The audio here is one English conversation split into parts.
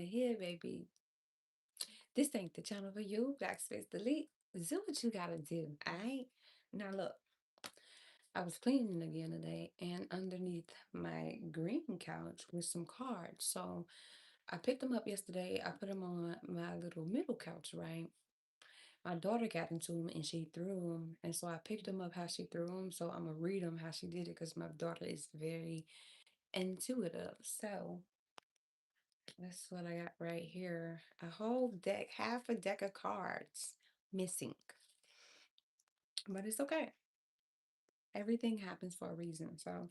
here, baby. This ain't the channel for you. Backspace delete. Do what you gotta do. Alright? Now look, I was cleaning again today and underneath my green couch with some cards. So I picked them up yesterday. I put them on my little middle couch, right? My daughter got into them and she threw them. And so I picked them up how she threw them. So I'm gonna read them how she did it because my daughter is very intuitive. So that's what I got right here. A whole deck, half a deck of cards missing. But it's okay. Everything happens for a reason. So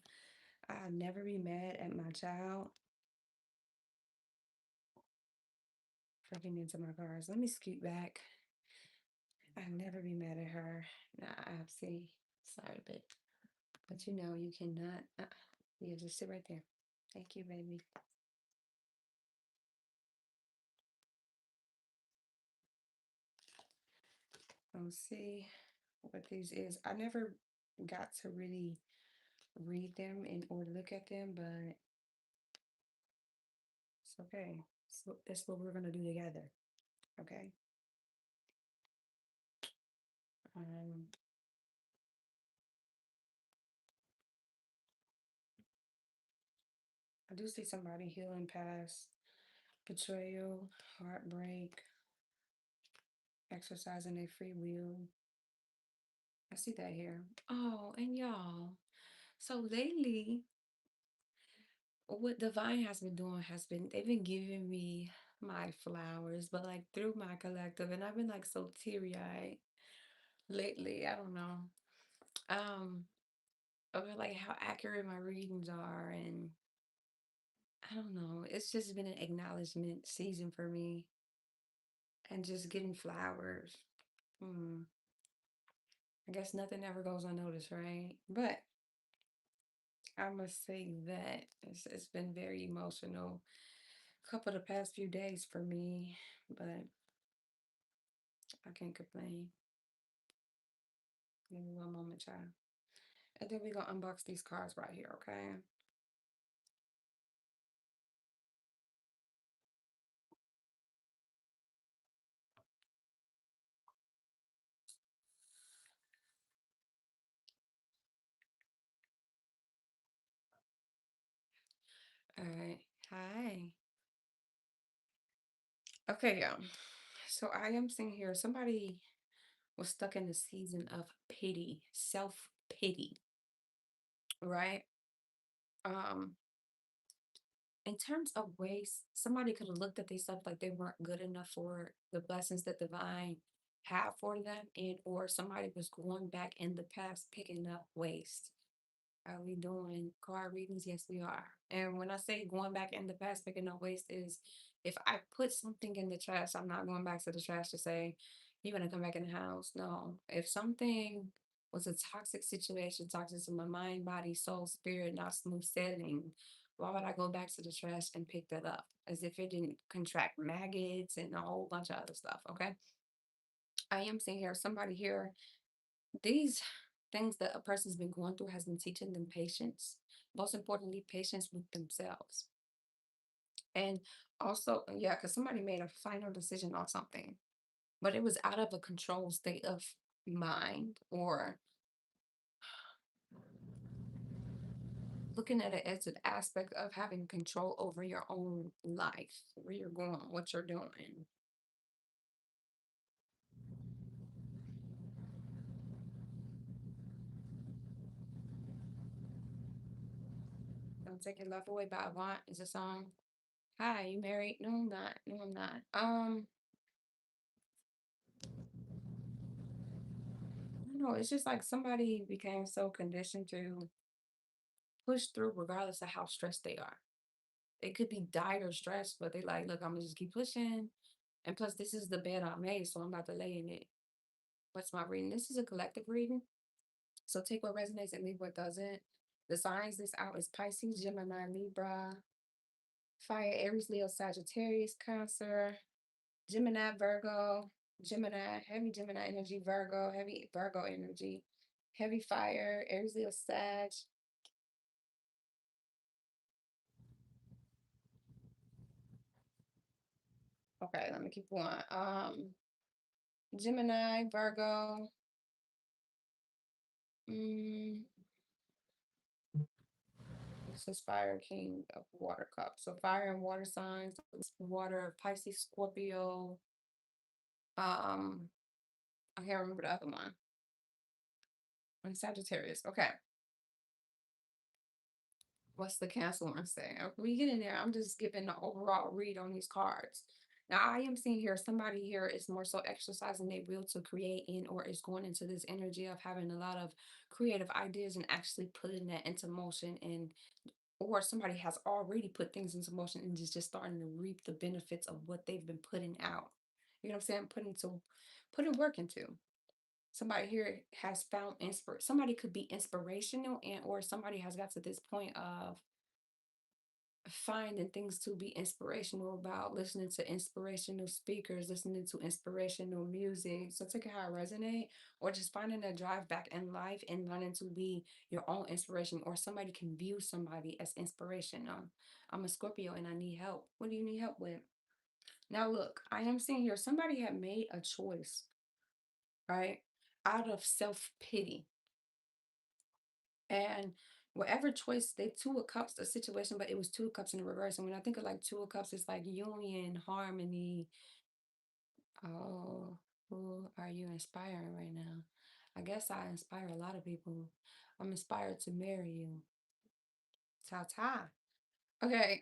I'll never be mad at my child for getting into my cards. Let me scoot back. I'll never be mad at her. Nah, I see. Sorry, but you know, you cannot. Yeah, just sit right there. Thank you, baby. Let's see what these is. I never got to really read them and or look at them, but it's okay. So that's what we're gonna do together. Okay. Um, I do see somebody healing past betrayal, heartbreak, exercising their free will. I see that here. Oh, and y'all. So lately, what Divine has been doing has been they've been giving me my flowers, but like through my collective, and I've been like so teary-eyed lately. I don't know. Um, over like how accurate my readings are, and I don't know. It's just been an acknowledgement season for me, and just getting flowers. Hmm. I guess nothing ever goes unnoticed, right? But I must say that it's been very emotional. Couple of the past few days for me, but I can't complain. Give me one moment, child. And then we're gonna unbox these cards right here, okay? All right. Hi. Okay, yeah. So I am seeing here somebody was stuck in the season of pity, self-pity, right? Um, in terms of ways, somebody could have looked at themselves like they weren't good enough for the blessings that divine had for them, and or somebody was going back in the past picking up waste. Are we doing card readings? Yes, we are. And when I say going back in the past, picking up waste is if I put something in the trash, I'm not going back to the trash to say, you're going to come back in the house. No. If something was a toxic situation, toxic to my mind, body, soul, spirit, not smooth sailing, why would I go back to the trash and pick that up? As if it didn't contract maggots and a whole bunch of other stuff. Okay. I am seeing here, somebody here these things that a person's been going through has been teaching them patience. Most importantly, patience with themselves. And also, yeah, because somebody made a final decision on something, but it was out of a control state of mind or looking at it as an aspect of having control over your own life, where you're going, what you're doing. Don't take your love away by want is a song. Hi, you married? No, I'm not. No, I'm not. I don't know. It's just like somebody became so conditioned to push through regardless of how stressed they are. They could be dire stressed, but they like, look, I'm gonna just keep pushing. And plus, this is the bed I made, so I'm about to lay in it. What's my reading? This is a collective reading. So take what resonates and leave what doesn't. The signs this out is Pisces, Gemini, Libra, Fire, Aries, Leo, Sagittarius, Cancer, Gemini, Virgo, Gemini, heavy Gemini energy, Virgo, heavy Virgo energy, heavy fire, Aries, Leo, Sag, Okay, let me keep going. Gemini, Virgo, mm, this is Fire King of Water Cup. So fire and water signs, water, Pisces, Scorpio. Um, I can't remember the other one. And Sagittarius. Okay. What's the Cancer one say? We get in there. I'm just giving the overall read on these cards. Now, I am seeing here somebody here is more so exercising their will to create in or is going into this energy of having a lot of creative ideas and actually putting that into motion and or somebody has already put things into motion and is just starting to reap the benefits of what they've been putting out. You know what I'm saying? Putting work into. Somebody here has found somebody could be inspirational and or somebody has got to this point of finding things to be inspirational about, listening to inspirational speakers, listening to inspirational music. So take it how it resonate, or just finding a drive back in life and learning to be your own inspiration, or somebody can view somebody as inspirational. I'm a Scorpio and I need help. What do you need help with? Now look, I am seeing here somebody had made a choice, right? Out of self-pity. And whatever choice they two of cups a situation, but it was two of cups in the reverse. And when I think of like two of cups, it's like union, harmony. Oh, who are you inspiring right now? I guess I inspire a lot of people. I'm inspired to marry you. Ta ta. Okay,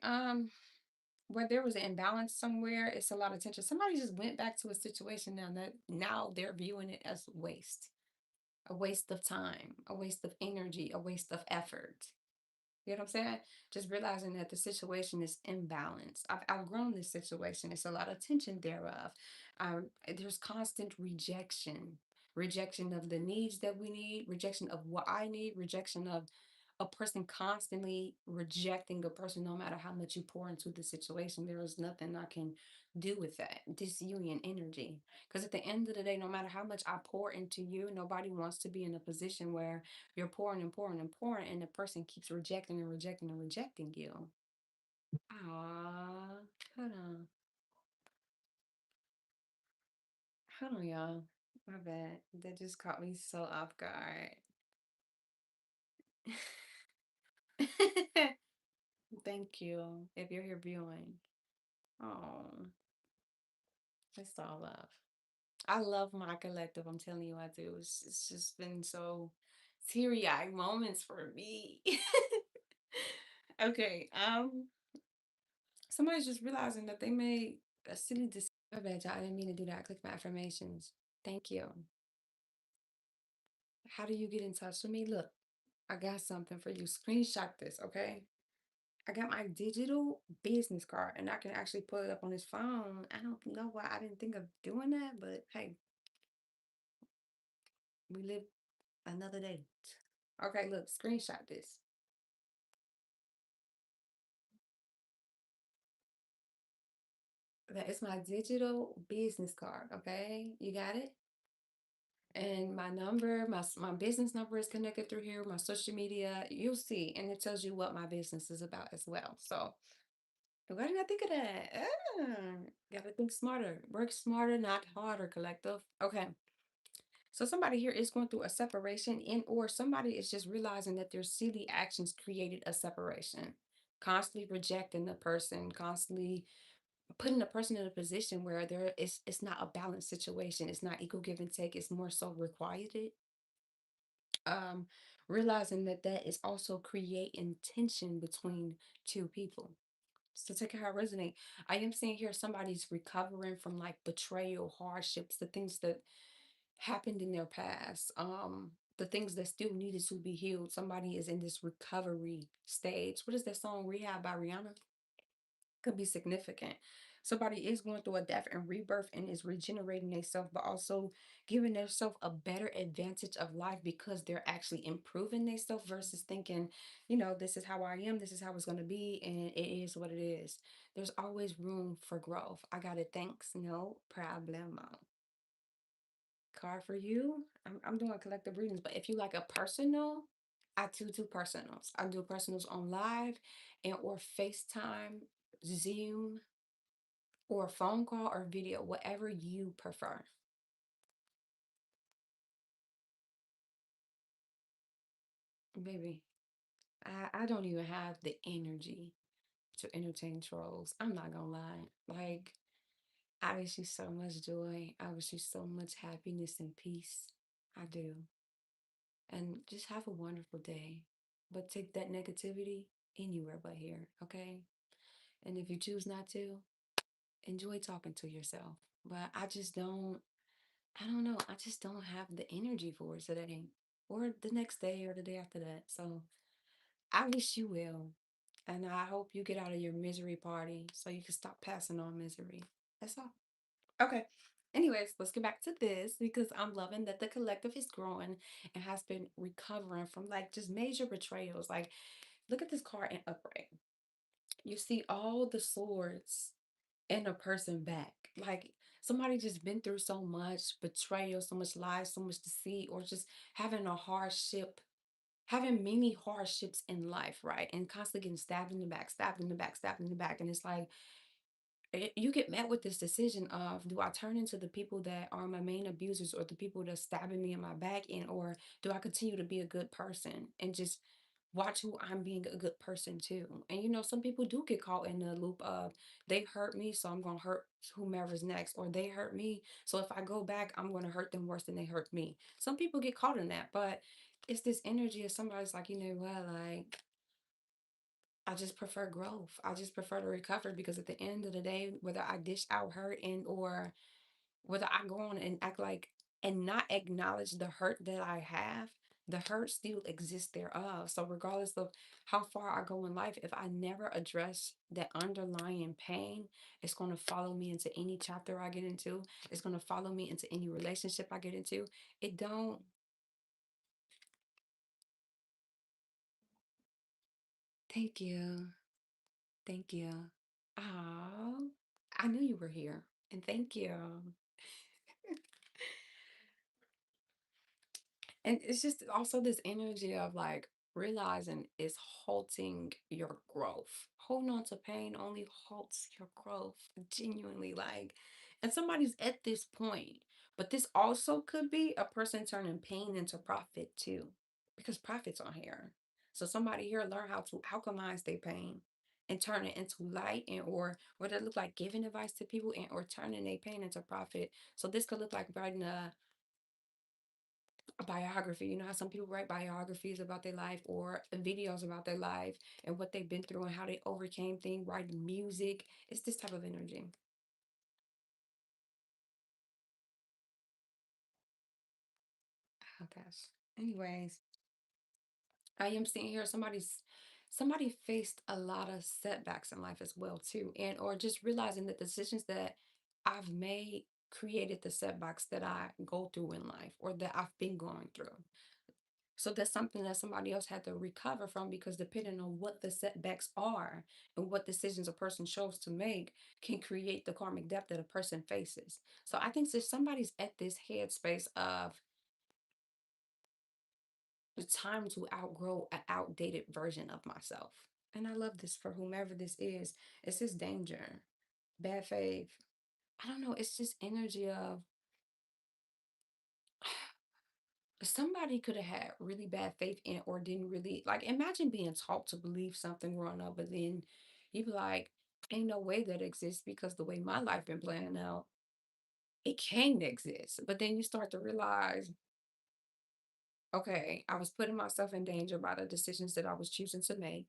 where there was an imbalance somewhere, it's a lot of tension. Somebody just went back to a situation now that now they're viewing it as waste. A waste of time, a waste of energy, a waste of effort. You know what I'm saying? Just realizing that the situation is imbalanced. I've outgrown this situation. It's a lot of tension thereof. There's constant rejection, rejection of the needs that we need, rejection of what I need, rejection of a person constantly rejecting a person no matter how much you pour into the situation. There is nothing I can do with that disunion energy. Because at the end of the day, no matter how much I pour into you, nobody wants to be in a position where you're pouring and pouring and pouring, and the person keeps rejecting and rejecting and rejecting you. Ah, hold on. Hold on, y'all. My bad. That just caught me so off guard. Thank you. If you're here viewing. Oh, it's all love. I love my collective. I'm telling you, I do. It's just been so teary-eyed moments for me. Okay. Somebody's just realizing that they made a silly decision. My bad, y'all. I didn't mean to do that. I clicked my affirmations. Thank you. How do you get in touch with me? Look, I got something for you. Screenshot this, okay? I got my digital business card and I can actually pull it up on this phone. I don't know why I didn't think of doing that, but hey, we live another day. Okay, look, screenshot this. That is my digital business card, okay? You got it? And my number, my business number is connected through here, my social media, you'll see, and it tells you what my business is about as well. So why didn't I think of that? Gotta think smarter. Work smarter, not harder, collective. Okay. So somebody here is going through a separation in or somebody is just realizing that their silly actions created a separation. Constantly rejecting the person, constantly putting the person in a position where it's not a balanced situation. It's not equal give and take. It's more so requited. Um, Realizing that that is also creating tension between two people. So take how it resonate. I am seeing here somebody's recovering from like betrayal, hardships, the things that happened in their past. The things that still needed to be healed. Somebody is in this recovery stage. What is that song Rehab by Rihanna? Could be significant. Somebody is going through a death and rebirth and is regenerating themselves, but also giving themselves a better advantage of life because they're actually improving themselves versus thinking, this is how I am, this is how it's going to be, and it is what it is. There's always room for growth. I got it. Thanks. No problemo. Card for you. I'm doing collective readings, but if you like a personal, I do personals. I do personals on live and or FaceTime, Zoom, or a phone call or video, whatever you prefer. Baby, I don't even have the energy to entertain trolls. I'm not gonna lie. Like, I wish you so much joy. I wish you so much happiness and peace. I do. And just have a wonderful day. But take that negativity anywhere but here, okay? And if you choose not to, enjoy talking to yourself. But I don't know. I just don't have the energy for it today or the next day or the day after that. So I wish you well. And I hope you get out of your misery party so you can stop passing on misery. That's all. Okay. Anyways, let's get back to this because I'm loving that the collective is growing and has been recovering from like just major betrayals. Like, look at this card in upright. You see all the swords in a person back. Like somebody just been through so much betrayal, so much lies, so much deceit, or just having a hardship, having many hardships in life, right? And constantly getting stabbed in the back, stabbed in the back, stabbed in the back. And it's like you get met with this decision of, do I turn into the people that are my main abusers or the people that's stabbing me in my back, and or do I continue to be a good person and just watch who I'm being a good person too? And some people do get caught in the loop of, they hurt me so I'm going to hurt whomever's next, or they hurt me so if I go back I'm going to hurt them worse than they hurt me. Some people get caught in that, but it's this energy of somebody's like, what, like, I just prefer growth. I just prefer to recover because at the end of the day, whether I dish out hurt and or whether I go on and act like and not acknowledge the hurt that I have, the hurt still exists thereof. So regardless of how far I go in life, if I never address that underlying pain, it's going to follow me into any chapter I get into. It's going to follow me into any relationship I get into. It don't. Thank you. Thank you. Oh, I knew you were here. And thank you. And it's just also this energy of like realizing it's halting your growth. Holding on to pain only halts your growth. Genuinely, like, and somebody's at this point. But this also could be a person turning pain into profit too, because profits on here. So somebody here learn how to alchemize their pain and turn it into light, and or what it look like giving advice to people and or turning their pain into profit. So this could look like writing a biography. You know how some people write biographies about their life or videos about their life and what they've been through and how they overcame things, writing music. It's this type of energy. Oh gosh. Anyways, I am seeing here somebody faced a lot of setbacks in life as well too. And or just realizing that the decisions that I've made created the setbacks that I go through in life or that I've been going through. So that's something that somebody else had to recover from because depending on what the setbacks are and what decisions a person chose to make can create the karmic debt that a person faces. So I think if somebody's at this headspace of the time to outgrow an outdated version of myself. And I love this for whomever this is. It's just danger, bad faith. I don't know. It's just energy of somebody could have had really bad faith in or didn't really like imagine being taught to believe something growing up, but then you be like, ain't no way that exists because the way my life been playing out, it can exist. But then you start to realize, okay, I was putting myself in danger by the decisions that I was choosing to make.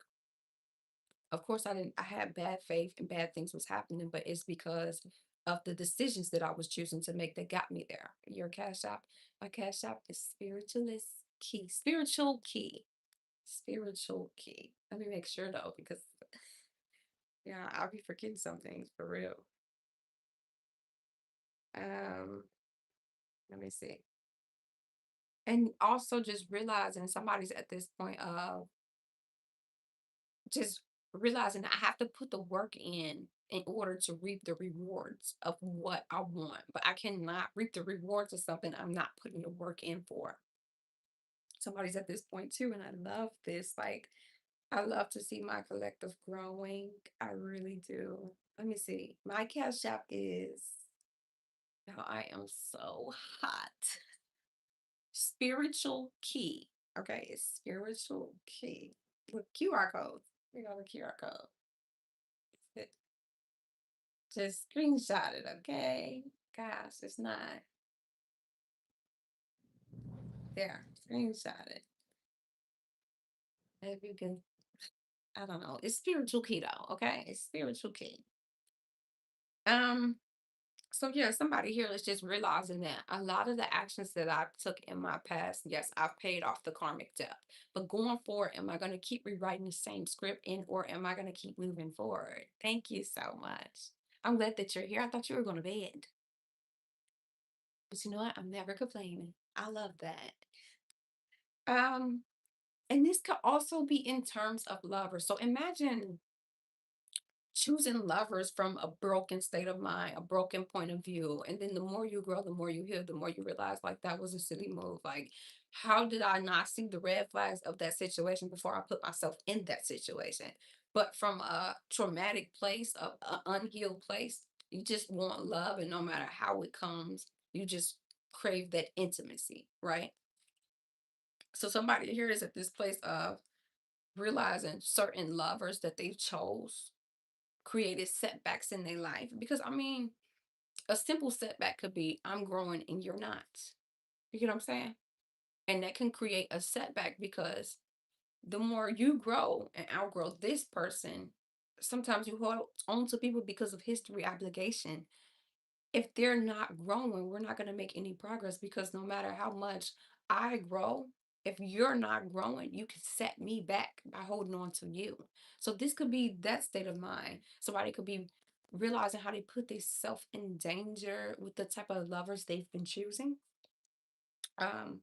Of course, I had bad faith and bad things was happening, but it's because of the decisions that I was choosing to make that got me there. Your cash app, my cash app is spiritualist key, spiritual key, spiritual key. Let me make sure though, because yeah, I'll be forgetting some things for real. Um, Let me see. And also just realizing somebody's at this point of just realizing I have to put the work in order to reap the rewards of what I want. But I cannot reap the rewards of something I'm not putting the work in for. Somebody's at this point too, and I love this. Like, I love to see my collective growing. I really do. Let me see. My cash app is, now I am so hot. Spiritual key. Okay, it's spiritual key. With QR code. We got a QR code. It- Just screenshot it, okay? Gosh, it's not there. Screenshot it. If you can, I don't know. It's spiritual key though, okay? It's spiritual key. Um, So yeah, somebody here is just realizing that a lot of the actions that I took in my past, yes, I've paid off the karmic debt. But going forward, am I going to keep rewriting the same script in, or am I going to keep moving forward? Thank you so much. I'm glad that you're here. I thought you were going to bed. But you know what? I'm never complaining. I love that. Um, and this could also be in terms of lovers. So imagine choosing lovers from a broken state of mind, a broken point of view. And then the more you grow, the more you heal, the more you realize like that was a silly move. Like, how did I not see the red flags of that situation before I put myself in that situation? But from a traumatic place, a unhealed place, you just want love, and no matter how it comes, you just crave that intimacy, right? So somebody here is at this place of realizing certain lovers that they chose created setbacks in their life. Because I mean, a simple setback could be I'm growing and you're not. You get what I'm saying? And that can create a setback because the more you grow and outgrow this person, sometimes you hold on to people because of history obligation. If they're not growing, we're not going to make any progress because no matter how much I grow, if you're not growing, you can set me back by holding on to you. So this could be that state of mind. Somebody could be realizing how they put themselves in danger with the type of lovers they've been choosing. Um,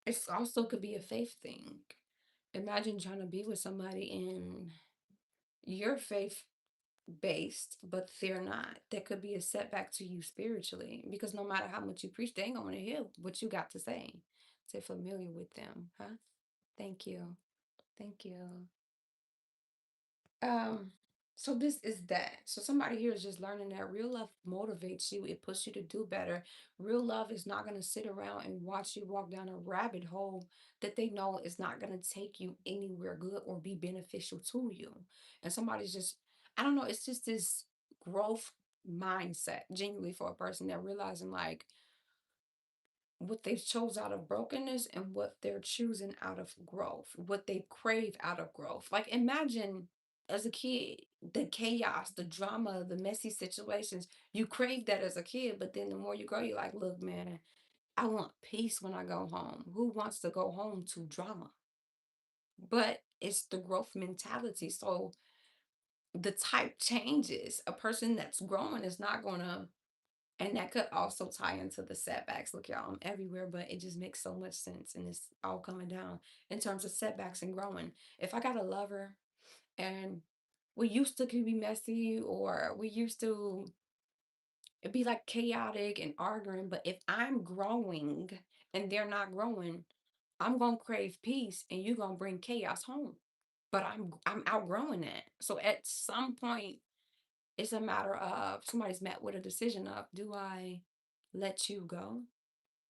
it's also could be a faith thing. Imagine trying to be with somebody and your faith based, but they're not. That could be a setback to you spiritually because no matter how much you preach, they ain't gonna hear what you got to say. They're familiar with them, huh? Thank you. Thank you. Um, so this is that. So somebody here is just learning that real love motivates you. It pushes you to do better. Real love is not gonna sit around and watch you walk down a rabbit hole that they know is not gonna take you anywhere good or be beneficial to you. And somebody's just, I don't know, it's just this growth mindset, genuinely for a person that realizing like what they've chose out of brokenness and what they're choosing out of growth, what they crave out of growth. Like imagine as a kid, the chaos, the drama, the messy situations, you crave that as a kid, but then the more you grow, you're like, look, man, I want peace when I go home. Who wants to go home to drama? But it's the growth mentality. So the type changes. A person that's growing is not gonna, and that could also tie into the setbacks. Look, y'all, I'm everywhere, but it just makes so much sense. And it's all coming down in terms of setbacks and growing. If I got a lover and we used to could be messy or we used to it'd be like chaotic and arguing, but if I'm growing and they're not growing, I'm gonna crave peace and you're gonna bring chaos home. But I'm outgrowing that. So at some point it's a matter of somebody's met with a decision of do I let you go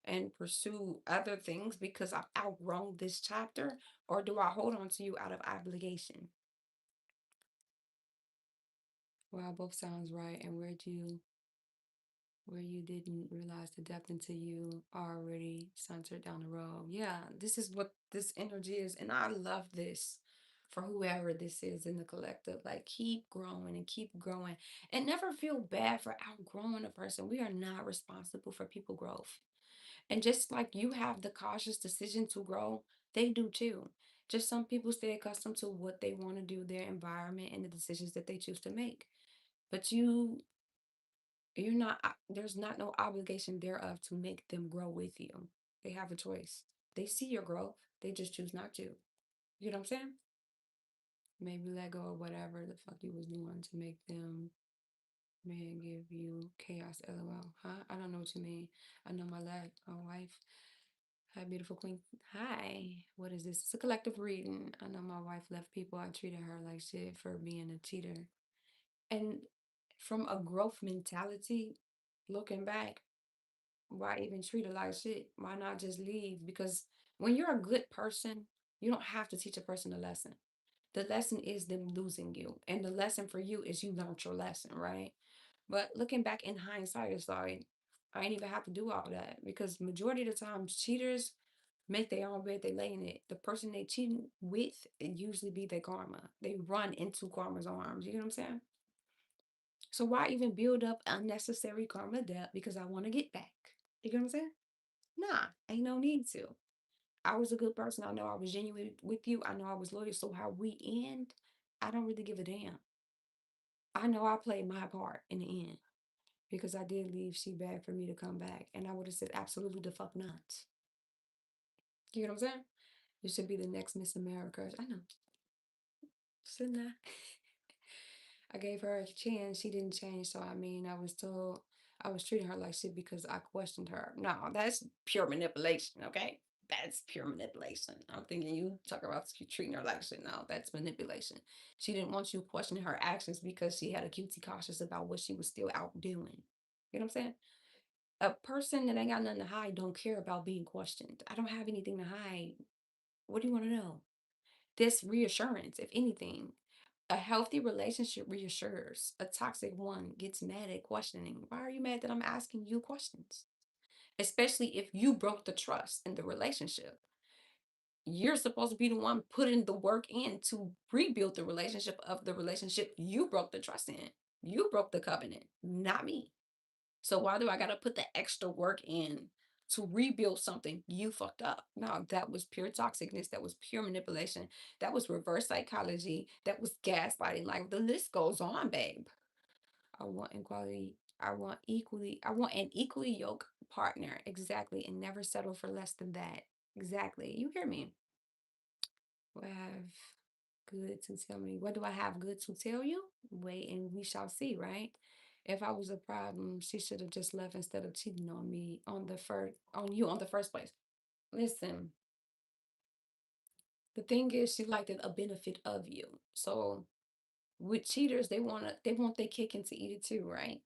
and pursue other things because I've outgrown this chapter, or do I hold on to you out of obligation? Well, both sounds right. And where you didn't realize the depth until you already centered down the road. Yeah, this is what this energy is, and I love this for whoever this is in the collective. Like keep growing and keep growing, and never feel bad for outgrowing a person. We are not responsible for people growth. And just like you have the cautious decision to grow, they do too. Just some people stay accustomed to what they want to do, their environment, and the decisions that they choose to make. But you're not, there's not no obligation thereof to make them grow with you. They have a choice. They see your growth, they just choose not to. You know what I'm saying? Maybe let go of whatever the fuck you was doing to make them man give you chaos. LOL. Huh? I don't know what you mean. I know my wife. Hi, beautiful queen. Hi. What is this? It's a collective reading. I know my wife left people. I treated her like shit for being a cheater. And from a growth mentality, looking back, why even treat her like shit? Why not just leave? Because when you're a good person, you don't have to teach a person a lesson. The lesson is them losing you. And the lesson for you is you learned your lesson, right? But looking back in hindsight, it's like I ain't even have to do all that because majority of the time cheaters make their own bed, they lay in it. The person they cheating with it usually be their karma. They run into karma's arms. You know what I'm saying? So why even build up unnecessary karma debt because I want to get back? You get what I'm saying? Nah, ain't no need to. I was a good person. I know I was genuine with you. I know I was loyal. So how we end, I don't really give a damn. I know I played my part in the end because I did leave. She begged for me to come back, and I would have said absolutely the fuck not. You know what I'm saying? You should be the next Miss America. I know, shouldn't I? I gave her a chance. She didn't change. So I mean, I was told I was treating her like shit because I questioned her. No, that's pure manipulation. Okay, that's pure manipulation. I'm thinking you talk about treating her like shit. No, that's manipulation. She didn't want you questioning her actions because she had a cutesy cautious about what she was still out doing. You know what I'm saying? A person that ain't got nothing to hide don't care about being questioned. I don't have anything to hide. What do you want to know? This reassurance, if anything. A healthy relationship reassures. A toxic one gets mad at questioning. Why are you mad that I'm asking you questions? Especially if you broke the trust in the relationship. You're supposed to be the one putting the work in to rebuild the relationship of the relationship you broke the trust in. You broke the covenant, not me. So why do I gotta put the extra work in to rebuild something you fucked up? No, that was pure toxicness. That was pure manipulation. That was reverse psychology. That was gaslighting. Like the list goes on, babe. I want equality. I want equally. I want an equally yoked partner. Exactly. And never settle for less than that. Exactly. You hear me? What I have good to tell me? What do I have good to tell you? Wait and we shall see, right? If I was a problem, she should have just left instead of cheating on me on you on the first place. Listen, the thing is she liked it a benefit of you. So with cheaters, they want their cake and to eat it too, right?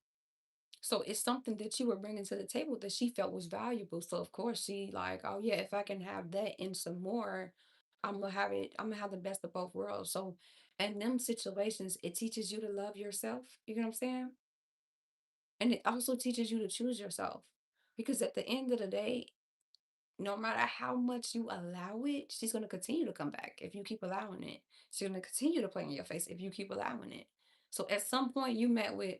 So it's something that you were bringing to the table that she felt was valuable. So of course she like, oh yeah, if I can have that and some more, I'm gonna have it. I'm gonna have the best of both worlds. So in them situations, it teaches you to love yourself. You know what I'm saying? And it also teaches you to choose yourself. Because at the end of the day, no matter how much you allow it, she's gonna continue to come back if you keep allowing it. She's gonna continue to play in your face if you keep allowing it. So at some point you met with,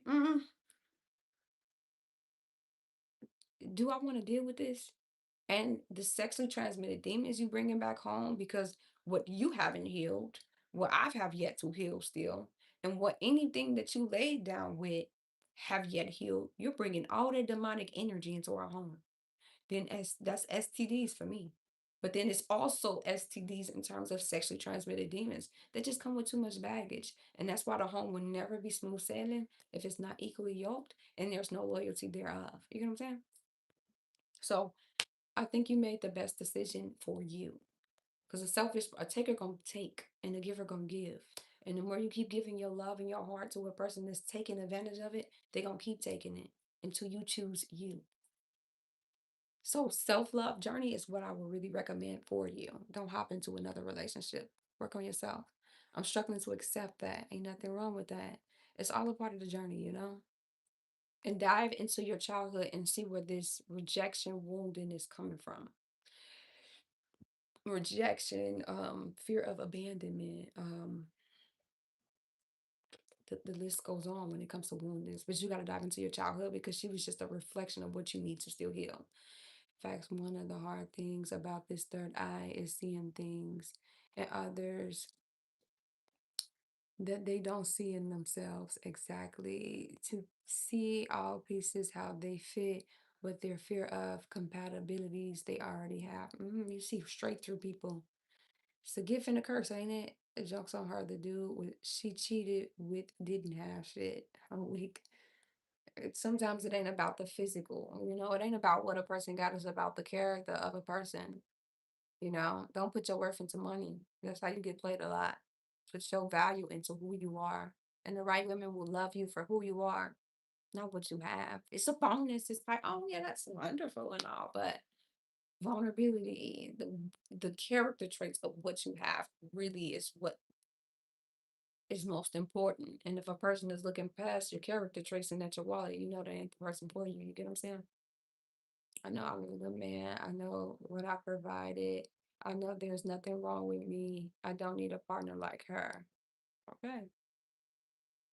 do I want to deal with this? And the sexually transmitted demons you bringing back home because what you haven't healed, what I have yet to heal still, and what anything that you laid down with have yet healed, you're bringing all that demonic energy into our home. Then that's STDs for me. But then it's also STDs in terms of sexually transmitted demons that just come with too much baggage. And that's why the home will never be smooth sailing if it's not equally yoked and there's no loyalty thereof. You know what I'm saying? So I think you made the best decision for you. Because a taker gonna take and a giver gonna give. And the more you keep giving your love and your heart to a person that's taking advantage of it, they gonna keep taking it until you choose you. So self-love journey is what I would really recommend for you. Don't hop into another relationship. Work on yourself. I'm struggling to accept that. Ain't nothing wrong with that. It's all a part of the journey, you know? And dive into your childhood and see where this rejection wounding is coming from. Rejection, fear of abandonment, the list goes on when it comes to woundings. But you got to dive into your childhood because she was just a reflection of what you need to still heal. In fact, one of the hard things about this third eye is seeing things and others that they don't see in themselves exactly. To see all pieces how they fit with their fear of compatibilities they already have. You see straight through people. It's a gift and a curse, ain't it? The joke's on her. The dude with she cheated with didn't have shit. I'm weak. Sometimes it ain't about the physical, it ain't about what a person got, it's about the character of a person. Don't put your worth into money. That's how you get played a lot. Put your value into who you are. And the right women will love you for who you are, not what you have. It's a bonus. It's like, oh yeah, that's wonderful and all, but vulnerability, the character traits of what you have really is what is most important. And if a person is looking past your character traits and at your wallet, you know they ain't the person for you. You get what I'm saying? I know I'm a good man. I know what I provided. I know there's nothing wrong with me. I don't need a partner like her. Okay.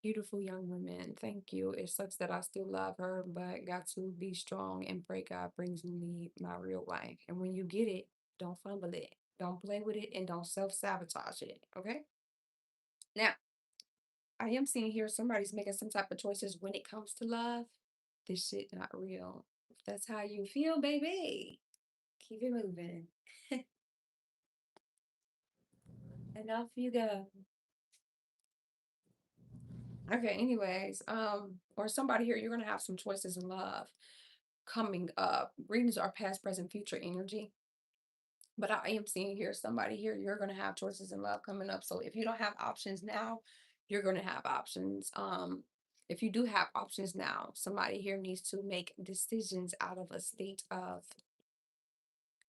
Beautiful young woman. Thank you. It sucks that I still love her, but got to be strong and pray God brings me my real wife. And when you get it, don't fumble it. Don't play with it and don't self-sabotage it. Okay. Now, I am seeing here somebody's making some type of choices when it comes to love. This shit not real. If that's how you feel, baby, keep it moving. And off you go. Okay, anyways, or somebody here, you're gonna have some choices in love coming up. Readings are past, present, future energy. But I am seeing here somebody here, you're gonna have choices in love coming up. So if you don't have options now, you're gonna have options. If you do have options now, somebody here needs to make decisions out of a state of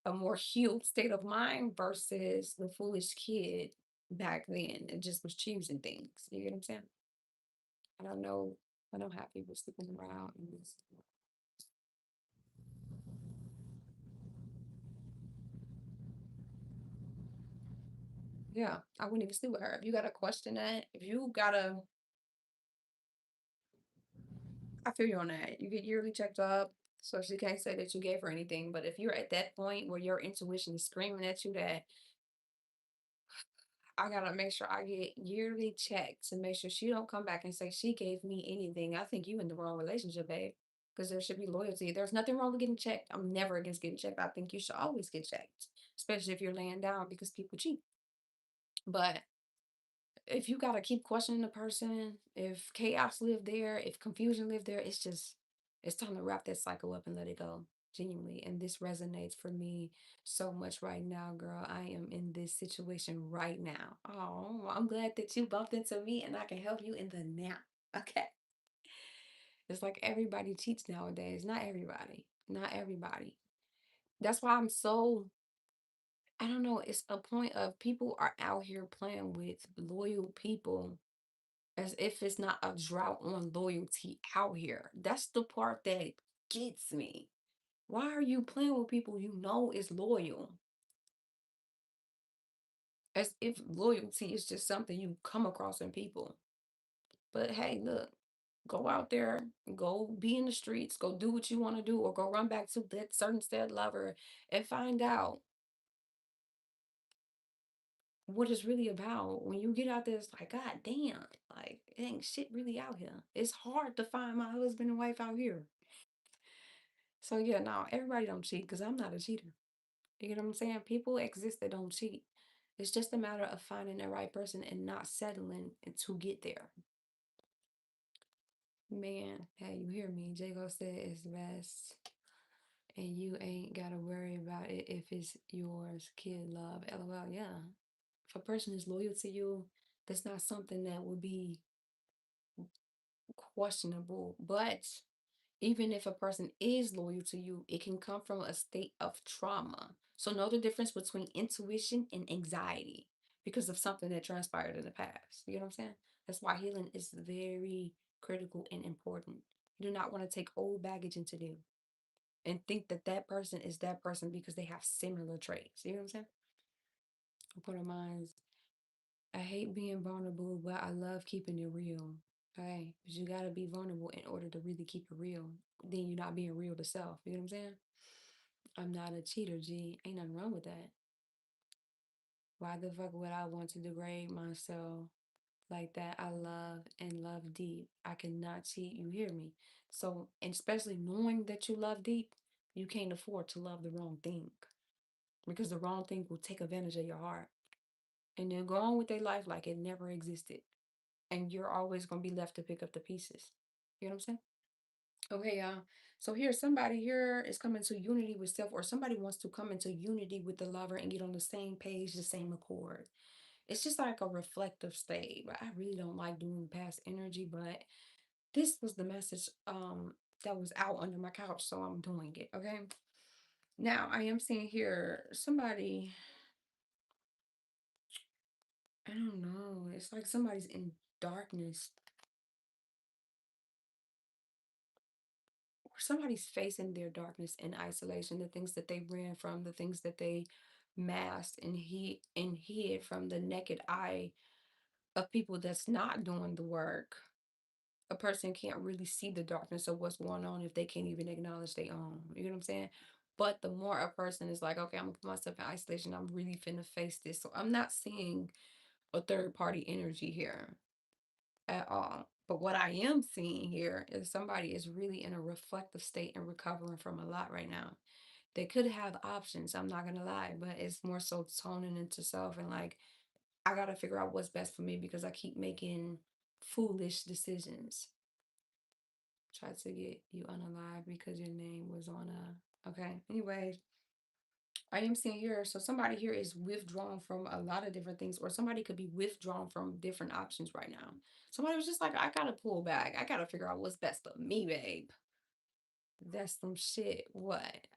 a more healed state of mind versus the foolish kid back then and just was choosing things. You get what I'm saying? I don't know. I don't have people sleeping around and this. Yeah, I wouldn't even sleep with her. If you got to question that, if you gotta, I feel you on that. You get yearly checked up, so she can't say that you gave her anything. But if you're at that point where your intuition is screaming at you that I gotta make sure I get yearly checks to make sure she don't come back and say she gave me anything, I think you in the wrong relationship, babe. Because there should be loyalty. There's nothing wrong with getting checked. I'm never against getting checked. I think you should always get checked, especially if you're laying down because people cheat. But if you gotta keep questioning the person, if chaos lived there, if confusion lived there, it's time to wrap that cycle up and let it go. Genuinely. And this resonates for me so much right now, girl. I am in this situation right now. Oh, I'm glad that you bumped into me and I can help you in the now. Okay. It's like everybody cheats nowadays. Not everybody. Not everybody. That's why I'm so I don't know. It's a point of people are out here playing with loyal people as if it's not a drought on loyalty out here. That's the part that gets me. Why are you playing with people you know is loyal? As if loyalty is just something you come across in people. But hey, look, go out there, go be in the streets, go do what you want to do, or go run back to that certain said lover and find out what it's really about. When you get out there, it's like, God damn, like it ain't shit really out here. It's hard to find my husband and wife out here. So yeah, no, everybody don't cheat because I'm not a cheater. You get what I'm saying? People exist that don't cheat. It's just a matter of finding the right person and not settling to get there. Man, hey, you hear me? Jago said it's best. And you ain't gotta worry about it if it's yours, kid love. LOL, yeah. If a person is loyal to you, that's not something that would be questionable. But even if a person is loyal to you, it can come from a state of trauma. So know the difference between intuition and anxiety because of something that transpired in the past. You know what I'm saying? That's why healing is very critical and important. You do not want to take old baggage into new and think that that person is that person because they have similar traits. You know what I'm saying? Put of minds. I hate being vulnerable, but I love keeping it real. Okay, but you gotta be vulnerable in order to really keep it real. Then you're not being real to self. You know what I'm saying? I'm not a cheater, G. Ain't nothing wrong with that. Why the fuck would I want to degrade myself like that? I love and love deep. I cannot cheat. You hear me? So, and especially knowing that you love deep, you can't afford to love the wrong thing because the wrong thing will take advantage of your heart and then go on with their life like it never existed. And you're always going to be left to pick up the pieces. You know what I'm saying? Okay, y'all. So here, somebody here is coming to unity with self, or somebody wants to come into unity with the lover and get on the same page, the same accord. It's just like a reflective state. But I really don't like doing past energy, but this was the message that was out under my couch, so I'm doing it. Okay. Now I am seeing here somebody, I don't know. It's like somebody's in darkness, or somebody's facing their darkness in isolation, the things that they ran from, the things that they masked and hid from the naked eye of people that's not doing the work. A person can't really see the darkness of what's going on if they can't even acknowledge their own. You know what I'm saying? But the more a person is like, okay, I'm gonna put myself in isolation, I'm really finna face this. So I'm not seeing a third party energy here at all. But what I am seeing here is somebody is really in a reflective state and recovering from a lot right now. They could have options, I'm not gonna lie, but it's more so toning into self and like, I gotta figure out what's best for me because I keep making foolish decisions. Try to get you unalive because your name was on a. Okay. Anyway, I am seeing here. So somebody here is withdrawn from a lot of different things, or somebody could be withdrawn from different options right now. Somebody was just like, I gotta pull back. I gotta figure out what's best for me, babe. That's some shit. What?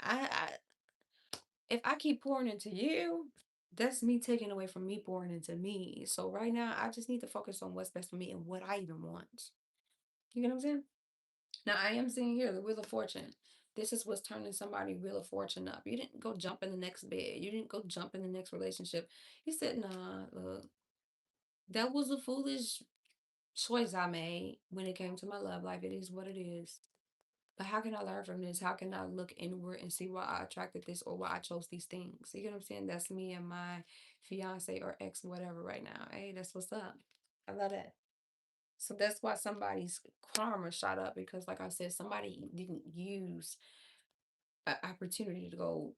If I keep pouring into you, that's me taking away from me pouring into me. So right now, I just need to focus on what's best for me and what I even want. You get what I'm saying? Now I am seeing here the Wheel of Fortune. This is what's turning somebody Wheel of Fortune up. You didn't go jump in the next bed. You didn't go jump in the next relationship. You said, nah, look, that was a foolish choice I made when it came to my love life. It is what it is. But how can I learn from this? How can I look inward and see why I attracted this or why I chose these things? You get what I'm saying? That's me and my fiance or ex, whatever, right now. Hey, that's what's up. I love that. So that's why somebody's karma shot up because, like I said, somebody didn't use an opportunity to go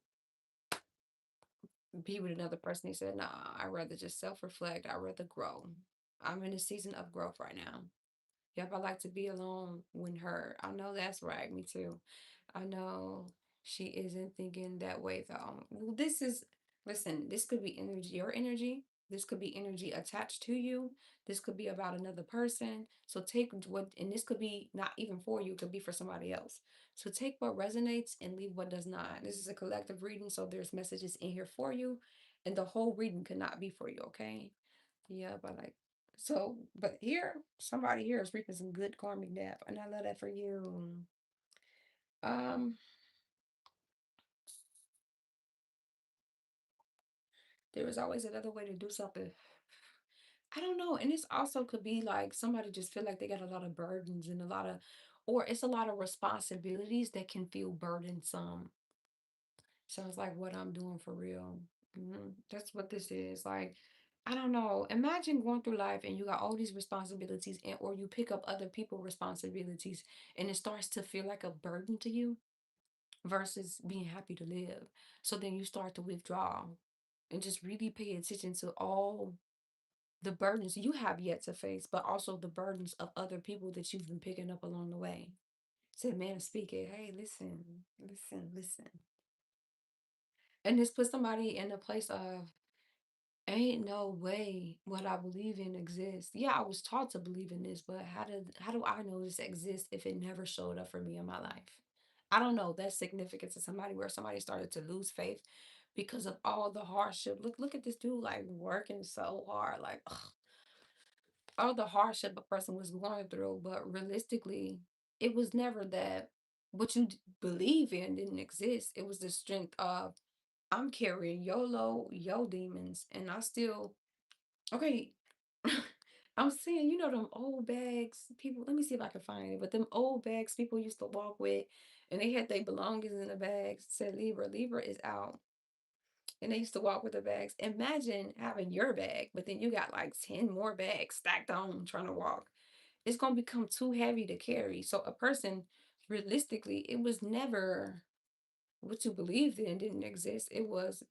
be with another person. They said, nah, I'd rather just self reflect. I'd rather grow. I'm in a season of growth right now. Yep, I like to be alone when hurt. I know that's right. Me too. I know she isn't thinking that way though. Well, this is, listen, this could be energy, your energy. This could be energy attached to you. This could be about another person. So take what, and this could be not even for you, it could be for somebody else. So take what resonates and leave what does not. This is a collective reading, so there's messages in here for you, and the whole reading could not be for you, okay? Yeah, but like, so, but here, somebody here is reaping some good karmic debt, and I love that for you. Um, there is always another way to do something. I don't know, and this also could be like somebody just feel like they got a lot of burdens and a lot of, or it's a lot of responsibilities that can feel burdensome. Sounds like what I'm doing for real. That's what this is. Like, I don't know. Imagine going through life and you got all these responsibilities, and or you pick up other people's responsibilities, and it starts to feel like a burden to you versus being happy to live. So then you start to withdraw and just really pay attention to all the burdens you have yet to face, but also the burdens of other people that you've been picking up along the way. Said man speaking, hey, listen, listen, listen. And this puts somebody in a place of ain't no way what I believe in exists. Yeah, I was taught to believe in this, but how do I know this exists if it never showed up for me in my life? I don't know. That's significant to somebody where somebody started to lose faith because of all the hardship. Look at this dude like working so hard, like ugh, all the hardship a person was going through. But realistically, it was never that what you believe in didn't exist. It was the strength of I'm carrying YOLO, yo demons, and I still okay. I'm saying, you know, them old bags, people, let me see if I can find it, but them old bags people used to walk with, and they had their belongings in the bags, said Libra. Libra is out. And they used to walk with the bags. Imagine having your bag, but then you got like 10 more bags stacked on trying to walk. It's going to become too heavy to carry. So, a person, realistically, it was never what you believed in didn't exist. It was,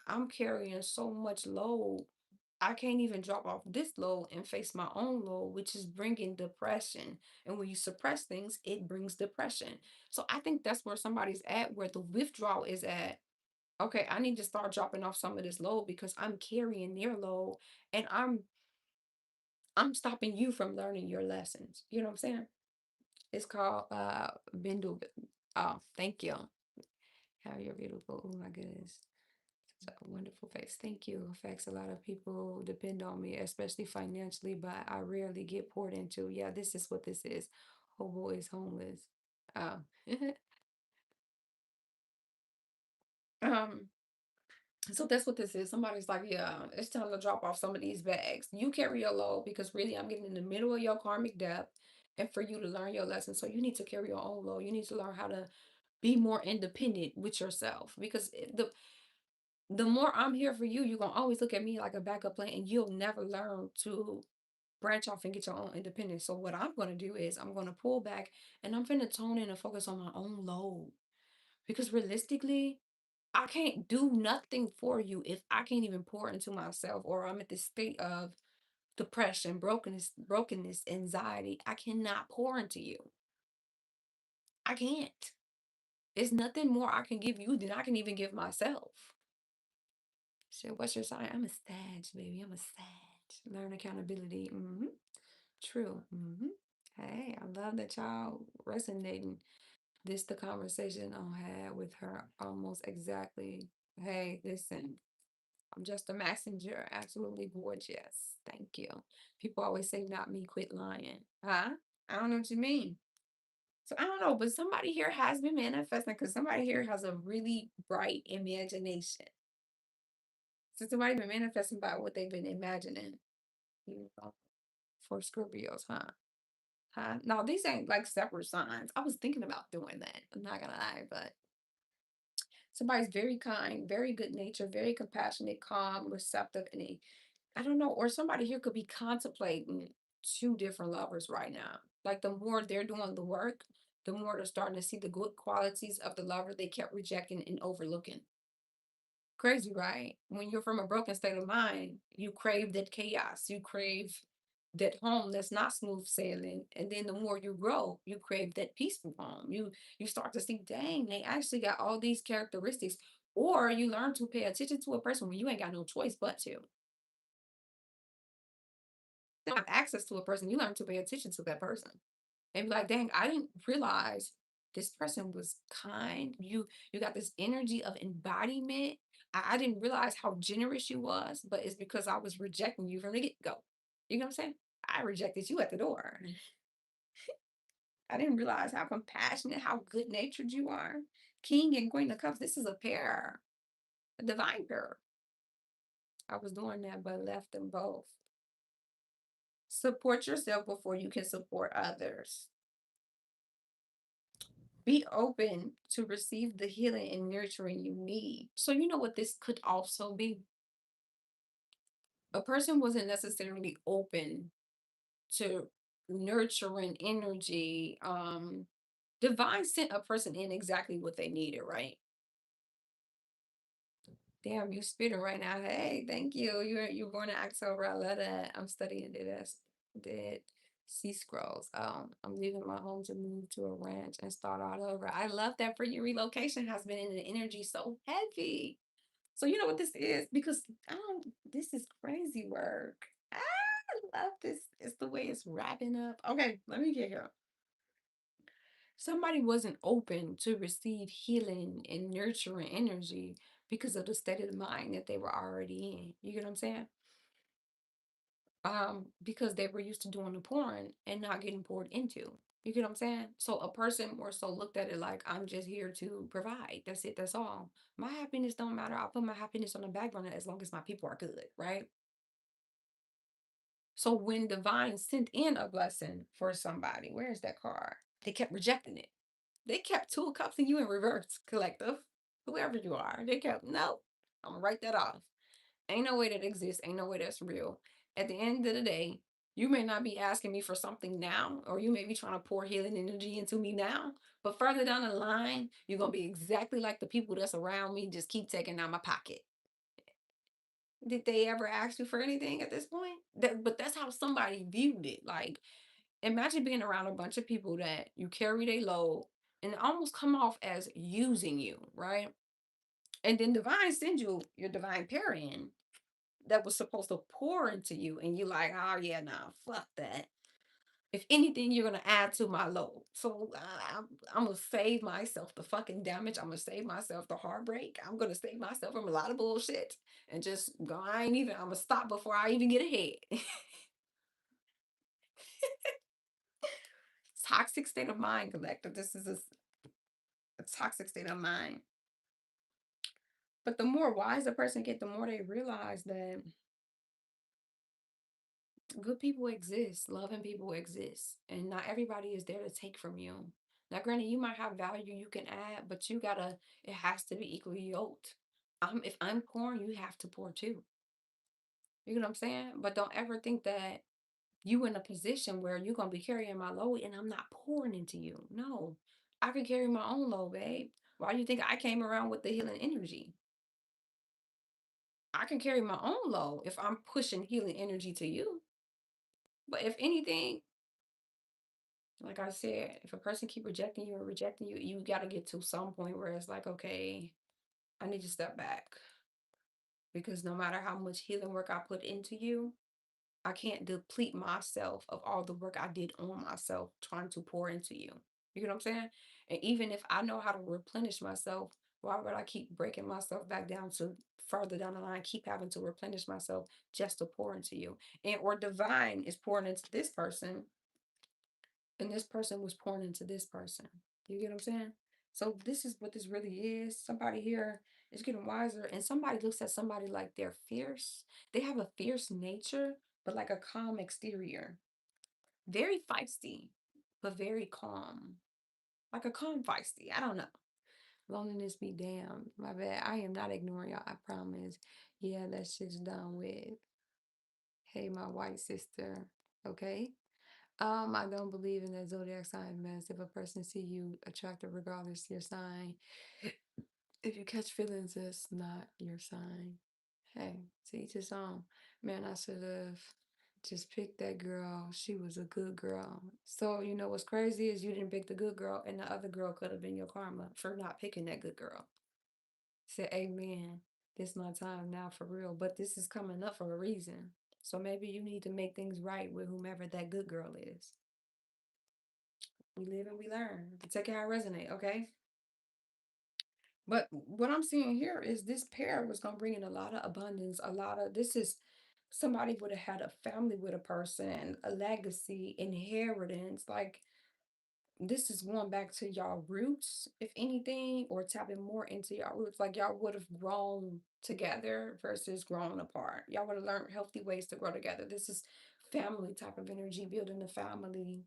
I'm carrying so much load. I can't even drop off this load and face my own load, which is bringing depression. And when you suppress things, it brings depression. So I think that's where somebody's at, where the withdrawal is at. Okay, I need to start dropping off some of this load because I'm carrying their load and I'm stopping you from learning your lessons. You know what I'm saying? It's called Bindle. Oh, thank you. How you're beautiful. Oh my goodness. Such a wonderful face. Thank you. Facts. A lot of people depend on me, especially financially, but I rarely get poured into. Yeah, this is what this is. Hobo is homeless. Oh. um, so that's what this is. Somebody's like, yeah, it's time to drop off some of these bags. You carry your load because really I'm getting in the middle of your karmic depth and for you to learn your lesson. So you need to carry your own load. You need to learn how to be more independent with yourself because the more I'm here for you, you're gonna always look at me like a backup plan and you'll never learn to branch off and get your own independence. So what I'm gonna do is I'm gonna pull back and I'm gonna tone in and focus on my own load. Because realistically, I can't do nothing for you if I can't even pour into myself or I'm at this state of depression, brokenness, anxiety. I cannot pour into you. I can't. There's nothing more I can give you than I can even give myself. So what's your sign? I'm a Sag, baby. I'm a Sag. Learn accountability. True. Hey, I love that y'all resonating. This the conversation I had with her almost exactly. Hey, listen, I'm just a messenger. Absolutely gorgeous. Thank you. People always say, not me, quit lying. Huh? I don't know what you mean. So I don't know, but somebody here has been manifesting because somebody here has a really bright imagination. So somebody been manifesting by what they've been imagining. You know, for Scorpios, huh? Huh? No, these ain't like separate signs. I was thinking about doing that. I'm not gonna lie, but somebody's very kind, very good nature, very compassionate, calm, receptive, and I don't know, or somebody here could be contemplating two different lovers right now. Like the more they're doing the work, the more they're starting to see the good qualities of the lover they kept rejecting and overlooking. Crazy, right? When you're from a broken state of mind, you crave that chaos. You crave that home that's not smooth sailing. And then the more you grow, you crave that peaceful home. You start to see, dang, they actually got all these characteristics. Or you learn to pay attention to a person when you ain't got no choice but to. You don't have access to a person, you learn to pay attention to that person. And be like, dang, I didn't realize this person was kind. You got this energy of embodiment. I didn't realize how generous you was, but it's because I was rejecting you from the get-go. You know what I'm saying? I rejected you at the door. I didn't realize how compassionate, how good natured you are. King and Queen of Cups, this is a pair, a divine pair. I was doing that, but left them both. Support yourself before you can support others. Be open to receive the healing and nurturing you need. So, you know what this could also be? A person wasn't necessarily open to nurturing energy. Divine sent a person in exactly what they needed, right? Damn, you spitting right now. Hey, thank you. You're born in October. I love that. I'm studying dead sea scrolls. I'm leaving my home to move to a ranch and start all over. I love that for your relocation has been in the energy so heavy. So you know what this is? Because this is crazy work. I love this. It's the way it's wrapping up. Okay, let me get here. Somebody wasn't open to receive healing and nurturing energy because of the state of mind that they were already in. You get what I'm saying? Because they were used to doing the pouring and not getting poured into. You get what I'm saying? So a person more so looked at it like I'm just here to provide. That's it. That's all. My happiness don't matter. I'll put my happiness on the back burner as long as my people are good, right? So when divine sent in a blessing for somebody, where's that card? They kept rejecting it. They kept two of cups and you in reverse, collective. Whoever you are. They kept, nope. I'm gonna write that off. Ain't no way that exists. Ain't no way that's real. At the end of the day, you may not be asking me for something now, or you may be trying to pour healing energy into me now. But further down the line, you're gonna be exactly like the people that's around me. Just keep taking out my pocket. Did they ever ask you for anything at this point? But that's how somebody viewed it. Like, imagine being around a bunch of people that you carry their load and almost come off as using you, right? And then divine sends you your divine parent that was supposed to pour into you, and you like, oh yeah, nah, fuck that. If anything, you're gonna add to my load. So I'm gonna save myself the fucking damage. I'm gonna save myself the heartbreak. I'm gonna save myself from a lot of bullshit and just go. I ain't even. I'm gonna stop before I even get ahead. Toxic state of mind, collective. This is a toxic state of mind. But the more wise a person get, the more they realize that good people exist, loving people exist, and not everybody is there to take from you. Now, granted, you might have value you can add, but you gotta, it has to be equally yoked. If I'm pouring, you have to pour too. You know what I'm saying? But don't ever think that you in a position where you're gonna be carrying my load and I'm not pouring into you. No, I can carry my own load, babe. Why do you think I came around with the healing energy? I can carry my own load if I'm pushing healing energy to you. But if anything, like I said, if a person keep rejecting you or rejecting you, you got to get to some point where it's like, okay, I need to step back because no matter how much healing work I put into you, I can't deplete myself of all the work I did on myself trying to pour into you. You know what I'm saying? And even if I know how to replenish myself, why would I keep breaking myself back down to further down the line, keep having to replenish myself just to pour into you? And or divine is pouring into this person and this person was pouring into this person. You get what I'm saying? So this is what this really is. Somebody here is getting wiser, and somebody looks at somebody like they're fierce. They have a fierce nature, but like a calm exterior. Very feisty, but very calm. Like a calm feisty. I don't know. Loneliness be damned. My bad. I am not ignoring y'all. I promise. Yeah, that shit's done with. Hey, my white sister. Okay. I don't believe in that zodiac sign mess. If a person see you attractive regardless your sign, if you catch feelings, it's not your sign. Hey, to each his own. Man, I should have just picked that girl. She was a good girl. So you know what's crazy is you didn't pick the good girl, and the other girl could have been your karma for not picking that good girl. Say, amen. This my time now for real. But this is coming up for a reason. So maybe you need to make things right with whomever that good girl is. We live and we learn. Take it how it resonate, okay? But what I'm seeing here is this pair was gonna bring in a lot of abundance, a lot of this is somebody would have had a family with a person, a legacy, inheritance. Like this is going back to y'all roots, if anything, or tapping more into y'all roots. Like y'all would have grown together versus grown apart. Y'all would have learned healthy ways to grow together. This is family type of energy, building a family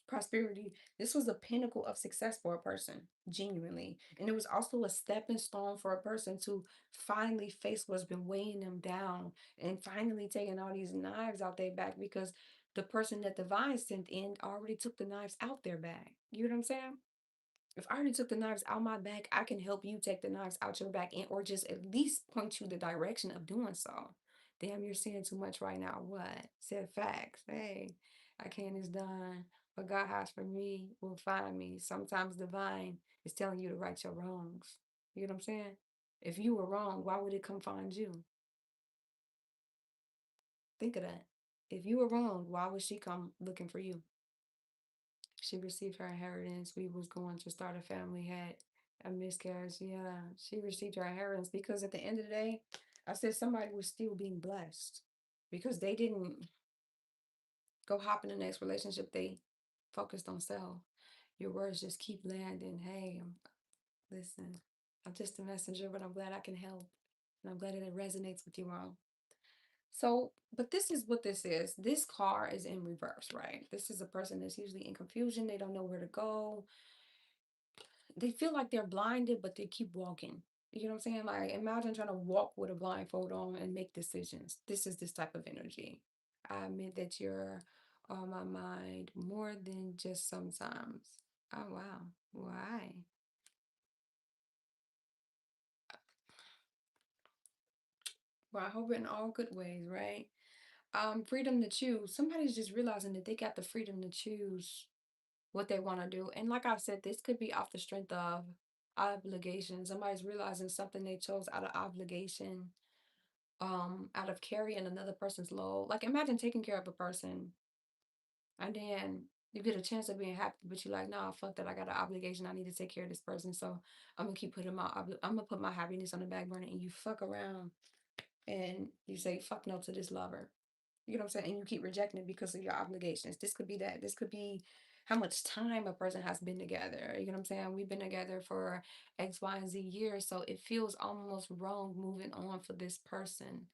prosperity. This was a pinnacle of success for a person, genuinely. And it was also a stepping stone for a person to finally face what's been weighing them down and finally taking all these knives out their back because the person that divine sent in already took the knives out their back. You know what I'm saying? If I already took the knives out my back, I can help you take the knives out your back and or just at least point you the direction of doing so. Damn, you're seeing too much right now. What? Said facts. Hey, I can't is done. What God has for me will find me. Sometimes divine is telling you to right your wrongs. You know what I'm saying? If you were wrong, why would it come find you? Think of that. If you were wrong, why would she come looking for you? She received her inheritance. We was going to start a family, had a miscarriage. Yeah, she received her inheritance because at the end of the day, I said somebody was still being blessed because they didn't go hop in the next relationship. They focused on self. Your words just keep landing. Hey, listen, I'm just a messenger, but I'm glad I can help. And I'm glad that it resonates with you all. So, but this is what this is. This car is in reverse, right? This is a person that's usually in confusion. They don't know where to go. They feel like they're blinded, but they keep walking. You know what I'm saying? Like imagine trying to walk with a blindfold on and make decisions. This is this type of energy. I admit that you're on my mind more than just sometimes. Oh wow. Why? Well, I hope in all good ways, right? Freedom to choose. Somebody's just realizing that they got the freedom to choose what they want to do. And like I said, this could be off the strength of obligation. Somebody's realizing something they chose out of obligation, out of carrying another person's load. Like imagine taking care of a person and then you get a chance of being happy, but you're like, nah, fuck that. I got an obligation. I need to take care of this person. So I'm gonna keep putting I'm gonna put my happiness on the back burner and you fuck around and you say fuck no to this lover. You know what I'm saying? And you keep rejecting it because of your obligations. This could be that. This could be how much time a person has been together. You know what I'm saying? We've been together for X, Y, and Z years. So it feels almost wrong moving on for this person.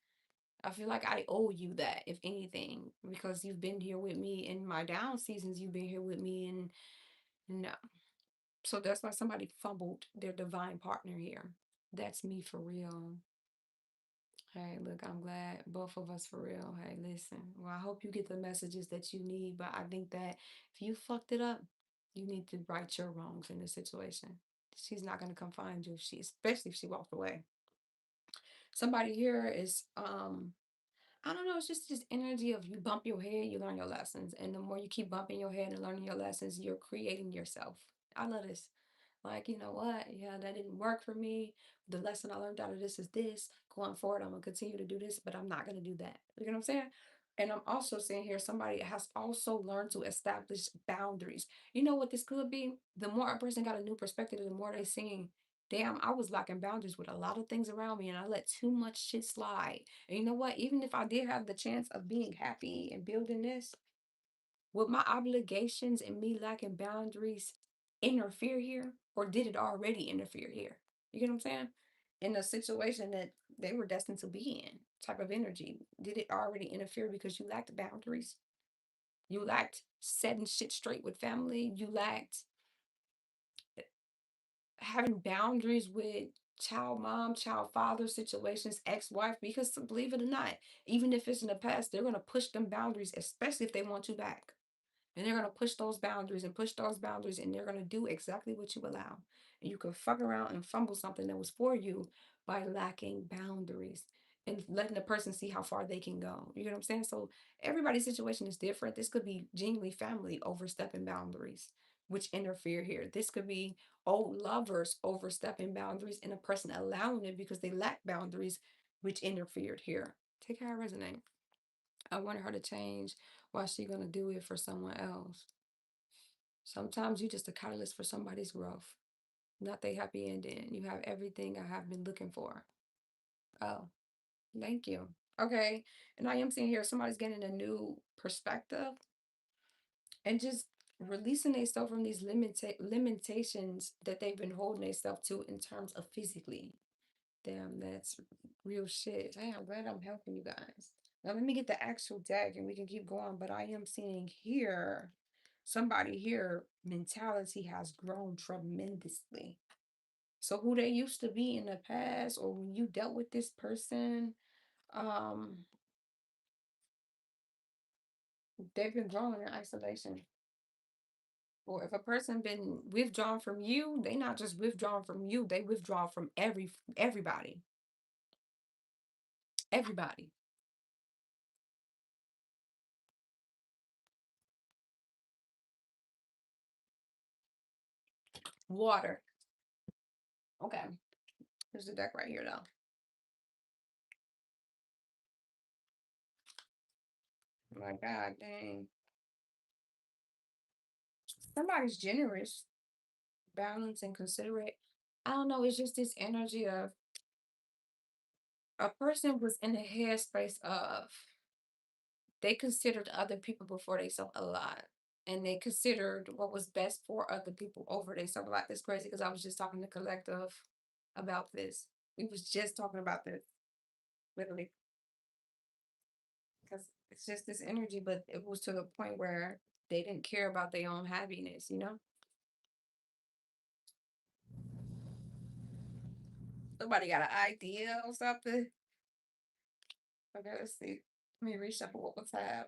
I feel like I owe you that, if anything, because you've been here with me in my down seasons. You've been here with me, and no. So that's why somebody fumbled their divine partner here. That's me for real. Hey, look, I'm glad both of us for real. Hey, listen. Well, I hope you get the messages that you need, but I think that if you fucked it up, you need to right your wrongs in this situation. She's not gonna come find you. Especially if she walked away. Somebody here is I don't know, it's just this energy of you bump your head, you learn your lessons. And the more you keep bumping your head and learning your lessons, you're creating yourself. I love this. Like, you know what? Yeah, that didn't work for me. The lesson I learned out of this is this. Going forward, I'm gonna continue to do this, but I'm not gonna do that. You know what I'm saying? And I'm also saying here, somebody has also learned to establish boundaries. You know what this could be? The more a person got a new perspective, the more they seeing, damn, I was lacking boundaries with a lot of things around me and I let too much shit slide. And you know what? Even if I did have the chance of being happy and building this, would my obligations and me lacking boundaries interfere here? Or did it already interfere here? You get what I'm saying? In a situation that they were destined to be in, type of energy, did it already interfere because you lacked boundaries? You lacked setting shit straight with family. You lacked having boundaries with child mom, child father situations, ex-wife, because believe it or not, even if it's in the past, they're going to push them boundaries, especially if they want you back. And they're going to push those boundaries and push those boundaries, and they're going to do exactly what you allow. And you can fuck around and fumble something that was for you by lacking boundaries and letting the person see how far they can go. You know what I'm saying? So everybody's situation is different. This could be genuinely family overstepping boundaries, which interfere here. This could be old lovers overstepping boundaries and a person allowing it because they lack boundaries, which interfered here. Take how I resonate. I want her to change. Why she gonna do it for someone else? Sometimes you just a catalyst for somebody's growth, not they happy ending. You have everything I have been looking for. Oh, thank you. Okay, and I am seeing here somebody's getting a new perspective and just releasing themselves from these limitations that they've been holding themselves to in terms of physically. Damn, that's real shit. Hey, I'm glad I'm helping you guys. Now let me get the actual deck and we can keep going. But I am seeing here somebody here mentality has grown tremendously. So who they used to be in the past or when you dealt with this person, um, they've been growing in isolation. Or if a person been withdrawn from you, they not just withdrawn from you, they withdraw from everybody. Everybody. Water. Okay. There's the deck right here though. My God, dang. Somebody's generous, balanced, and considerate. I don't know. It's just this energy of a person was in the headspace of they considered other people before they self a lot. And they considered what was best for other people over they self a lot. That's crazy because I was just talking to collective about this. We was just talking about this, literally. Because it's just this energy, but it was to the point where they didn't care about their own happiness, you know? Somebody got an idea or something? Okay, let's see. Let me reshuffle what was tab.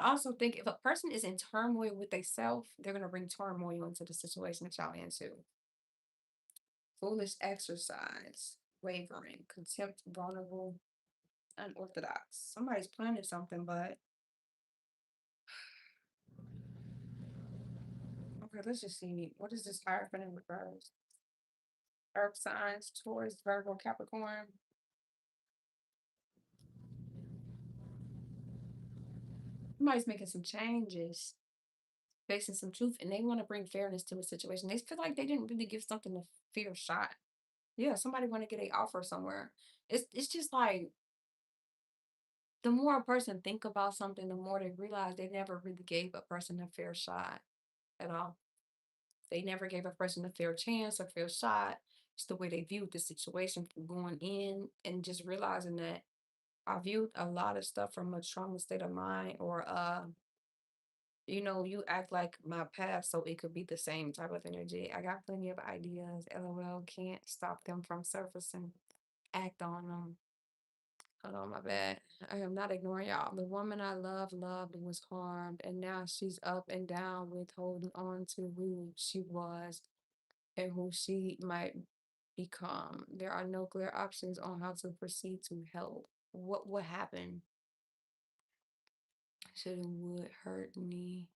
also think if a person is in turmoil with themselves, they're gonna bring turmoil into the situation that y'all into. Foolish exercise, wavering, contempt, vulnerable, unorthodox. Somebody's planning something, but okay, let's just see. What is this hierophant in reverse? Earth signs, Taurus, Virgo, Capricorn. Somebody's making some changes, facing some truth, and they want to bring fairness to a situation. They feel like they didn't really give something a fair shot. Yeah, somebody want to get a offer somewhere. It's just like the more a person think about something, the more they realize they never really gave a person a fair shot at all. They never gave a person a fair chance, a fair shot. It's the way they viewed the situation from going in and just realizing that I viewed a lot of stuff from a trauma state of mind or you act like my past so it could be the same type of energy. I got plenty of ideas. LOL can't stop them from surfacing. Act on them. Hold on, my bad. I am not ignoring y'all. The woman I loved and was harmed, and now she's up and down with holding on to who she was and who she might become. There are no clear options on how to proceed to help. What happened? Should and would hurt me,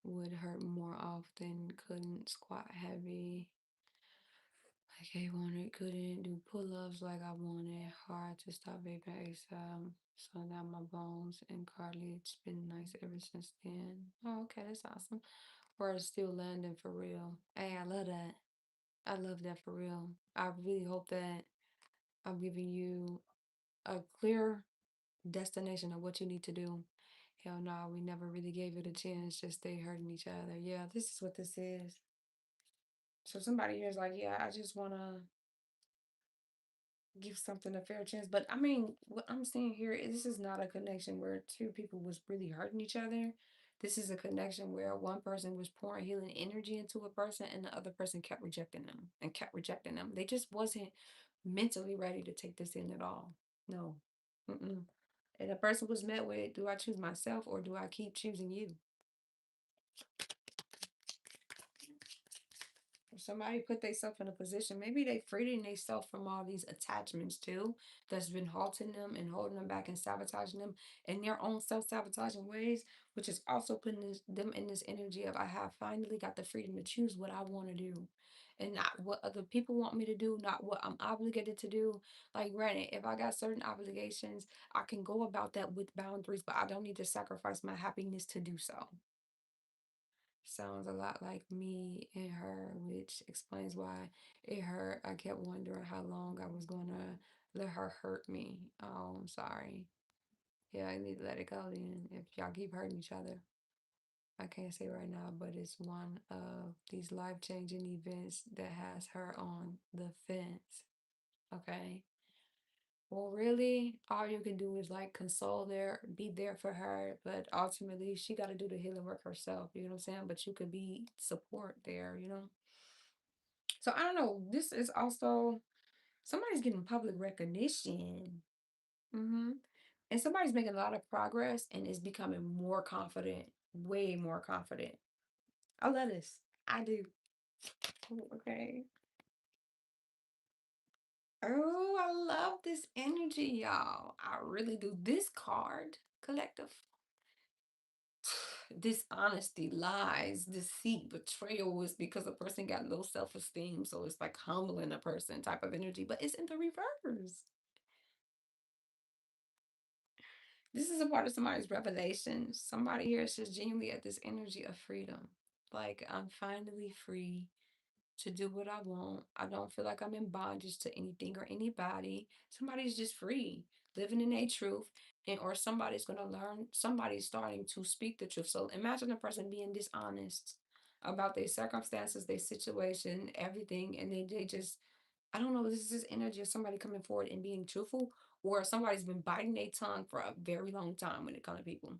would hurt more often, couldn't squat heavy. Like I wanted, couldn't do pull-ups like I wanted. Hard to stop vaping ASAP. So now my bones and cartilage been nice ever since then. Oh, okay, that's awesome. Or it's still landing for real. Hey, I love that. I love that for real. I really hope that I'm giving you a clear destination of what you need to do. Hell no, we never really gave it a chance. Just stay hurting each other. Yeah, this is what this is. So somebody here is like, yeah, I just wanna give something a fair chance. But I mean, what I'm saying here is this is not a connection where two people was really hurting each other. This is a connection where one person was pouring healing energy into a person and the other person kept rejecting them and kept rejecting them. They just wasn't mentally ready to take this in at all. No. Mm-mm. And the person was met with, do I choose myself or do I keep choosing you? If somebody put themselves in a position, maybe they freeing themselves from all these attachments too, that's been halting them and holding them back and sabotaging them in their own self-sabotaging ways, which is also putting them in this energy of I have finally got the freedom to choose what I want to do. And not what other people want me to do, not what I'm obligated to do. Like, granted, if I got certain obligations, I can go about that with boundaries, but I don't need to sacrifice my happiness to do so. Sounds a lot like me and her, which explains why it hurt. I kept wondering how long I was gonna let her hurt me. Oh, I'm sorry. Yeah, I need to let it go then. If y'all keep hurting each other, I can't say right now, but it's one of these life-changing events that has her on the fence. Okay. Well, really, all you can do is like console there, be there for her, but ultimately she got to do the healing work herself. You know what I'm saying? But you could be support there. So I don't know. This is also somebody's getting public recognition. hmm And somebody's making a lot of progress and is becoming more confident, way more confident. I love this. I do. Okay. Oh, I love this energy, y'all. I really do. This card, collective. Dishonesty, lies, deceit, betrayal is because a person got low self-esteem. So it's like humbling a person type of energy, but it's in the reverse. This is a part of somebody's revelation. Somebody here is just genuinely at this energy of freedom. Like, I'm finally free to do what I want. I don't feel like I'm in bondage to anything or anybody. Somebody's just free, living in a truth, and or somebody's gonna learn. Somebody's starting to speak the truth. So imagine a person being dishonest about their circumstances, their situation, everything, and they just I don't know. This is this energy of somebody coming forward and being truthful, or somebody's been biting their tongue for a very long time when it comes to people.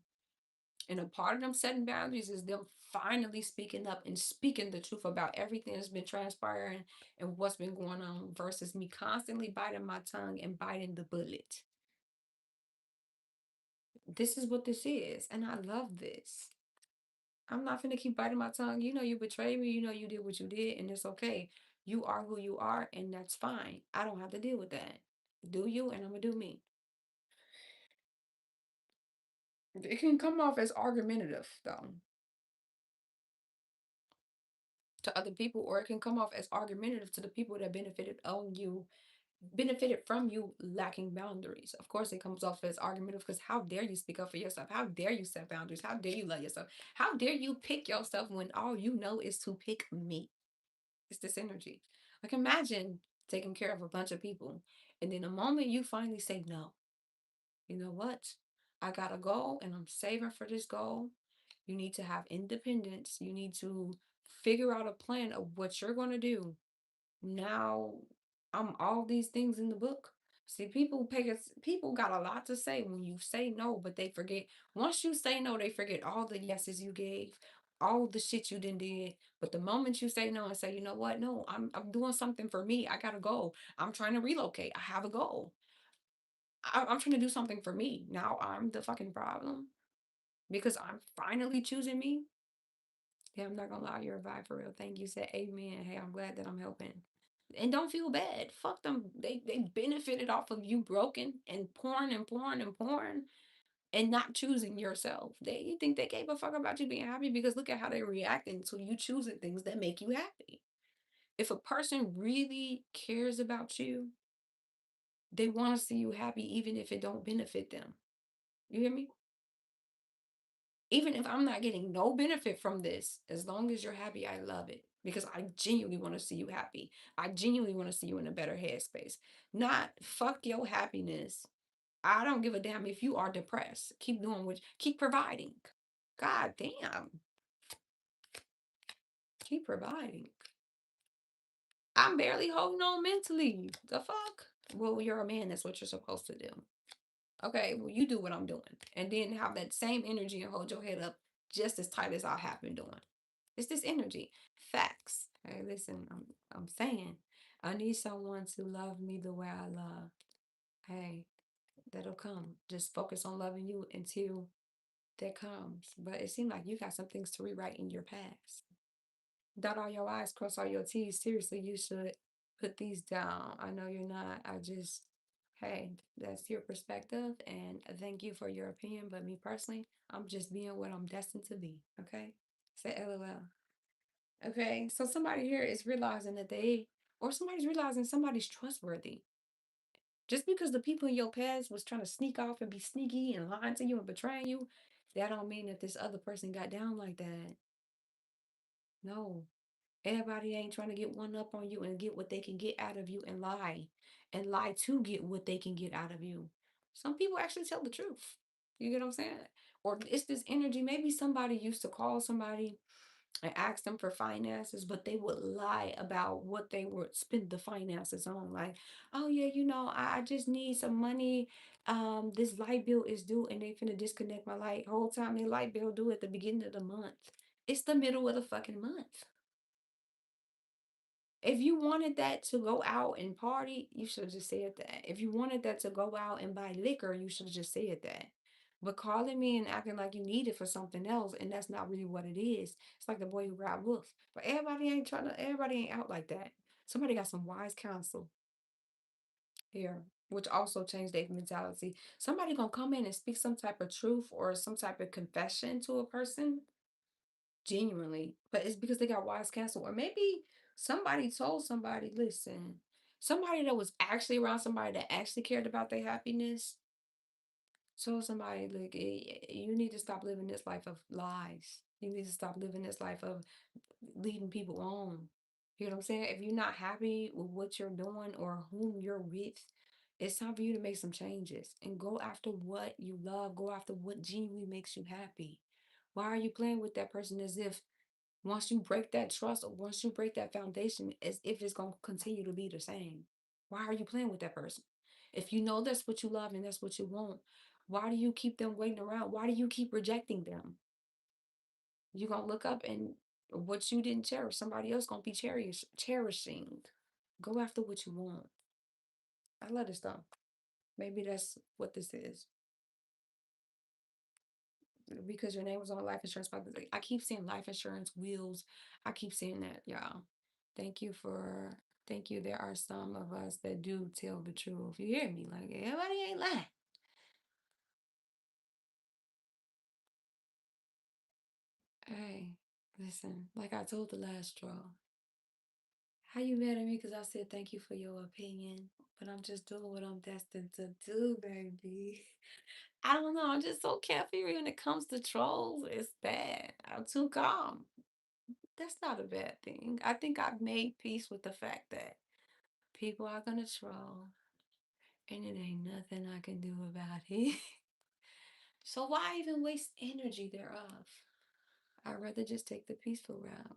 And a part of them setting boundaries is them finally speaking up and speaking the truth about everything that's been transpiring and what's been going on versus me constantly biting my tongue and biting the bullet. This is what this is, and I love this. I'm not gonna keep biting my tongue. You know you betrayed me. You know you did what you did, and it's okay. You are who you are, and that's fine. I don't have to deal with that. Do you, and I'm gonna do me. It can come off as argumentative, though, to other people, or it can come off as argumentative to the people that benefited from you lacking boundaries. Of course, it comes off as argumentative because how dare you speak up for yourself? How dare you set boundaries? How dare you love yourself? How dare you pick yourself when all you know is to pick me? It's this energy. Like imagine taking care of a bunch of people, and then the moment you finally say no, you know what? I got a goal and I'm saving for this goal. You need to have independence. You need to figure out a plan of what you're going to do. Now, I'm all these things in the book. See, people got a lot to say when you say no, but they forget. Once you say no, they forget all the yeses you gave, all the shit you did. But the moment you say no and say, you know what? No, I'm doing something for me. I got a goal. I'm trying to relocate. I have a goal. I'm trying to do something for me. Now I'm the fucking problem because I'm finally choosing me. Yeah, I'm not gonna lie, you're a vibe for real. Thank you. Said amen. Hey, I'm glad that I'm helping. And don't feel bad. Fuck them. They benefited off of you broken and pouring and pouring and pouring and not choosing yourself. They you think they gave a fuck about you being happy because look at how they reacting to you choosing things that make you happy. If a person really cares about you, they want to see you happy even if it don't benefit them. You hear me? Even if I'm not getting no benefit from this, as long as you're happy, I love it because I genuinely want to see you happy. I genuinely want to see you in a better headspace. Not fuck your happiness. I don't give a damn if you are depressed. Keep doing what, keep providing. God damn, keep providing. I'm barely holding on mentally. The fuck? Well, you're a man. That's what you're supposed to do. Okay, well, you do what I'm doing. And then have that same energy and hold your head up just as tight as I have been doing. It's this energy. Facts. Hey, listen, I'm saying I need someone to love me the way I love. Hey, that'll come. Just focus on loving you until that comes. But it seems like you got some things to rewrite in your past. Dot all your I's, cross all your T's. Seriously, you should put these down. I know you're not. I just, hey, that's your perspective. And thank you for your opinion. But me personally, I'm just being what I'm destined to be. Okay? Say LOL. Okay? So somebody here is realizing that or somebody's realizing somebody's trustworthy. Just because the people in your past was trying to sneak off and be sneaky and lying to you and betraying you, that don't mean that this other person got down like that. No. Everybody ain't trying to get one up on you and get what they can get out of you and lie to get what they can get out of you. Some people actually tell the truth. You get what I'm saying? Or it's this energy. Maybe somebody used to call somebody and ask them for finances, but they would lie about what they would spend the finances on. Like, oh yeah, I just need some money. This light bill is due, and they finna disconnect my light. Whole time their light bill due at the beginning of the month. It's the middle of the fucking month. If you wanted that to go out and party, you should have just said that. If you wanted that to go out and buy liquor, you should have just said that. But calling me and acting like you need it for something else, and that's not really what it is. It's like the boy who grabbed wolf. But everybody ain't out like that. Somebody got some wise counsel here, which also changed their mentality. Somebody gonna come in and speak some type of truth or some type of confession to a person genuinely, but it's because they got wise counsel, or maybe somebody told somebody, listen, somebody that was actually around somebody that actually cared about their happiness told somebody, look, you need to stop living this life of lies. You need to stop living this life of leading people on. You know what I'm saying? If you're not happy with what you're doing or whom you're with, it's time for you to make some changes and go after what you love. Go after what genuinely makes you happy. Why are you playing with that person as if once you break that trust or once you break that foundation, as if it's going to continue to be the same? Why are you playing with that person? If you know that's what you love and that's what you want, why do you keep them waiting around? Why do you keep rejecting them? You're going to look up and what you didn't cherish, somebody else going to be cherishing. Go after what you want. I love this stuff. Maybe that's what this is. because your name was on life insurance policy. I keep seeing life insurance wheels. I keep seeing that, y'all. Thank you for thank you. There are some of us that do tell the truth. You hear me? Like everybody ain't lying. Hey, listen, like I told the last straw. How you mad at me because I said thank you for your opinion, but I'm just doing what I'm destined to do, baby. I don't know. I'm just so carefree when it comes to trolls. It's bad. I'm too calm. That's not a bad thing. I think I've made peace with the fact that people are gonna troll, and it ain't nothing I can do about it. So why even waste energy thereof? I'd rather just take the peaceful route.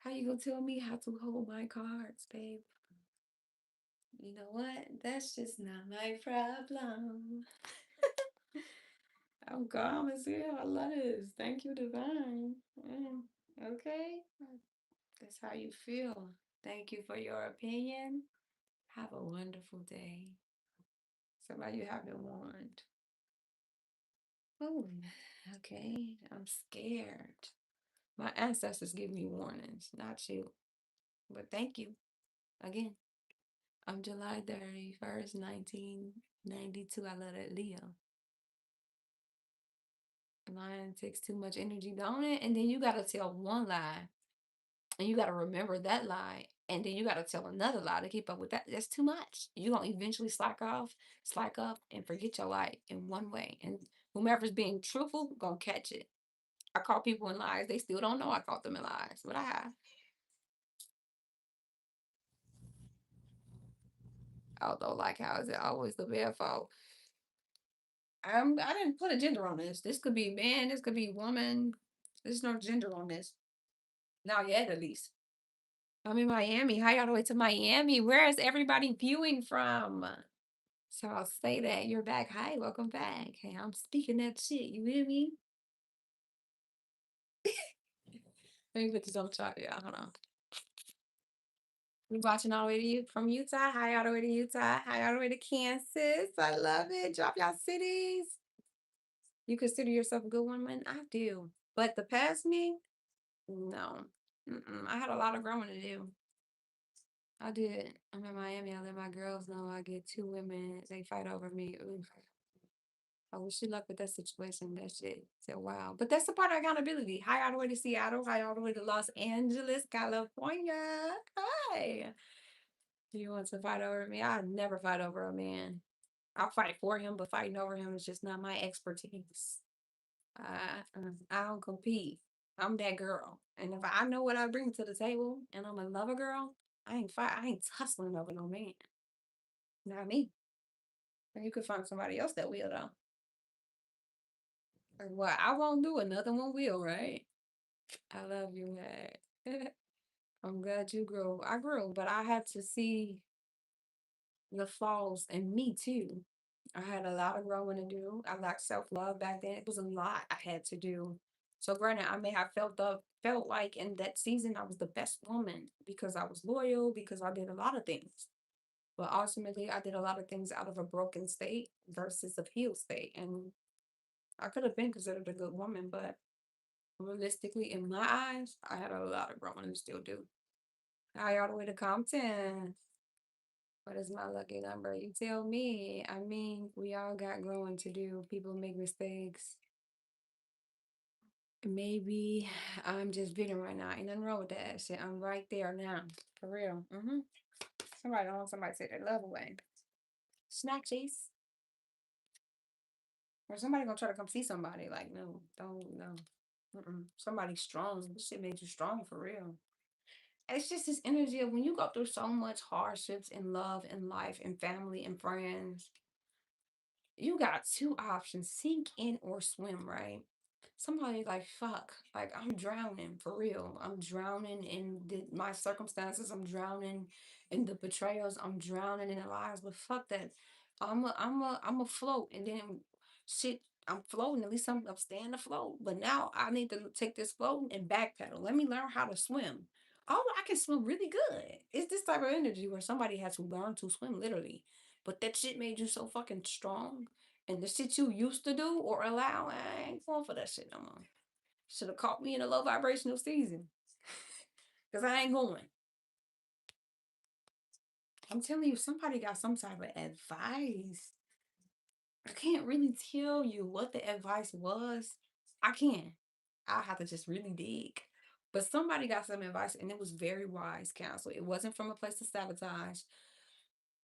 How you gonna tell me how to hold my cards, babe? You know what? That's just not my problem. I'm calm as hell. I love this. Thank you, Divine. Okay. That's how you feel. Thank you for your opinion. Have a wonderful day. Somebody you haven't warned. Oh, okay. I'm scared. My ancestors give me warnings, not you. But thank you again. I'm July 31st, 1992. I love that Leo. Lying takes too much energy, don't it? And then you got to tell one lie and you got to remember that lie. And then you got to tell another lie to keep up with that. That's too much. You're going to eventually slack up, and forget your lie in one way. And whomever's being truthful, going to catch it. I caught people in lies. They still don't know I caught them in lies, but I have. Although, like, how is it always the bad fault? I didn't put a gender on this. This could be man. This could be woman. There's no gender on this. Not yet, at least. I'm in Miami. Hi all the way to Miami. Where is everybody viewing from? So I'll say that you're back. Hi, welcome back. Hey, I'm speaking that shit. You hear me? Let me put this on top. Yeah, hold on. We watching all the way to you from Utah. Hi all the way to Utah. Hi all the way to Kansas. I love it. Drop y'all cities. You consider yourself a good woman? I do. But the past me, no. I had a lot of growing to do. I did. I'm in Miami. I let my girls know I get two women. They fight over me. Oof. I wish you luck with that situation. That shit. So wow. But that's the part of accountability. Hi all the way to Seattle. Hi all the way to Los Angeles, California. Hi. You want to fight over me? I'd never fight over a man. I'll fight for him, but fighting over him is just not my expertise. I don't compete. I'm that girl. And if I know what I bring to the table and I'm a lover girl, I ain't tussling over no man. Not me. And you could find somebody else that will though. Or what I won't do, another one will, right? I love you, man. I'm glad you grew. I grew, but I had to see the flaws in me too. I had a lot of growing to do. I lacked self-love back then. It was a lot I had to do. So granted, I may have felt like in that season I was the best woman because I was loyal, because I did a lot of things. But ultimately I did a lot of things out of a broken state versus a healed state. And I could have been considered a good woman, but realistically, in my eyes, I had a lot of growing and still do. Hi, all the way to Compton. What is my lucky number? You tell me. I mean, we all got growing to do. People make mistakes. Maybe I'm just bitter right now. Ain't nothing wrong with that shit. I'm right there now. For real. Somebody don't want somebody to take their love away. Snack chase. Or somebody gonna try to come see somebody. Like, no, don't, no. Somebody strong. This shit made you strong for real. It's just this energy of when you go through so much hardships in love and life and family and friends, you got two options, sink in or swim, right? Somebody like, fuck, like I'm drowning for real. I'm drowning in my circumstances. I'm drowning in the betrayals. I'm drowning in the lies. But fuck that. I'm a float. And then shit, I'm floating. At least I'm staying afloat. But now I need to take this floating and backpedal. Let me learn how to swim. Oh, I can swim really good. It's this type of energy where somebody has to learn to swim literally. But that shit made you so fucking strong And the shit you used to do or allow, I ain't going for that shit no more. Should have caught me in a low vibrational season. Because I ain't going. I'm telling you, somebody got some type of advice. I can't really tell you what the advice was. I can. I have to just really dig. But somebody got some advice and it was very wise counsel. It wasn't from a place to sabotage.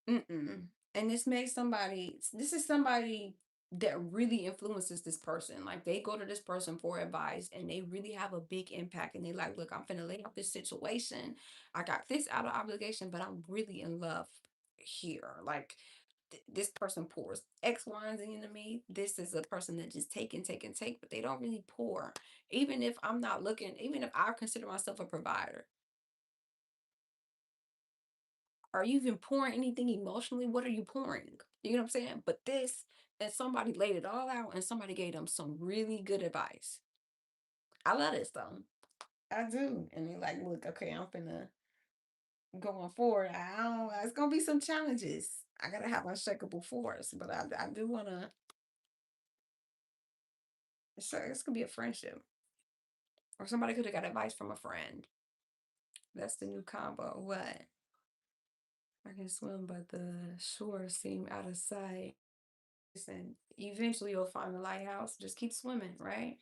Mm-mm. And this is somebody that really influences this person. Like they go to this person for advice and they really have a big impact. And they like, look, I'm finna lay out this situation. I got this out of obligation, but I'm really in love here. Like this person pours X, Y, and Z into me. This is a person that just take and take and take, but they don't really pour. Even if I'm not looking, even if I consider myself a provider, are you even pouring anything emotionally? What are you pouring? You know what I'm saying? But this, and somebody laid it all out and somebody gave them some really good advice. I love this though. I do. And they're like, look, okay, I'm finna going forward. I don't, it's gonna be some challenges. I gotta have unshakable force, but I do wanna, it's gonna be a friendship. Or somebody could have got advice from a friend. That's the new combo. What? I can swim, but the shore seem out of sight. And eventually you'll find the lighthouse. Just keep swimming, right?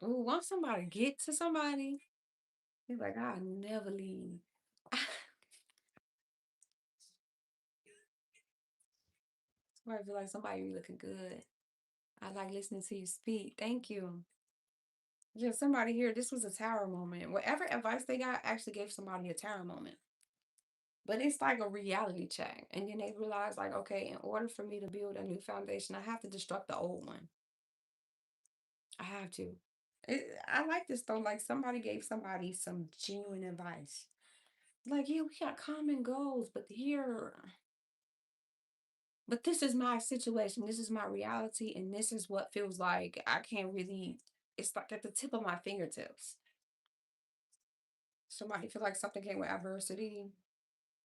Oh, once somebody get to somebody, he's like, I'll never leave. Somebody feel like somebody be looking good. I like listening to you speak. Thank you. Yeah, somebody here, this was a tower moment. Whatever advice they got actually gave somebody a tower moment. But it's like a reality check. And then they realize, like, okay, in order for me to build a new foundation, I have to destruct the old one. I have to. I like this though. Like somebody gave somebody some genuine advice. Like, yeah, we got common goals, but this is my situation. This is my reality, and this is what feels like I can't really. It's like at the tip of my fingertips. Somebody feel like something came with adversity.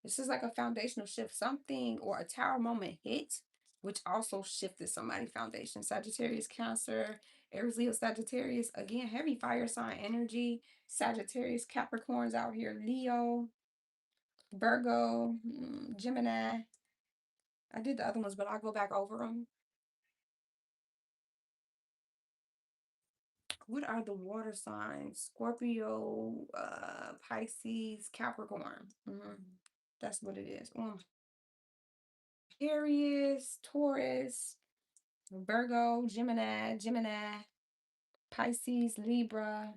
This is like a foundational shift. Something or a tower moment hit, which also shifted somebody's foundation. Sagittarius, Cancer, Aries, Leo, Sagittarius. Again, heavy fire sign energy. Sagittarius, Capricorns out here. Leo, Virgo, Gemini. I did the other ones, but I'll go back over them. What are the water signs? Scorpio, Pisces, Capricorn. That's what it is. Aries, Taurus, Virgo, Gemini, Pisces, Libra,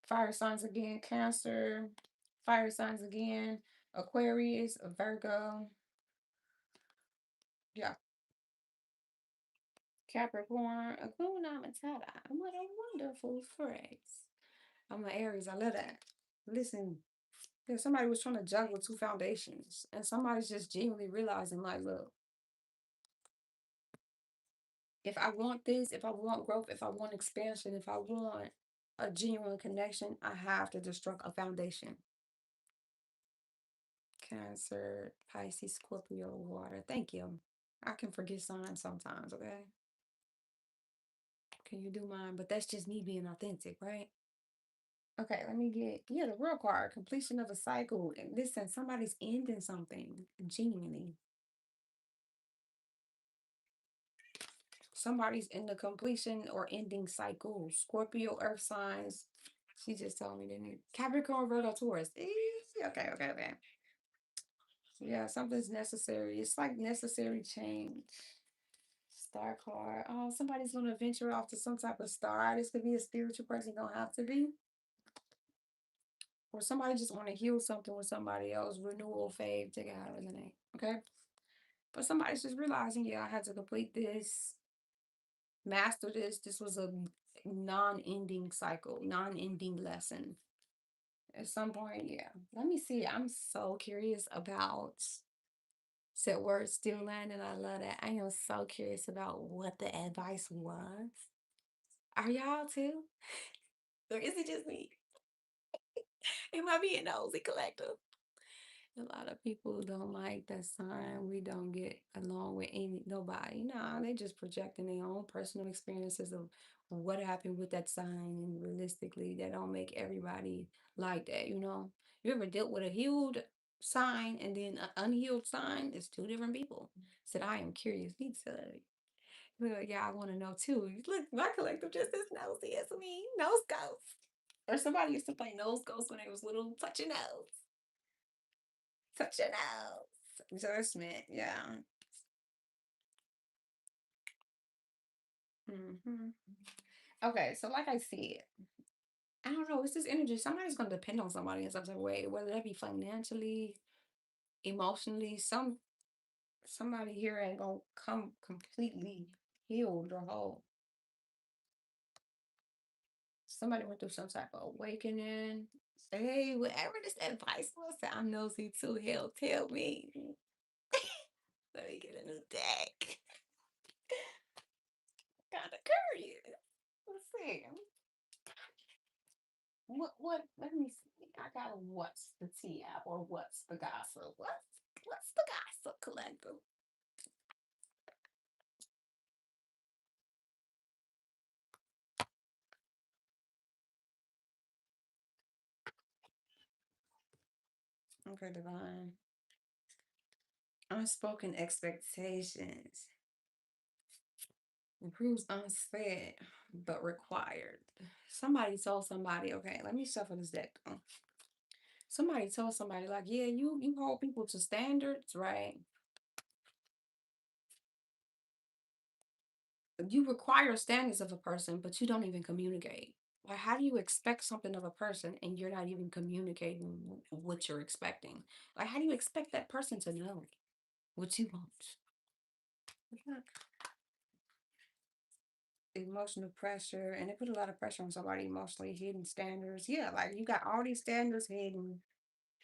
fire signs again, Cancer, fire signs again, Aquarius, Virgo, yeah, Capricorn, Akuna Matata. What a wonderful phrase. I'm an Aries. I love that. Listen, if somebody was trying to juggle two foundations, and somebody's just genuinely realizing, like, look, if I want this, if I want growth, if I want expansion, if I want a genuine connection, I have to destruct a foundation. Cancer, Pisces, Scorpio, water. Thank you. I can forget signs sometimes, okay? Can you do mine? But that's just me being authentic, right? Okay, let me get, yeah, the real card, completion of a cycle. And listen, somebody's ending something genuinely. Somebody's in the completion or ending cycle. Scorpio, earth signs. She just told me, didn't it? Capricorn, Virgo, Taurus. Okay, okay, okay. Yeah, something's necessary. It's like necessary change. Star card. Oh, somebody's gonna venture off to some type of star. This could be a spiritual person, don't have to be. Or somebody just want to heal something with somebody else. Renewal, fade, take it how it resonate. Okay. But somebody's just realizing, yeah, I had to complete this, master this. This was a non-ending cycle, non-ending lesson. At some point, yeah. Let me see. I'm so curious about said words still landing. I love that. I am so curious about what the advice was. Are y'all too? Or is it just me? Am I being nosy collective? A lot of people don't like that sign. We don't get along with nobody. No, they just projecting their own personal experiences of what happened with that sign, and realistically, that don't make everybody like that. You ever dealt with a healed sign and then an unhealed sign? It's two different people. Said I am curious. Need to. Well, yeah, I want to know too. Look, my collective just as nosy as me. Nose ghost. Or somebody used to play nose ghost when they was little. Touch your nose. Touch your nose. Judgment, yeah. hmm Okay, so like I said, I don't know. It's this energy. Somebody's gonna depend on somebody in some type of way, whether that be financially, emotionally. Somebody here ain't gonna come completely healed or whole. Somebody went through some type of awakening. Say, hey, whatever this advice was, I'm nosy too. Hell, tell me. Let me get a new deck. Kind of curious. Let's see. Let me see. I got a what's the tea app or what's the gossip? What's the gossip collective? Okay, divine. Unspoken expectations. Proves unsaid but required. Somebody told somebody, okay, let me shuffle this deck. Somebody told somebody, like, yeah, you hold people to standards, right? You require standards of a person, but you don't even communicate. Like, how do you expect something of a person and you're not even communicating what you're expecting? Like, how do you expect that person to know what you want? Look, emotional pressure, and it put a lot of pressure on somebody emotionally, hidden standards. Yeah, like you got all these standards hidden,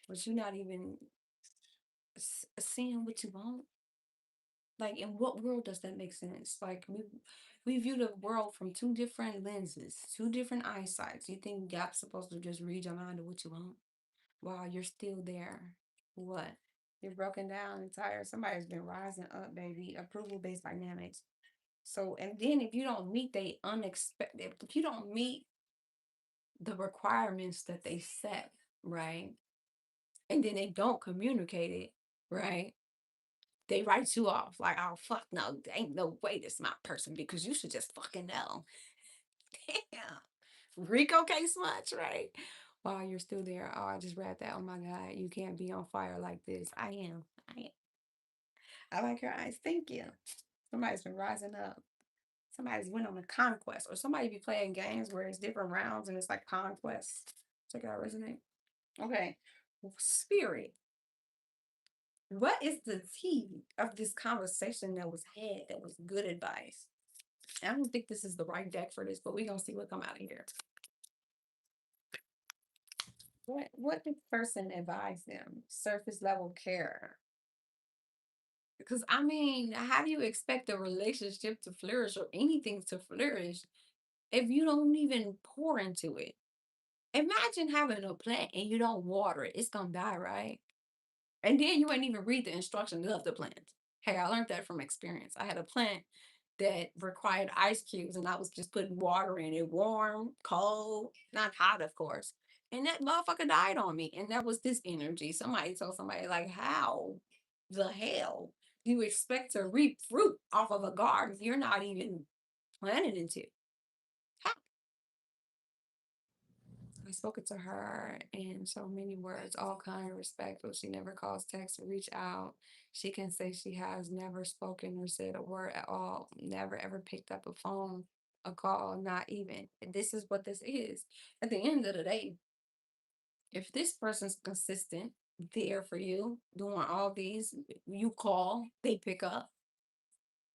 but you're not even seeing what you want. Like, in what world does that make sense? Like, we view the world from two different lenses, two different eyesights. You think God's supposed to just read your mind to what you want while you're still there? What? You're broken down and tired. Somebody's been rising up, baby. Approval based dynamics. So, and then if you don't meet they unexpected, if you don't meet the requirements that they set, right? And then they don't communicate it, right? They write you off like, oh fuck no, there ain't no way this my person because you should just fucking know. Damn. Rico case much, right? While you're still there. Oh, I just read that. Oh my God, you can't be on fire like this. I am. I am. I like your eyes. Thank you. Somebody's been rising up. Somebody's went on a conquest, or somebody be playing games where it's different rounds and it's like conquest. Check it out, resonate. Okay. Spirit. What is the tea of this conversation that was had that was good advice? I don't think this is the right deck for this, but we're gonna see what come out of here. What did the person advise them? Surface level care. Because I mean, how do you expect a relationship to flourish or anything to flourish if you don't even pour into it? Imagine having a plant and you don't water it. It's gonna die, right? And then you ain't even read the instructions of the plant. Hey, I learned that from experience. I had a plant that required ice cubes, and I was just putting water in it, warm, cold, not hot, of course. And that motherfucker died on me. And that was this energy. Somebody told somebody, like, how the hell do you expect to reap fruit off of a garden you're not even planted into? How? I spoke it to her in so many words, all kind of respectful. She never calls text or reach out. She can say she has never spoken or said a word at all, never ever picked up a phone, a call, not even. And this is what this is. At the end of the day, if this person's consistent, there for you, doing all these, you call, they pick up.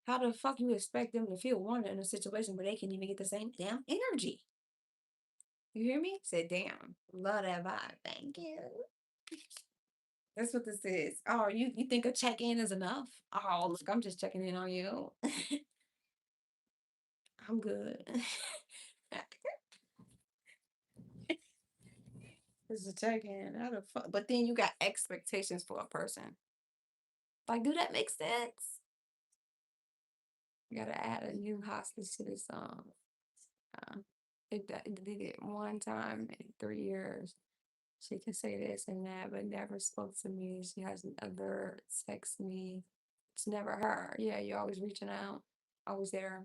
How the fuck you expect them to feel wanted in a situation where they can even get the same damn energy? You hear me? Said, damn, love that vibe. Thank you. That's what this is. Oh, you think a check-in is enough? Oh, look, I'm just checking in on you. I'm good. It's a check-in. How the fuck? But then you got expectations for a person. Like, do that make sense? You gotta add a new hostage to this song. It did it one time in 3 years. She can say this and that, but never spoke to me. She hasn't ever texted me. It's never her. Yeah, you're always reaching out, always there,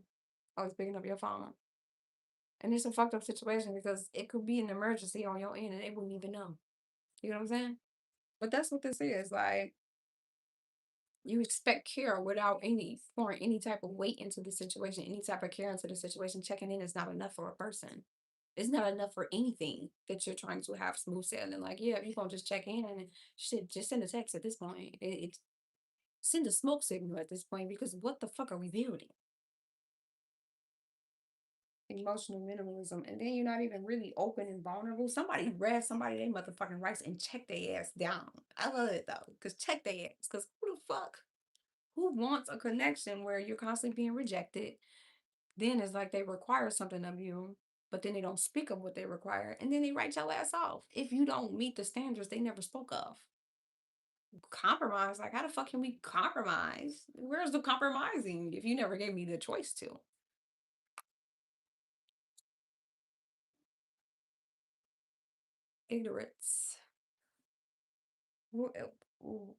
always picking up your phone. And it's a fucked up situation because it could be an emergency on your end and they wouldn't even know. You know what I'm saying? But that's what this is. Like, you expect care without any pouring any type of weight into the situation, any type of care into the situation. Checking in is not enough for a person. It's not enough for anything that you're trying to have smooth sailing. Like, yeah, you're gonna just check in and shit, just send a text at this point. It send a smoke signal at this point because what the fuck are we building? Emotional minimalism, and then you're not even really open and vulnerable. Somebody read somebody they motherfucking rights and check their ass down. I love it though, because check their ass. Because who the fuck who wants a connection where you're constantly being rejected? Then it's like they require something of you, but then they don't speak of what they require, and then they write your ass off if you don't meet the standards they never spoke of. Compromise, like how the fuck can we compromise? Where's the compromising if you never gave me the choice to? Ignorance.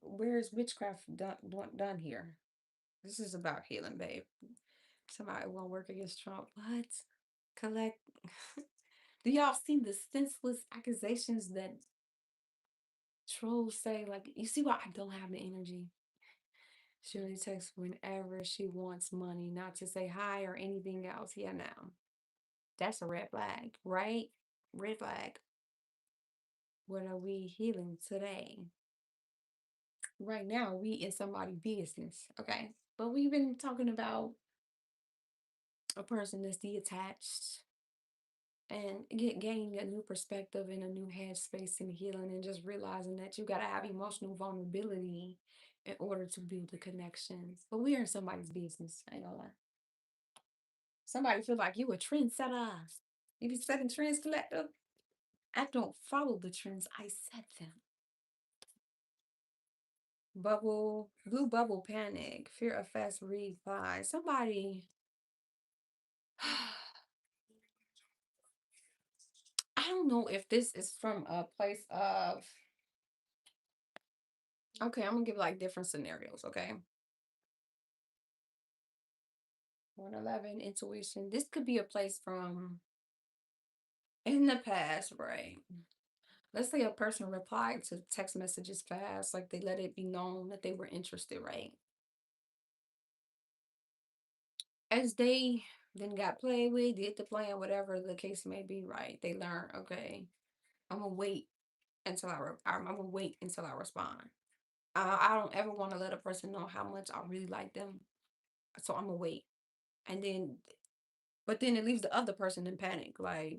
Where's witchcraft done here? This is about healing, babe. Somebody won't work against Trump. What? Collect. Do y'all see the senseless accusations that trolls say? Like, you see why I don't have the energy? She only texts whenever she wants money, not to say hi or anything else. Yeah, now. That's a red flag, right? Red flag. What are we healing today? Right now, we in somebody's business, okay? But we've been talking about a person that's detached and gaining a new perspective and a new headspace and healing and just realizing that you got to have emotional vulnerability in order to build the connections. But we are in somebody's business. I ain't gonna lie. Somebody feel like you a trendsetter. You be setting trends, collective. I don't follow the trends. I set them. Bubble, blue bubble panic, fear of fast reply. Somebody, I don't know if this is from a place of, okay, I'm gonna give like different scenarios, okay? 111 intuition. This could be a place from in the past, right? Let's say a person replied to text messages fast, like they let it be known that they were interested, right? As they then got played with, did the plan, whatever the case may be, right? They learn, okay, I'm gonna wait until I'm gonna wait until I respond. I don't ever want to let a person know how much I really like them, so I'm gonna wait. And then, but then it leaves the other person in panic. Like,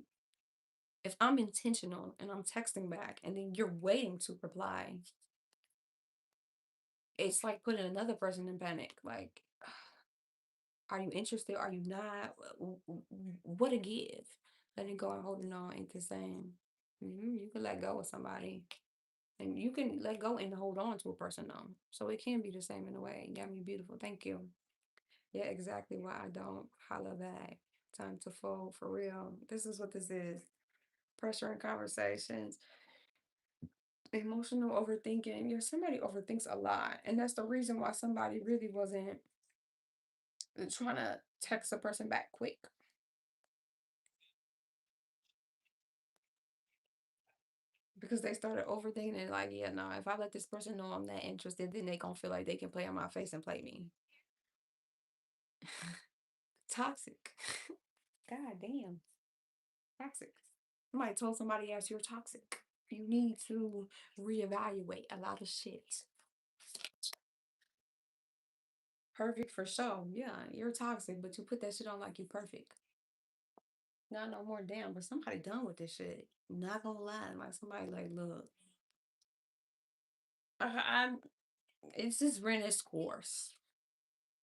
if I'm intentional and I'm texting back and then you're waiting to reply, it's like putting another person in panic. Like, are you interested? Are you not? What a give. Letting go and holding on ain't the same. You can let go of somebody and you can let go and hold on to a person though. So it can be the same in a way. Got me beautiful. Thank you. Yeah, exactly why I don't holler back. Time to fold for real. This is what this is. Pressure in conversations. Emotional overthinking. Yeah, somebody overthinks a lot. And that's the reason why somebody really wasn't trying to text a person back quick. Because they started overthinking and like, yeah, no, if I let this person know I'm that interested, then they gonna feel like they can play on my face and play me. Toxic. God damn. Toxic. Somebody told somebody else you're toxic. You need to reevaluate a lot of shit. Perfect for sure. Yeah, you're toxic, but you put that shit on like you perfect. Not no more damn, but somebody done with this shit. Not gonna lie. Like somebody like, look, I'm it's just ran its course.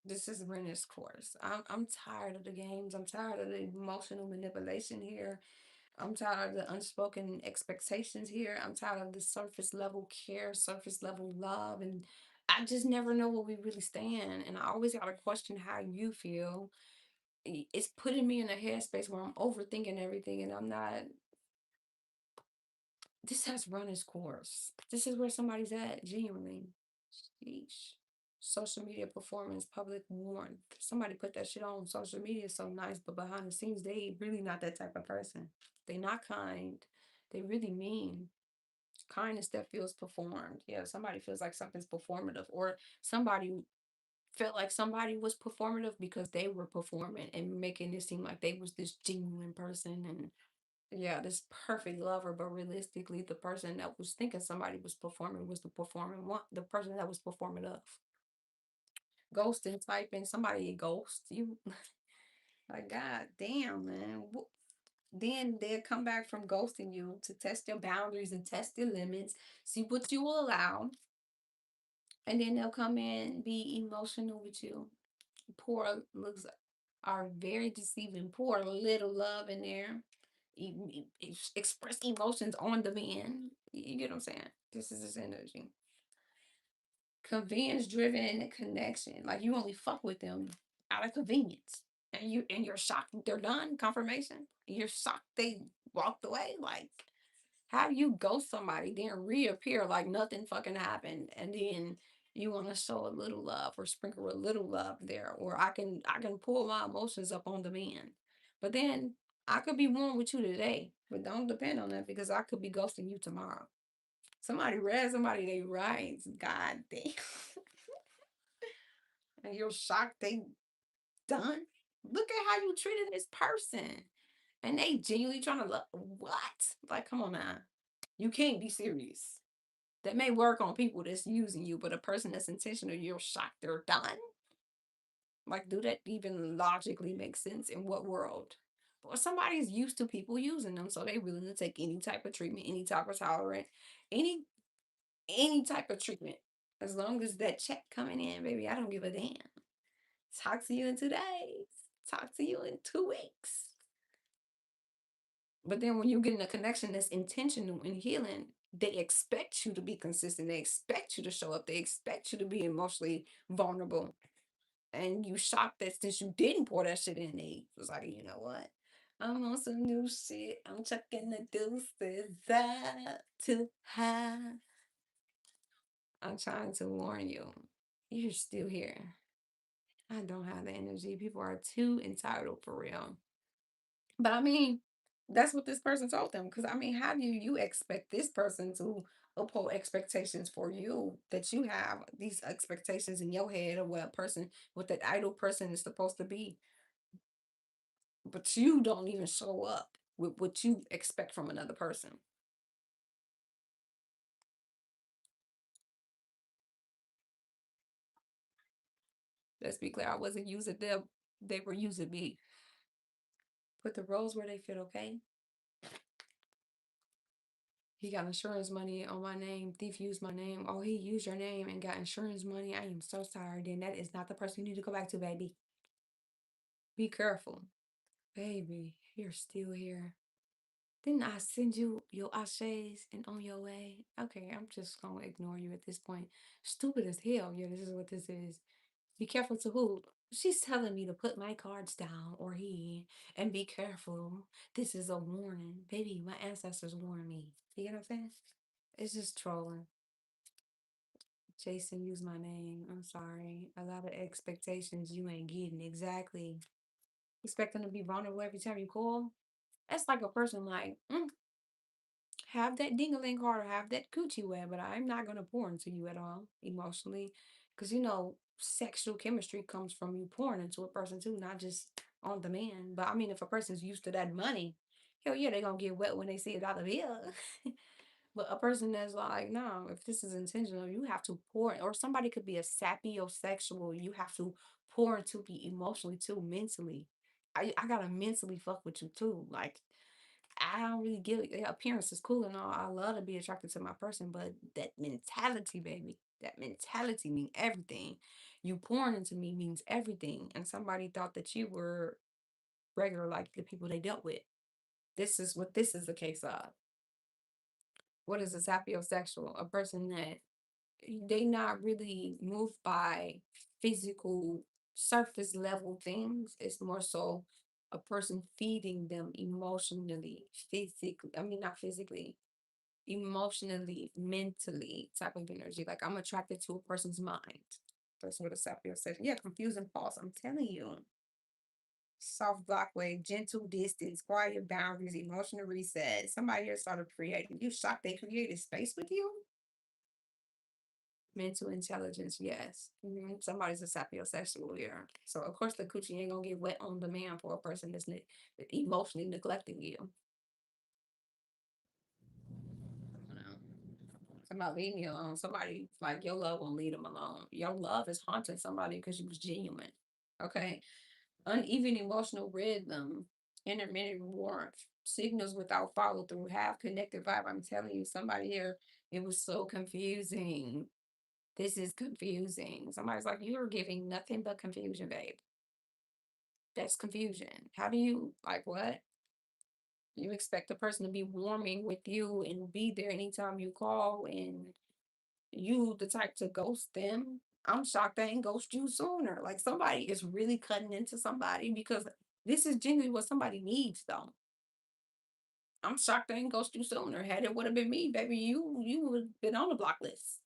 This is ran its course. I'm tired of the games. I'm tired of the emotional manipulation here. I'm tired of the unspoken expectations here. I'm tired of the surface level care, surface level love, and I just never know where we really stand. And I always gotta question how you feel. It's putting me in a headspace where I'm overthinking everything, and I'm not. This has run its course. This is where somebody's at, genuinely. Sheesh. Social media performance, public warmth. Somebody put that shit on social media so nice, but behind the scenes, they really not that type of person. They not kind. They really mean. Kindness that feels performed. Yeah, somebody feels like something's performative, or somebody felt like somebody was performative because they were performing and making it seem like they was this genuine person and yeah, this perfect lover, but realistically, the person that was thinking somebody was performing was the performing one, the person that was performing of ghosting, typing somebody ghost you. Like, god damn, man. Then they'll come back from ghosting you to test your boundaries and test your limits, see what you will allow, and then they'll come in be emotional with you. Poor looks are very deceiving. Pour a little love in there. Express emotions on demand. You get what I'm saying? This is this energy. Convenience driven connection. Like you only fuck with them out of convenience. And you're shocked they're done. Confirmation. You're shocked they walked away. Like how do you ghost somebody then reappear like nothing fucking happened and then you want to show a little love or sprinkle a little love there or I can pull my emotions up on demand. But then I could be one with you today, but don't depend on that because I could be ghosting you tomorrow. Somebody read somebody they writes, god damn. And you're shocked they done. Look at how you treated this person. And they genuinely trying to look what? Like, come on now. You can't be serious. That may work on people that's using you, but a person that's intentional, you're shocked they're done. Like, do that even logically make sense in what world? Or somebody's used to people using them, so they willing to take any type of treatment, any type of tolerant, any any type of treatment. As long as that check coming in, baby, I don't give a damn. Talk to you in 2 days. Talk to you in 2 weeks. But then when you get in a connection that's intentional and healing, they expect you to be consistent. They expect you to show up. They expect you to be emotionally vulnerable. And you shocked that since you didn't pour that shit in, they was like, you know what? I'm on some new shit. I'm chucking the deuces out too high. I'm trying to warn you. You're still here. I don't have the energy. People are too entitled for real. But I mean, that's what this person told them. Because I mean, how do you expect this person to uphold expectations for you that you have these expectations in your head of what a person, what that idol person is supposed to be, but you don't even show up with what you expect from another person. Let's be clear, I wasn't using them; they were using me. Put the roles where they fit. Okay. He got insurance money on my name. Thief used my name. Oh, he used your name and got insurance money. I am so sorry. Then that is not the person you need to go back to, baby. Be careful. Baby, you're still here. Didn't I send you your ashes and on your way? Okay, I'm just gonna ignore you at this point. Stupid as hell. Yeah, this is what this is. Be careful to who? She's telling me to put my cards down or he and be careful. This is a warning. Baby, my ancestors warned me. You get what I'm saying? It's just trolling. Jason used my name. I'm sorry. A lot of expectations you ain't getting exactly. Expect them to be vulnerable every time you call. That's like a person like, have that dingaling card or have that coochie wear, but I'm not gonna pour into you at all emotionally. Cause sexual chemistry comes from you pouring into a person too, not just on demand. But I mean if a person's used to that money, hell yeah, they gonna get wet when they see $1 bill. But a person that's like, no, if this is intentional, you have to pour, or somebody could be a sappy or sexual. You have to pour into me emotionally too, mentally. I gotta mentally fuck with you too. Like I don't really give appearance is cool and all. I love to be attracted to my person, but that mentality, baby, that mentality means everything. You pouring into me means everything. And somebody thought that you were regular like the people they dealt with. This is the case of. What is a sapiosexual? A person that they not really moved by physical surface level things. It's more so a person feeding them emotionally, physically. I mean, not physically, emotionally, mentally type of energy. Like I'm attracted to a person's mind. That's what a sapiosexual. Yeah, confusing pulse. I'm telling you. Soft block wave, gentle distance, quiet boundaries, emotional reset. Somebody here started creating. You shocked they created space with you? Mental intelligence, yes. Somebody's a sapiosexual here. So of course the coochie ain't gonna get wet on demand for a person that's emotionally neglecting you. You know, somebody leaving you alone. Somebody like your love won't leave them alone. Your love is haunting somebody because you was genuine. Okay. Uneven emotional rhythm, intermittent warmth, signals without follow through, half connected vibe. I'm telling you, somebody here, it was so confusing. This is confusing. Somebody's like, you're giving nothing but confusion, babe. That's confusion. How do you like what? You expect the person to be warming with you and be there anytime you call, and you the type to ghost them. I'm shocked they ain't ghost you sooner. Like somebody is really cutting into somebody because this is genuinely what somebody needs, though. I'm shocked they ain't ghost you sooner. Had it would have been me, baby, you would have been on the block list.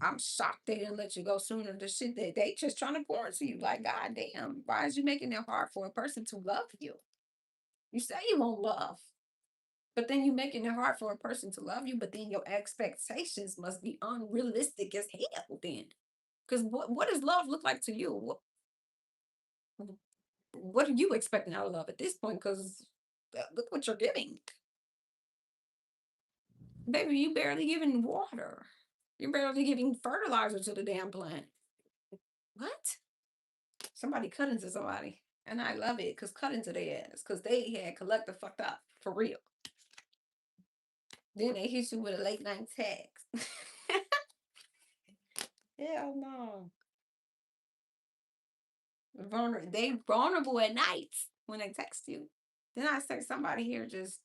I'm shocked they didn't let you go sooner. The shit that they just trying to pour into you. Like, goddamn, why is you making it hard for a person to love you? You say you want love, but then you making it hard for a person to love you, but then your expectations must be unrealistic as hell then. Because what does love look like to you? What are you expecting out of love at this point? Because look what you're giving. Baby, you barely giving water. You're barely giving fertilizer to the damn plant. What? Somebody cut into somebody. And I love it because cut into their ass because they had collective fucked up for real. Then they hit you with a late night text. Hell no. They vulnerable at night when they text you. Then I say somebody here just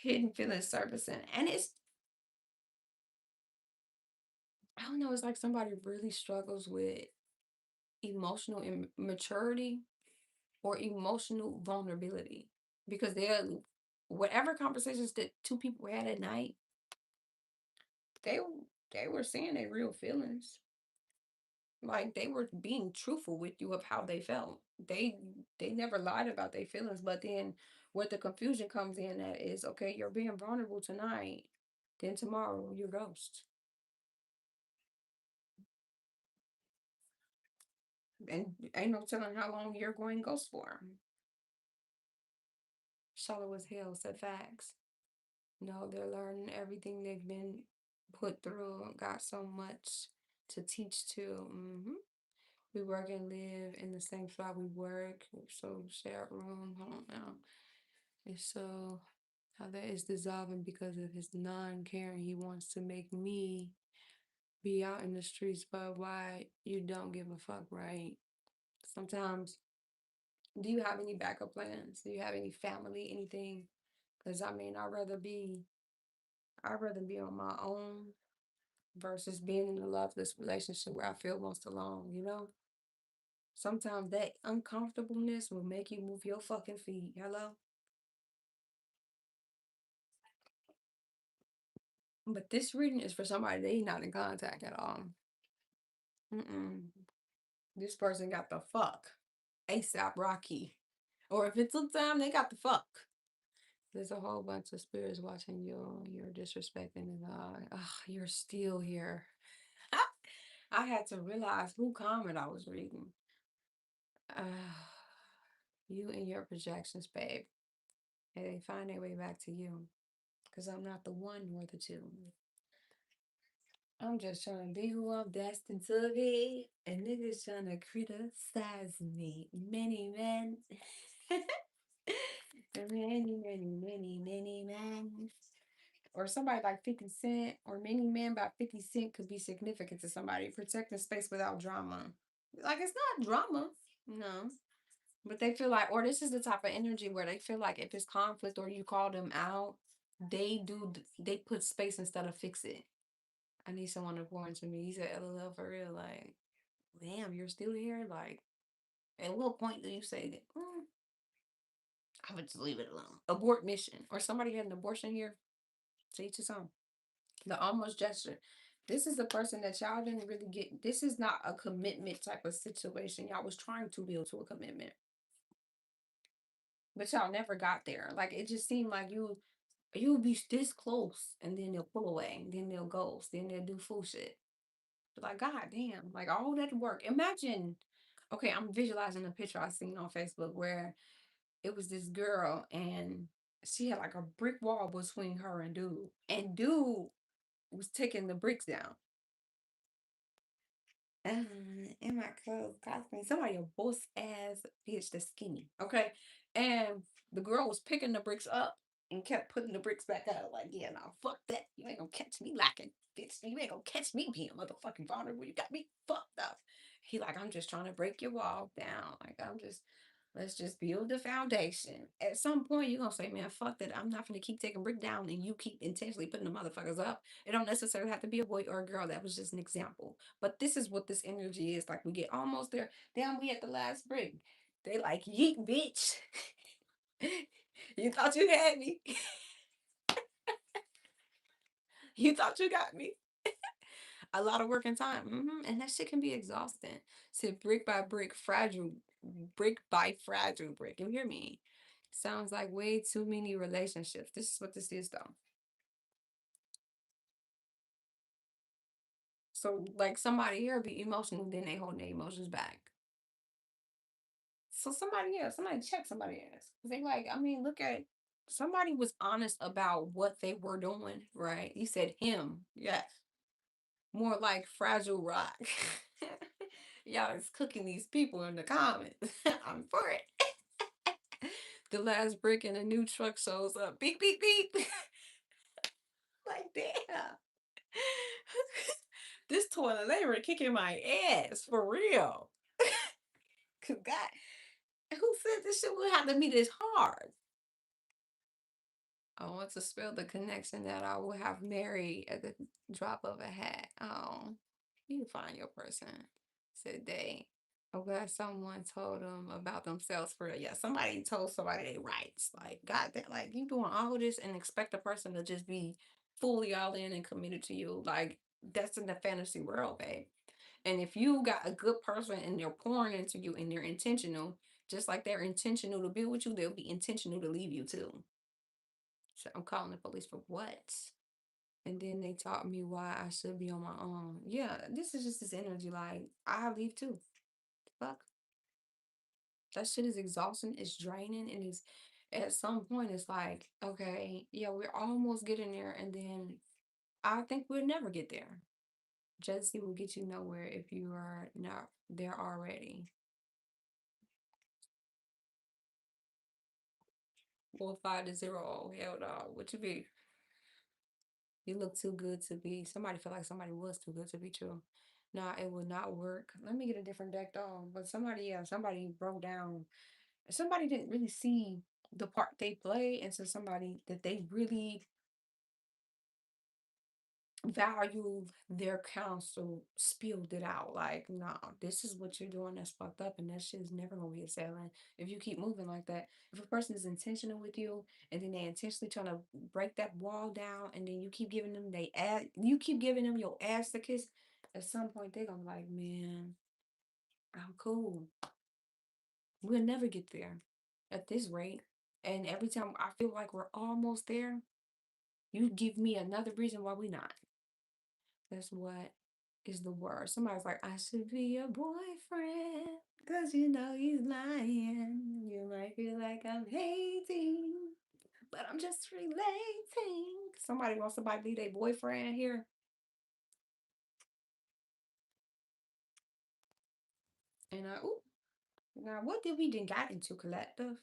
hidden feelings surfacing. And it's, I don't know, it's like somebody really struggles with emotional immaturity or emotional vulnerability because they're, whatever conversations that two people had at night, they they were saying their real feelings. Like they were being truthful with you of how they felt. They never lied about their feelings, but then what the confusion comes in at is okay, you're being vulnerable tonight, then tomorrow you're ghost. And ain't no telling how long you're going ghost for. Shallow as hell said facts. No, they're learning everything they've been put through, got so much to teach to. We work and live in the same spot we work, so share a room. Hold on now. It's so how that is dissolving because of his non-caring. He wants to make me be out in the streets, but why you don't give a fuck, right? Sometimes, do you have any backup plans? Do you have any family, anything? Because I mean, I'd rather be on my own versus being in a loveless relationship where I feel most alone, you know? Sometimes that uncomfortableness will make you move your fucking feet. Hello? But this reading is for somebody they not in contact at all. Mm-mm. This person got the fuck. ASAP Rocky. Or if it took time, they got the fuck. There's a whole bunch of spirits watching you. You're disrespecting the God. Ugh, you're still here. I had to realize who comment I was reading. You and your projections, babe. And they find their way back to you. Because I'm not the one nor the two. I'm just trying to be who I'm destined to be. And niggas trying to criticize me. Many men. Many men. Or somebody like 50 Cent or many men by 50 Cent could be significant to somebody. Protecting space without drama. Like, it's not drama. No. But they feel like, or this is the type of energy where they feel like if it's conflict or you call them out, they put space instead of fix it. I need someone to pour into me. He said, LOL for real. Like, damn, you're still here? Like, at what point do you say that? I would just leave it alone. Abort mission. Or somebody had an abortion here. Say to some. The almost gesture. This is the person that y'all didn't really get. This is not a commitment type of situation. Y'all was trying to build to a commitment, but y'all never got there. Like it just seemed like you'll be this close, and then they'll pull away, then they'll ghost, then they'll do fool shit. But like, god damn, like all that work. Imagine. Okay, I'm visualizing a picture I seen on Facebook where it was this girl and she had like a brick wall between her and dude was taking the bricks down. In my clothes costume, somebody a boss ass bitch that's skinny. Okay. And the girl was picking the bricks up and kept putting the bricks back out. Like, yeah, no, fuck that. You ain't gonna catch me lacking, bitch. You ain't gonna catch me being motherfucking vulnerable. You got me fucked up. He like, I'm just trying to break your wall down. Like, let's just build the foundation. At some point, you're gonna say, man, fuck that. I'm not gonna keep taking brick down and you keep intentionally putting the motherfuckers up. It don't necessarily have to be a boy or a girl. That was just an example. But this is what this energy is. Like we get almost there. Damn, we at the last brick. They like, yeet, bitch. You thought you had me. You thought you got me. A lot of work and time. And that shit can be exhausting. So brick by brick, fragile, brick by fragile brick. You hear me? Sounds like way too many relationships. This is what this is, though. So, like, somebody here be emotional, then they hold their emotions back. So somebody check somebody else. They like, I mean, look at somebody was honest about what they were doing, right? You said him, yes. More like fragile rock. Y'all is cooking these people in the comments. I'm for it. The last brick in a new truck shows up. Beep beep beep. Like damn. This toilet labor kicking my ass for real. Cause God, who said this shit would have to be this hard? I want to spell the connection that I will have married at the drop of a hat. Oh, you find your person. Said they. I'm glad someone told them about themselves for real. Yeah, somebody told somebody they rights. Like, God, that like you doing all this and expect a person to just be fully all in and committed to you. Like, that's in the fantasy world, babe. And if you got a good person and they're pouring into you and they're intentional, just like they're intentional to be with you, they'll be intentional to leave you too. So I'm calling the police for what? And then they taught me why I should be on my own. Yeah, this is just this energy. Like, I leave too. Fuck. That shit is exhausting. It's draining. And it's at some point, it's like, okay, yeah, we're almost getting there. And then I think we'll never get there. Jealousy will get you nowhere if you are not there already. Well, 5 to 0. Hell no. What you be? You look too good to be. Somebody feel like somebody was too good to be true. Nah, it would not work. Let me get a different deck though. But somebody, yeah, somebody broke down. Somebody didn't really see the part they play into somebody that they really value their counsel spilled it out. Like, nah, this is what you're doing that's fucked up, and that shit is never gonna be a sailing if you keep moving like that. If a person is intentional with you and then they intentionally trying to break that wall down, and then you keep giving them you keep giving them your ass to kiss, at some point they're gonna be like, man, I'm cool. We'll never get there at this rate. And every time I feel like we're almost there, you give me another reason why we not. That's what is the word. Somebody's like, I should be your boyfriend. Cause you know he's lying. You might feel like I'm hating. But I'm just relating. Somebody wants somebody to be their boyfriend here. And ooh, now what did we then got into collective?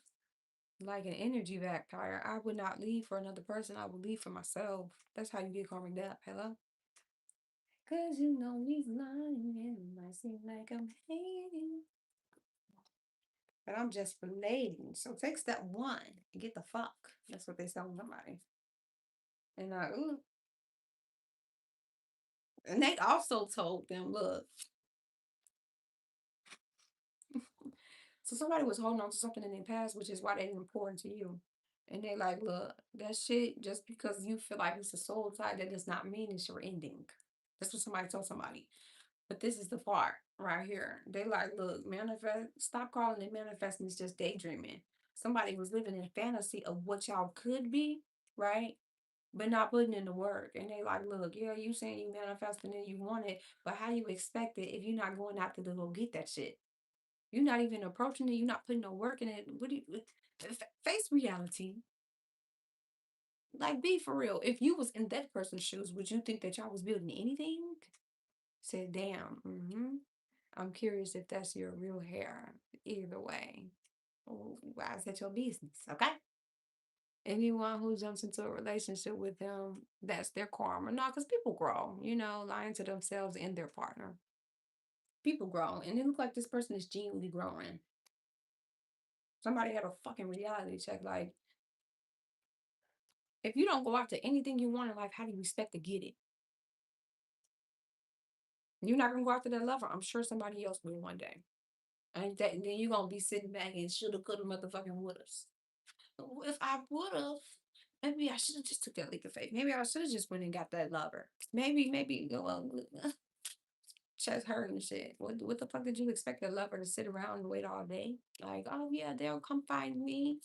Like an energy vampire. I would not leave for another person. I would leave for myself. That's how you get karmic up. Hello? Cause you know he's lying and it might seem like I'm hating. And I'm just relating. So take step one and get the fuck. That's what they tell somebody. And ooh. And they also told them, look, so somebody was holding on to something in their past, which is why they didn't pour into you. And they like, look, that shit, just because you feel like it's a soul tie, that does not mean it's your ending. That's what somebody told somebody. But this is the part right here. They like, look, manifest, stop calling it manifesting, it's just daydreaming. Somebody was living in fantasy of what y'all could be, right? But not putting in the work. And they like, look, yeah, you saying you manifesting and you want it, but how you expect it if you're not going out to go get that shit? You're not even approaching it. You're not putting no work in it. What do you face reality? Like, be for real. If you was in that person's shoes, would you think that y'all was building anything? Said, damn. I'm curious if that's your real hair. Either way, why is that your business? Okay. Anyone who jumps into a relationship with them, that's their karma. No, because people grow, lying to themselves and their partner. People grow, and it look like this person is genuinely growing. Somebody had a fucking reality check. Like, if you don't go after anything you want in life, how do you expect to get it? You're not gonna go after that lover. I'm sure somebody else will one day. And then you're gonna be sitting back and shoulda, coulda, motherfucking woulda. If I would've, maybe I should have just took that leap of faith. Maybe I should have just went and got that lover. Maybe, well, chest hurt and shit. What the fuck did you expect a lover to sit around and wait all day? Like, oh yeah, they'll come find me.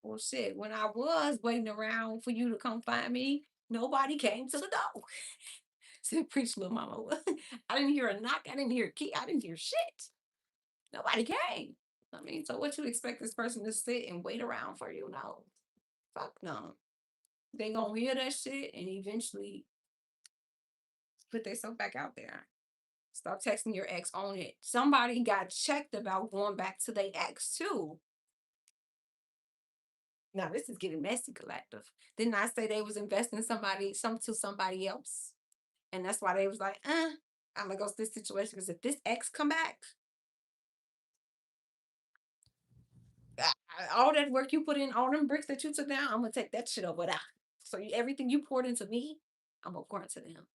Well, shit, when I was waiting around for you to come find me, nobody came to the door. Said, preach, little mama. I didn't hear a knock. I didn't hear a key. I didn't hear shit. Nobody came. I mean, so what you expect this person to sit and wait around for you? No. Fuck no. They gonna hear that shit and eventually put themselves back out there. Stop texting your ex on it. Somebody got checked about going back to their ex too. Now this is getting messy, collective. Didn't I say they was investing some to somebody else? And that's why they was like, I'm gonna go to this situation because if this ex come back, all that work you put in, all them bricks that you took down, I'm gonna take that shit over there. So everything you poured into me, I'm gonna pour into them.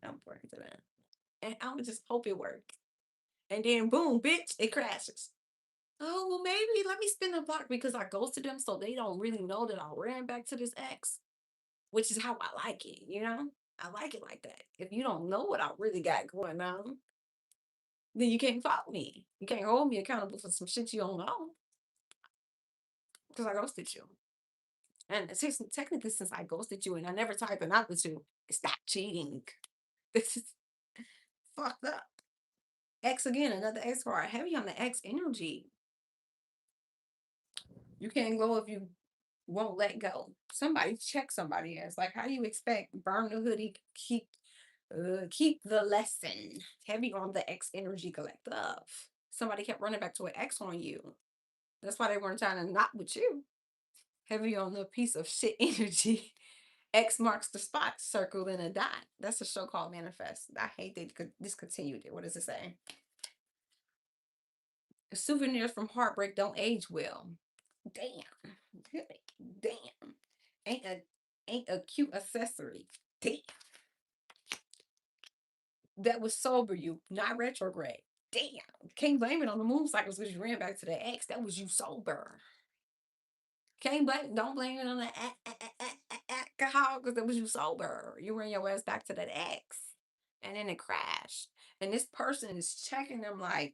I'm pouring into them, and I'm gonna just hope it works. And then boom, bitch, it crashes. Oh well, maybe let me spin the block because I ghosted them, so they don't really know that I ran back to this ex, which is how I like it. I like it like that. If you don't know what I really got going on, then you can't fault me. You can't hold me accountable for some shit you don't know because I ghosted you. And technically, since I ghosted you and I never typed it out with you, it's not cheating. This is fucked up. X again, another X card. Heavy on the X energy. You can't go if you won't let go. Somebody check somebody else. Like, how do you expect burn the hoodie, keep the lesson? Heavy on the X energy collective. Somebody kept running back to an X on you. That's why they weren't trying to not with you. Heavy on the piece of shit energy. X marks the spot, circle in a dot. That's a show called Manifest. I hate they discontinued it. What does it say? Souvenirs from heartbreak don't age well. Damn. Damn. Ain't a ain't a cute accessory. Damn. That was sober you, not retrograde. Damn. Can't blame it on the moon cycles because you ran back to the ex. That was you sober. Can't blame don't blame it on the alcohol because that was you sober. You ran your ass back to that ex. And then it crashed. And this person is checking them like,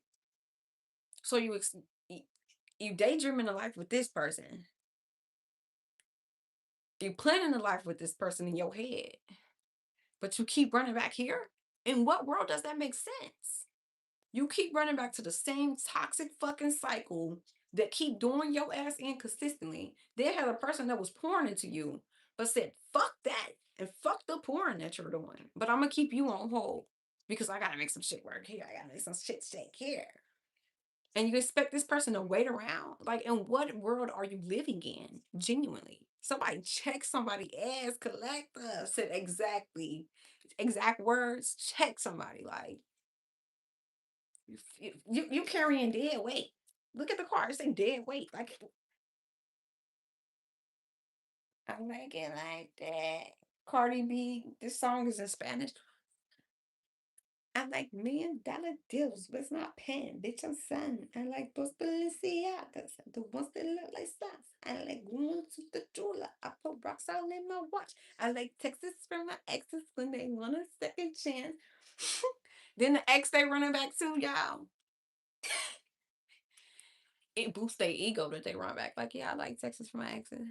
so you daydreaming a life with this person. You planning a life with this person in your head, but you keep running back here. In what world does that make sense? You keep running back to the same toxic fucking cycle that keep doing your ass in consistently. They had a person that was pouring into you, but said, fuck that and fuck the pouring that you're doing. But I'm gonna keep you on hold because I gotta make some shit work here. I gotta make some shit shake here. And you expect this person to wait around? Like, in what world are you living in? Genuinely. Somebody check somebody ass, collect us. Said exact words. Check somebody. Like, You carrying dead weight. Look at the car. It's saying dead weight. Like I like it like that. Cardi B. This song is in Spanish. I like $1 million deals, but it's not pen. Bitch, I'm son. I like those Balenciagas, the ones that look like stars. I like ones with the jeweler. I put rocks all in my watch. I like texts from my exes when they want a second chance. Then the ex they running back to y'all. It boosts their ego that they run back. Like, yeah, I like texts from my exes.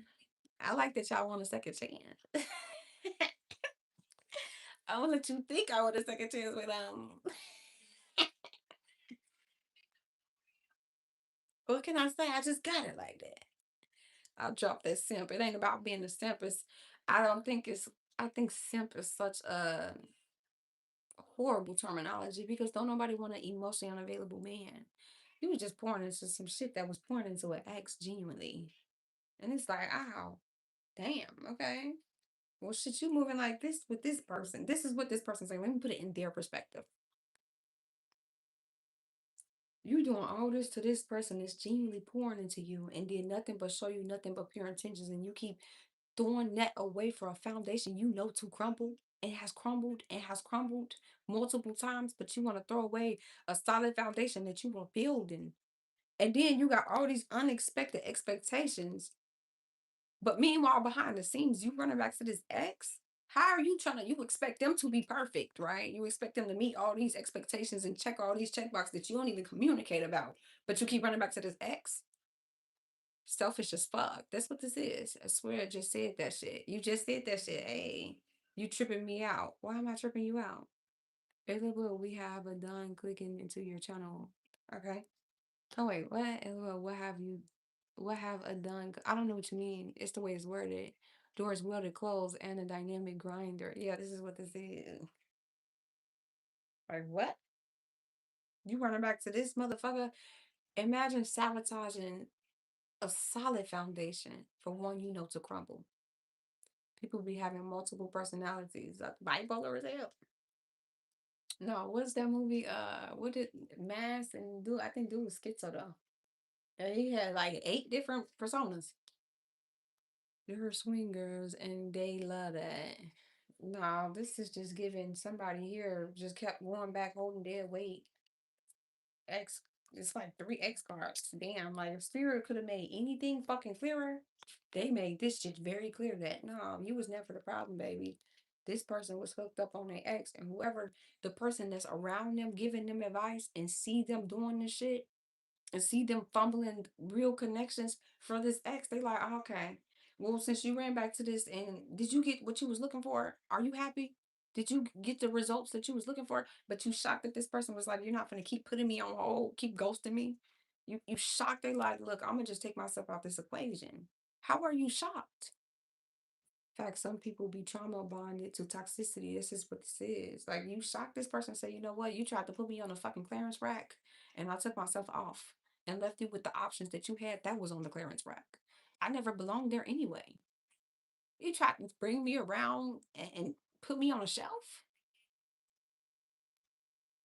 I like that y'all want a second chance. I want to let you think I want a second chance with what can I say? I just got it like that. I'll drop that simp. It ain't about being a simp. It's I don't think it's I think simp is such a horrible terminology because don't nobody want an emotionally unavailable man. You was just pouring into some shit that was pouring into an ex genuinely. And it's like, ow, damn, okay. Well shit, you moving like this with this person. This is what this person's saying. Let me put it in their perspective. You doing all this to this person that's genuinely pouring into you and did nothing but show you nothing but pure intentions and you keep throwing that away for a foundation you know to crumble and has crumbled multiple times, but you want to throw away a solid foundation that you were building. And then you got all these unexpected expectations. But meanwhile, behind the scenes, you running back to this ex. How are you trying to? You expect them to be perfect, right? You expect them to meet all these expectations and check all these check boxes that you don't even communicate about, but you keep running back to this ex. Selfish as fuck. That's what this is. I swear I just said that shit. You just said that shit. Hey, you tripping me out. Why am I tripping you out? LOL, we have a done clicking into your channel. Okay. Oh wait, what? LOL, what have a done? I don't know what you mean. It's the way it's worded. Doors welded closed and a dynamic grinder. Yeah, this is what this is. Like what? You running back to this motherfucker? Imagine sabotaging a solid foundation for one you know to crumble. People be having multiple personalities, bipolar as hell. No, what's that movie? What did Mass and do? I think dude was schizo though. And he had like 8 different personas. They're swingers and they love that. No, this is just giving somebody here just kept going back holding dead weight. X, it's like 3 X cards. Damn, like if Spirit could have made anything fucking clearer, they made this shit very clear that no, you was never the problem, baby. This person was hooked up on their ex, and whoever the person that's around them giving them advice and see them doing this shit and see them fumbling real connections for this ex, they like, okay, well, since you ran back to this and did you get what you was looking for? Are you happy? Did you get the results that you was looking for? But you shocked that this person was like, you're not gonna keep putting me on hold, keep ghosting me. You shocked. They like, look, I'm gonna just take myself out this equation. How are you shocked? In fact, some people be trauma bonded to toxicity. This is what this is. Like you shocked this person, say, you know what? You tried to put me on a fucking clearance rack, and I took myself off and left you with the options that you had that was on the clearance rack. I never belonged there anyway. You tried to bring me around and put me on a shelf.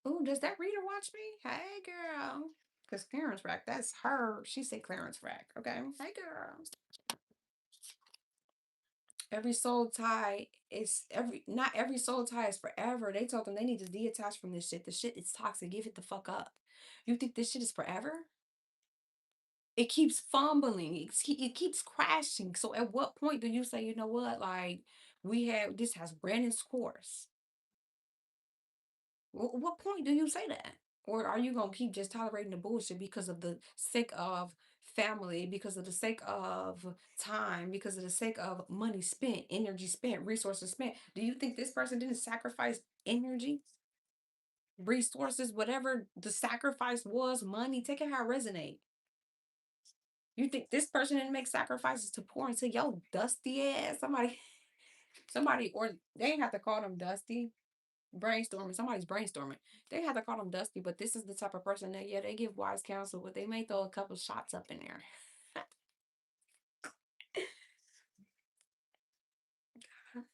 Ooh, does that reader watch me? Hey, girl. Because clearance rack, that's her. She say clearance rack. Okay. Hey, girl. Every soul tie is not every soul tie is forever. They told them they need to detach from this shit. The shit is toxic. Give it the fuck up. You think this shit is forever? It keeps fumbling. It keeps crashing. So at what point do you say, you know what, like we have this has ran its course? What point do you say that? Or are you gonna keep just tolerating the bullshit because of the sake of family, because of the sake of time, because of the sake of money spent, energy spent, resources spent? Do you think this person didn't sacrifice energy, resources, whatever the sacrifice was, money? Take it how it resonate. You think this person didn't make sacrifices to pour into your dusty ass? Somebody, or they ain't have to call them dusty. Brainstorming, somebody's brainstorming. They have to call them dusty, but this is the type of person that, yeah, they give wise counsel, but they may throw a couple shots up in there.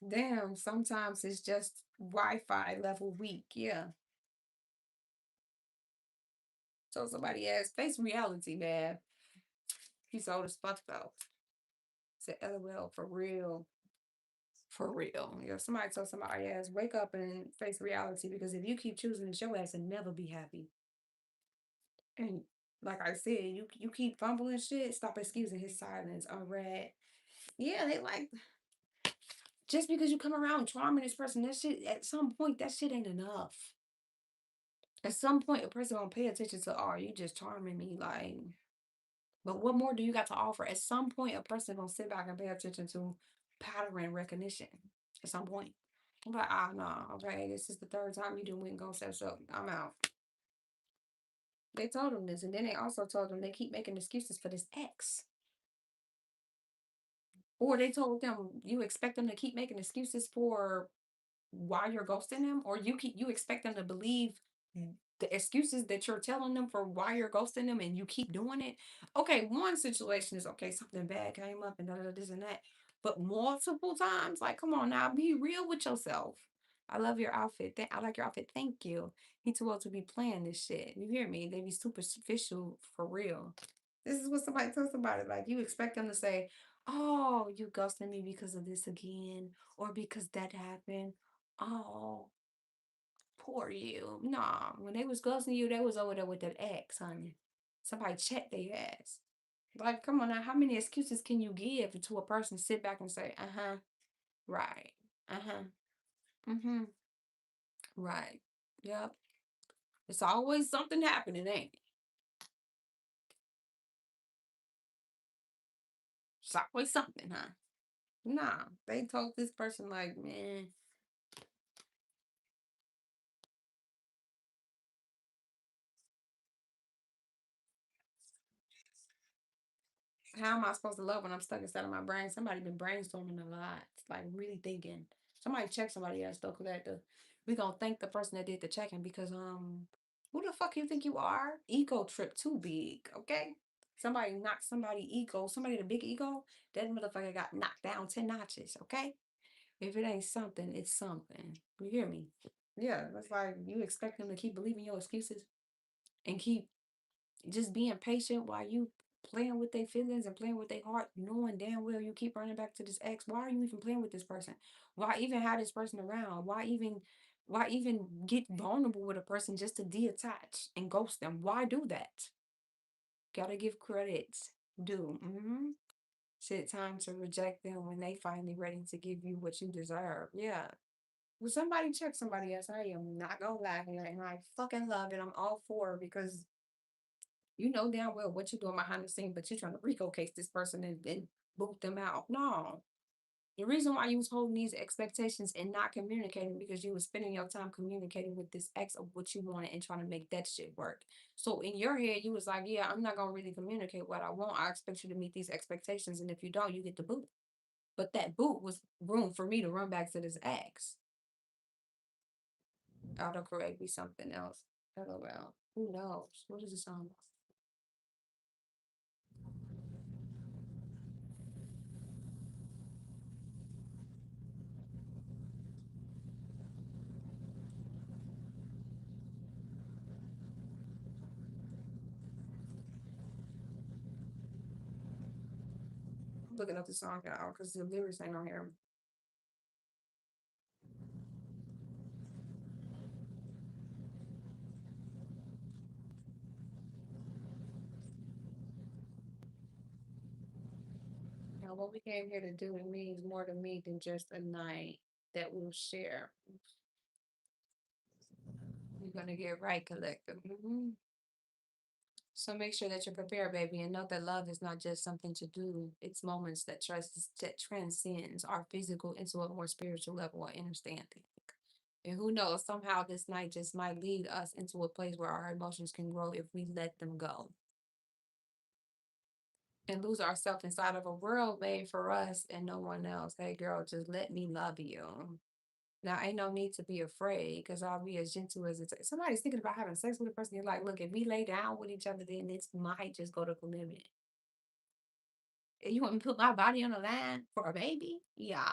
Damn, sometimes it's just Wi-Fi level weak. Yeah. told somebody else, face reality, man. He's old as fuck though. Said LOL for real. For real. Yeah, somebody told somebody else, wake up and face reality because if you keep choosing this, your ass will never be happy. And like I said, you keep fumbling shit, stop excusing his silence. Unread. Yeah, they like just because you come around charming this person, that shit at some point that shit ain't enough. At some point a person gonna pay attention to, oh, you just charming me, like, but what more do you got to offer? At some point a person gonna sit back and pay attention to pattern recognition. At some point. I'm like, ah, no, okay, this is the third time you done went and go set up. I'm out. They told him this, and then they also told him they keep making excuses for this ex. Or they told them you expect them to keep making excuses for why you're ghosting them, or you expect them to believe the excuses that you're telling them for why you're ghosting them, and you keep doing it. Okay, one situation is okay, something bad came up and da, da, da, this and that, but multiple times, like, come on now, be real with yourself. I love your outfit. I like your outfit. Thank you. He too old to be playing this shit. You hear me? They be superficial for real. This is what somebody told somebody. Like, you expect them to say, "Oh, you ghosted me because of this again, or because that happened." Oh, poor you. Nah, when they was ghosting you, they was over there with that ex, honey. Somebody check their ass. Like, come on now, how many excuses can you give to a person sit back and say, uh-huh, right, uh-huh, mm-hmm, right, yep. It's always something happening, ain't it? It's always something, huh? Nah, they told this person like, man, how am I supposed to love when I'm stuck inside of my brain? Somebody been brainstorming a lot, like really thinking. Somebody check somebody else though, cause we gonna thank the person that did the checking because who the fuck you think you are? Ego trip too big, okay? Somebody knocked somebody ego, somebody the big ego, that motherfucker got knocked down 10 notches, okay? If it ain't something, it's something. You hear me? Yeah, that's like you expect them to keep believing your excuses and keep just being patient while you playing with their feelings and playing with their heart, knowing damn well you keep running back to this ex. Why are you even playing with this person? Why even have this person around? Why even get vulnerable with a person just to detach and ghost them? Why do that? Gotta give credits. Do. Shit, time to reject them when they finally ready to give you what you deserve. Yeah. Will somebody check somebody else? I am not gonna lie here, and I fucking love it. I'm all for it because you know damn well what you're doing behind the scene, but you're trying to Rico case this person and boot them out. No. The reason why you was holding these expectations and not communicating because you was spending your time communicating with this ex of what you wanted and trying to make that shit work. So in your head, you was like, yeah, I'm not gonna really communicate what I want. I expect you to meet these expectations, and if you don't, you get the boot. But that boot was room for me to run back to this ex. Autocorrect be something else. LOL. Who knows? What is the song? I'm looking up the song now because the lyrics ain't on here. Now, what we came here to do, it means more to me than just a night that we'll share. You're gonna get right, collective. So make sure that you're prepared, baby, and know that love is not just something to do. It's moments that transcends our physical into a more spiritual level of understanding. And who knows, somehow this night just might lead us into a place where our emotions can grow if we let them go and lose ourselves inside of a world made for us and no one else. Hey, girl, just let me love you. Now, ain't no need to be afraid because I'll be as gentle as it takes. Somebody's thinking about having sex with a person. You're like, look, if we lay down with each other, then this might just go to commitment. You want me to put my body on the line for a baby? Yeah.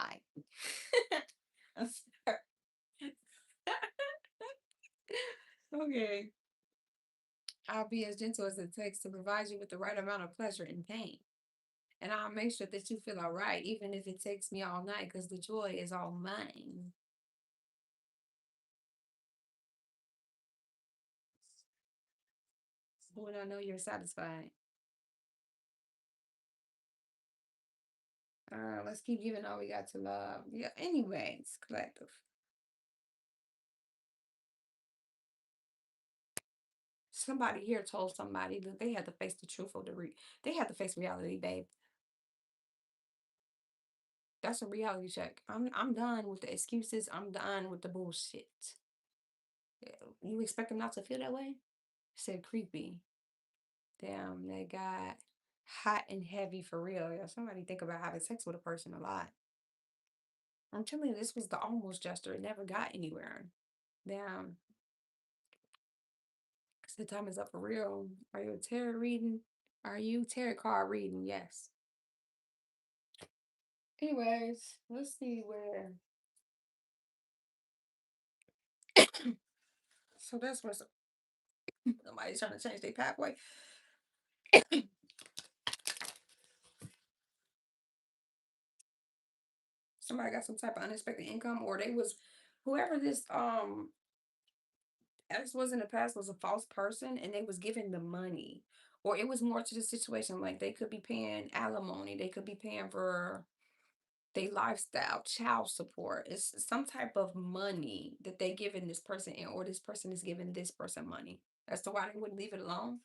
Okay. I'll be as gentle as it takes to provide you with the right amount of pleasure and pain. And I'll make sure that you feel all right, even if it takes me all night, because the joy is all mine. When I know you're satisfied. Let's keep giving all we got to love. Yeah, anyways, collective. Somebody here told somebody that they had to face the truth of they had to face reality, babe. That's a reality check. I'm done with the excuses. I'm done with the bullshit. Yeah, you expect them not to feel that way? Said creepy. Damn, they got hot and heavy for real. Yeah, somebody think about having sex with a person a lot. I'm telling you, this was the almost gesture. It never got anywhere. Damn. The time is up for real. Are you a tarot reading? Are you tarot card reading? Yes. Anyways, let's see where. So that's what's somebody's trying to change their pathway. Somebody got some type of unexpected income, or they was whoever this ex was in the past was a false person, and they was giving the money, or it was more to the situation like they could be paying alimony, they could be paying for they lifestyle, child support. It's some type of money that they giving this person, and or this person is giving this person money. As to why they wouldn't leave it alone.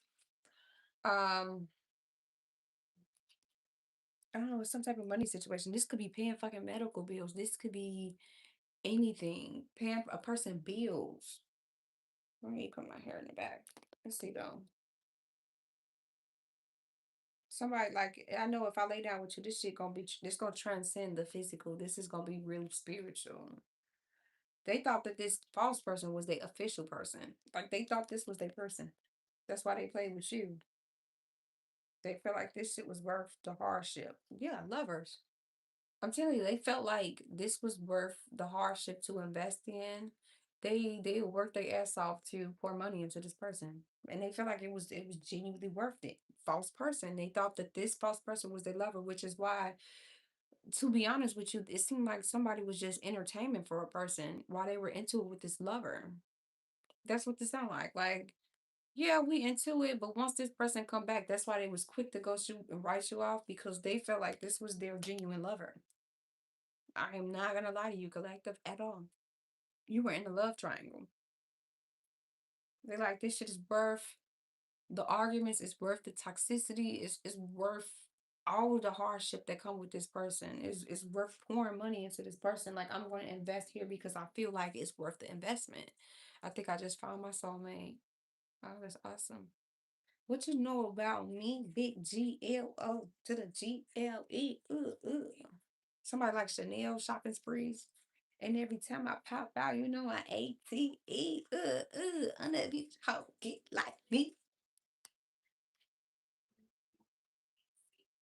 Um, I don't know, it's some type of money situation. This could be paying fucking medical bills. This could be anything. Paying a person bills. Let me put my hair in the back. Let's see though. Somebody like I know if I lay down with you, this shit gonna be this gonna transcend the physical. This is gonna be real spiritual. They thought that this false person was their official person. Like they thought this was their person. That's why they played with you. They felt like this shit was worth the hardship. Yeah, lovers. I'm telling you, they felt like this was worth the hardship to invest in. They worked their ass off to pour money into this person. And they felt like it was genuinely worth it. False person. They thought that this false person was their lover, which is why, to be honest with you, it seemed like somebody was just entertainment for a person while they were into it with this lover. That's what this sound like. Like, yeah, we into it, but once this person come back, that's why they was quick to go shoot and write you off because they felt like this was their genuine lover. I am not gonna lie to you, collective, at all. You were in the love triangle. They like this shit is worth the arguments, it's worth the toxicity, it's worth all of the hardship that come with this person. It's worth pouring money into this person. Like I'm gonna invest here because I feel like it's worth the investment. I think I just found my soulmate. Oh, that's awesome. What you know about me, big GLO to the GLE? Somebody like Chanel shopping sprees. And every time I pop out, you know, I ATE, under these hoe get like me.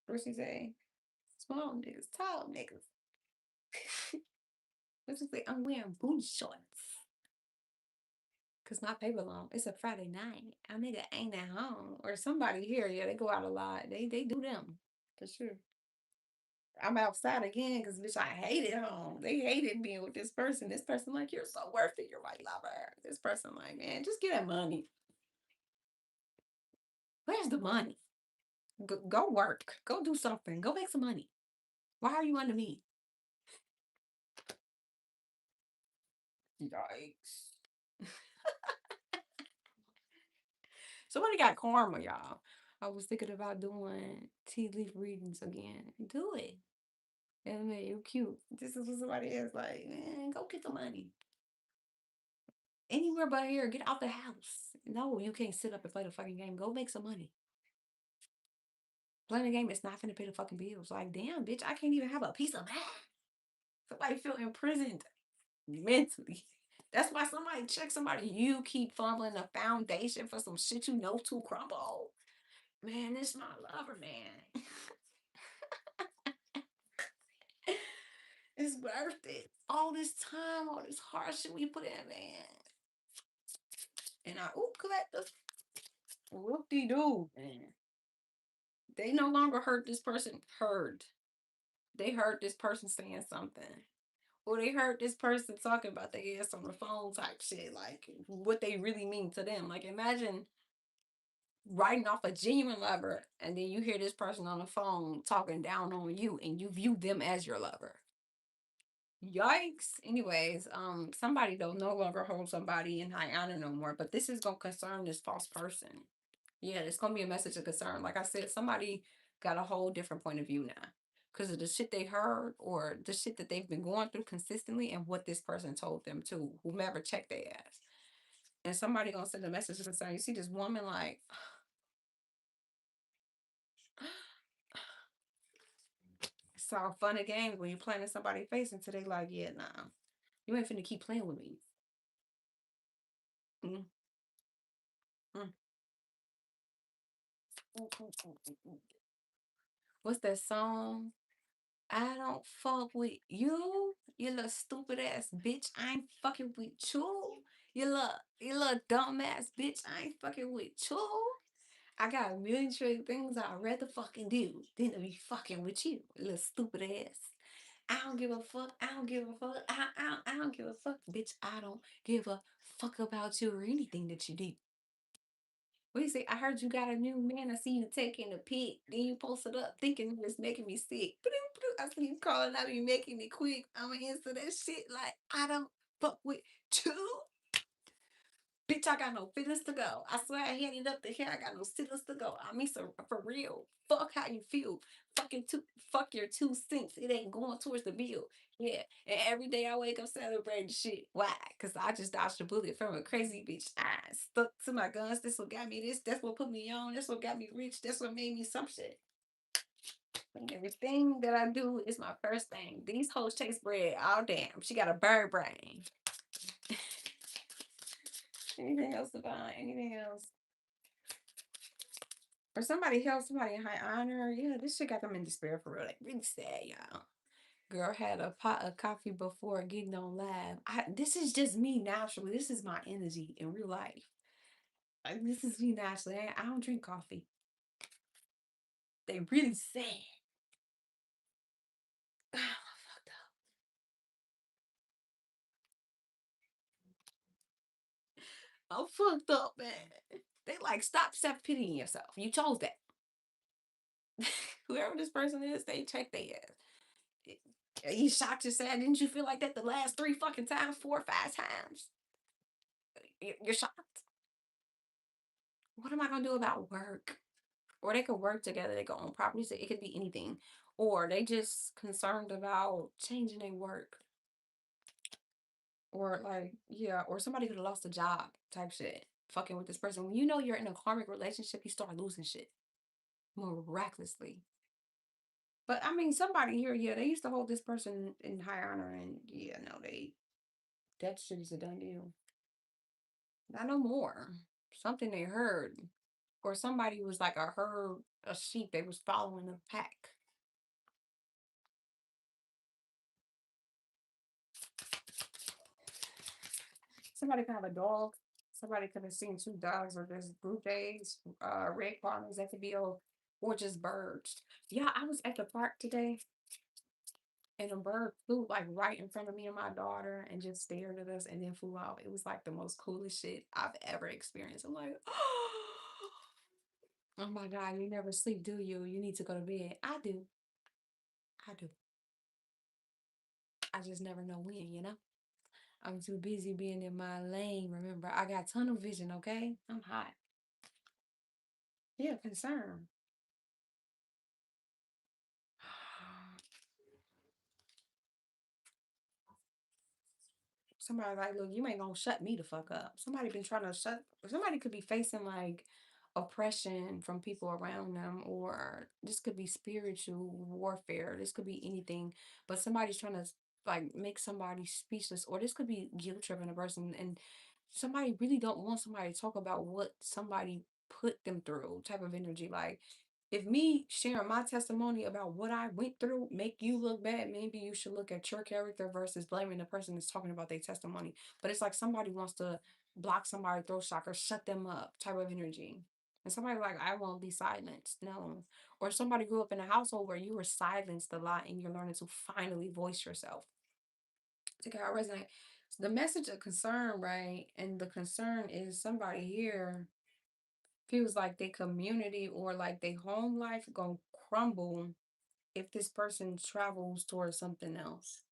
What she say? Small niggas, tall niggas. What she say? I'm wearing booty shorts. Cause my paper long. It's a Friday night. A nigga ain't at home. Or somebody here, yeah, they go out a lot. They do them. For sure. I'm outside again because bitch, I hated home. They hated being with this person. This person like, you're so worth it. You're my lover. This person like, man, just get that money. Where's the money? Go work. Go do something. Go make some money. Why are you under me? Yikes. Somebody got karma, y'all. I was thinking about doing tea leaf readings again. Do it. And man, you're cute. This is what somebody is like, man, go get the money. Anywhere but here, get out the house. No, you can't sit up and play the fucking game. Go make some money. Playing the game is not finna pay the fucking bills. Like, damn, bitch, I can't even have a piece of mind. Somebody feel imprisoned mentally. That's why somebody check somebody. You keep fumbling the foundation for some shit you know to crumble. Man, this my lover, man. It's worth it. All this time, all this hardship we put in, man. And I, oop, collective. Whoop-de-doo, man. They no longer heard this person heard. They heard this person saying something. Or they heard this person talking about their ass on the phone type shit, like what they really mean to them. Like imagine writing off a genuine lover and then you hear this person on the phone talking down on you and you view them as your lover. Yikes. Anyways, somebody don't no longer hold somebody in high honor no more, but this is gonna concern this false person. Yeah, it's gonna be a message of concern. Like I said, somebody got a whole different point of view now. Because of the shit they heard or the shit that they've been going through consistently and what this person told them to, whomever checked their ass. And somebody gonna send a message of concern. You see this woman like it's all fun and games when you playing in somebody's face until they like, yeah, nah. You ain't finna keep playing with me. Mm, mm, mm. What's that song? I don't fuck with you, you little stupid ass bitch. I ain't fucking with you. You little dumb ass bitch. I ain't fucking with you. I got a million trillion things I'd rather fucking do than to be fucking with you, little stupid ass. I don't give a fuck. I don't give a fuck. I don't give a fuck, bitch. I don't give a fuck about you or anything that you do. What do you say? I heard you got a new man. I see you taking a pic. Then you posted up thinking it was making me sick. I see you calling out me making it quick. I'ma answer that shit like I don't fuck with you. Bitch, I got no feelings to go. I swear I had it up to here. I got no feelings to go. I mean, so for real. Fuck how you feel. Fuck your 2 cents. It ain't going towards the bill. Yeah. And every day I wake up celebrating shit. Why? Because I just dodged a bullet from a crazy bitch. I stuck to my guns. That's what got me this. That's what put me on. That's what got me rich. That's what made me some shit. And everything that I do is my first thing. These hoes chase bread. Oh damn. She got a bird brain. Anything else about anything else? Or somebody held somebody in high honor. Yeah, this shit got them in despair for real. Like really sad, y'all. Girl had a pot of coffee before getting on live. This is just me naturally. This is my energy in real life. Like this is me naturally. I don't drink coffee. They really sad. I'm fucked up, man. They like stop self pitying yourself. You chose that. Whoever this person is, they check their ass. You shocked yourself. Didn't you feel like that the last 3 fucking times, 4 or 5 times? You're shocked. What am I gonna do about work? Or they could work together, they could own properties, it could be anything. Or they just concerned about changing their work. Or like, yeah, or somebody could have lost a job type shit. Fucking with this person. When you know you're in a karmic relationship, you start losing shit miraculously. But I mean, somebody here, yeah, they used to hold this person in high honor, and yeah, no, that shit is a done deal. Not no more. Something they heard, or somebody was like a herd, a sheep. They was following a pack. Somebody could have a dog. Somebody could have seen 2 dogs or just blue jays, red farmers that could be or just birds. Yeah, I was at the park today and a bird flew like right in front of me and my daughter and just stared at us and then flew off. It was like the most coolest shit I've ever experienced. I'm like, oh my God, you never sleep, do you? You need to go to bed. I do. I do. I just never know when. I'm too busy being in my lane. Remember, I got tunnel vision, okay? I'm hot. Yeah, concern. Somebody like, look, you ain't gonna shut me the fuck up. Somebody been trying to shut. Somebody could be facing like oppression from people around them, or this could be spiritual warfare. This could be anything, but somebody's trying to like make somebody speechless, or this could be guilt tripping a person, and somebody really don't want somebody to talk about what somebody put them through. Type of energy, like if me sharing my testimony about what I went through make you look bad, maybe you should look at your character versus blaming the person that's talking about their testimony. But it's like somebody wants to block somebody, throat shock, or shut them up type of energy. And somebody like, I won't be silenced. No. Or somebody grew up in a household where you were silenced a lot and you're learning to finally voice yourself. To how I resonate. So the message of concern, right? And the concern is somebody here feels like their community or like their home life gonna crumble if this person travels towards something else.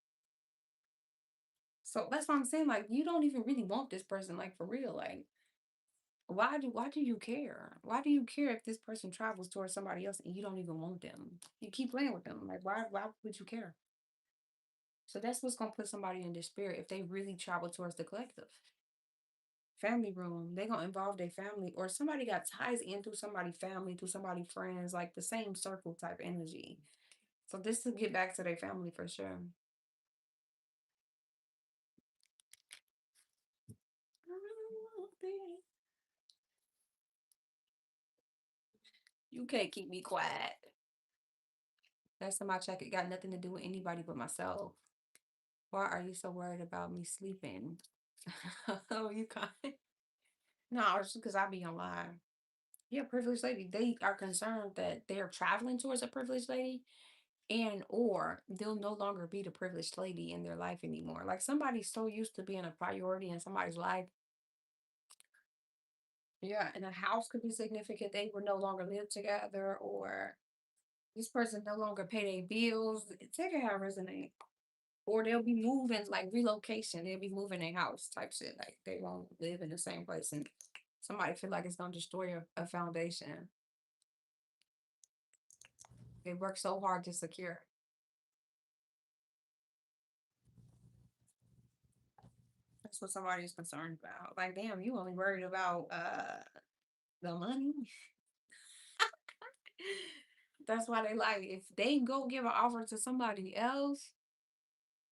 So that's what I'm saying. Like, you don't even really want this person, like for real. Like, why do you care? Why do you care if this person travels towards somebody else and you don't even want them? You keep playing with them. Like, why would you care? So that's what's gonna put somebody in despair if they really travel towards the collective. Family room, they gonna involve their family or somebody got ties in through somebody family, through somebody friends, like the same circle type energy. So this to get back to their family for sure. You can't keep me quiet. That's in my check. It got nothing to do with anybody but myself. Why are you so worried about me sleeping? Oh, you can't. No, it's just because I be online. Yeah, privileged lady. They are concerned that they're traveling towards a privileged lady and or they'll no longer be the privileged lady in their life anymore. Like somebody's so used to being a priority in somebody's life. Yeah, and a house could be significant. They would no longer live together or this person no longer pay their bills. Take it how it resonate. Or they'll be moving like relocation. They'll be moving their house type shit. Like they won't live in the same place and somebody feel like it's gonna destroy a foundation. They work so hard to secure. That's what somebody's concerned about. Like, damn, you only worried about the money. That's why they like if they go give an offer to somebody else,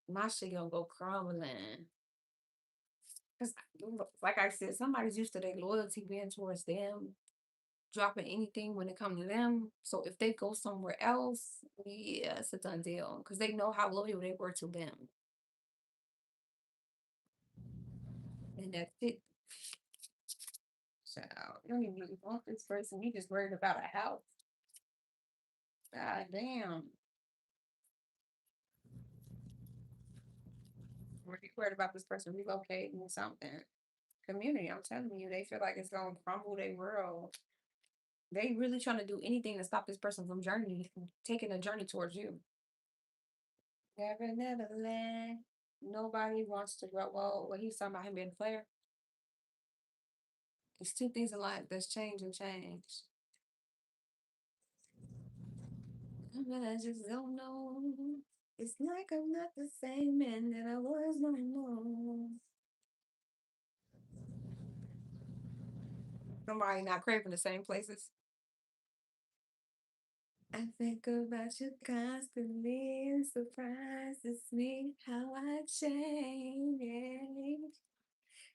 my shit gonna go crumbling. Cause like I said, somebody's used to their loyalty being towards them, dropping anything when it comes to them. So if they go somewhere else, yeah, it's a done deal. Cause they know how loyal they were to them. And that's it. So you don't even really want this person. You just worried about a house. God damn. Or you worried about this person relocating or something. Community, I'm telling you, they feel like it's gonna crumble their world. They really trying to do anything to stop this person from journey, from taking a journey towards you. Never, never land. Nobody wants to grow old. What he's talking about him being a player. It's two things in life that's change and change. But I just don't know. It's like I'm not the same man that I was no more. Somebody not craving the same places. I think about you constantly and surprises me how I change.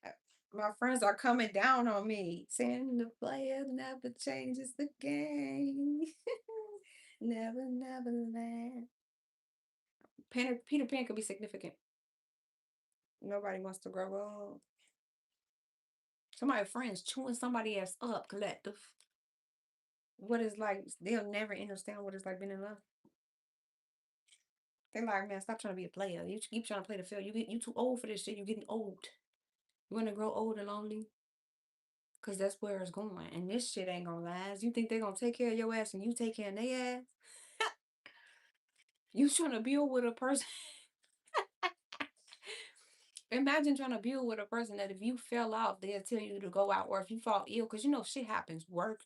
Uh, My friends are coming down on me, saying the player never changes the game. Never, never land. Peter Pan could be significant. Nobody wants to grow old. Somebody friends chewing somebody else up, collective. What is like, they'll never understand what it's like being in love. They like, man, stop trying to be a player. You keep trying to play the field. You too old for this shit. You getting old. You wanna grow old and lonely? Cause that's where it's going. And this shit ain't gonna last. You think they gonna take care of your ass and you take care of their ass? You trying to build with a person. Imagine trying to build with a person that if you fell off, they'll tell you to go out, or if you fall ill, because you know shit happens. Work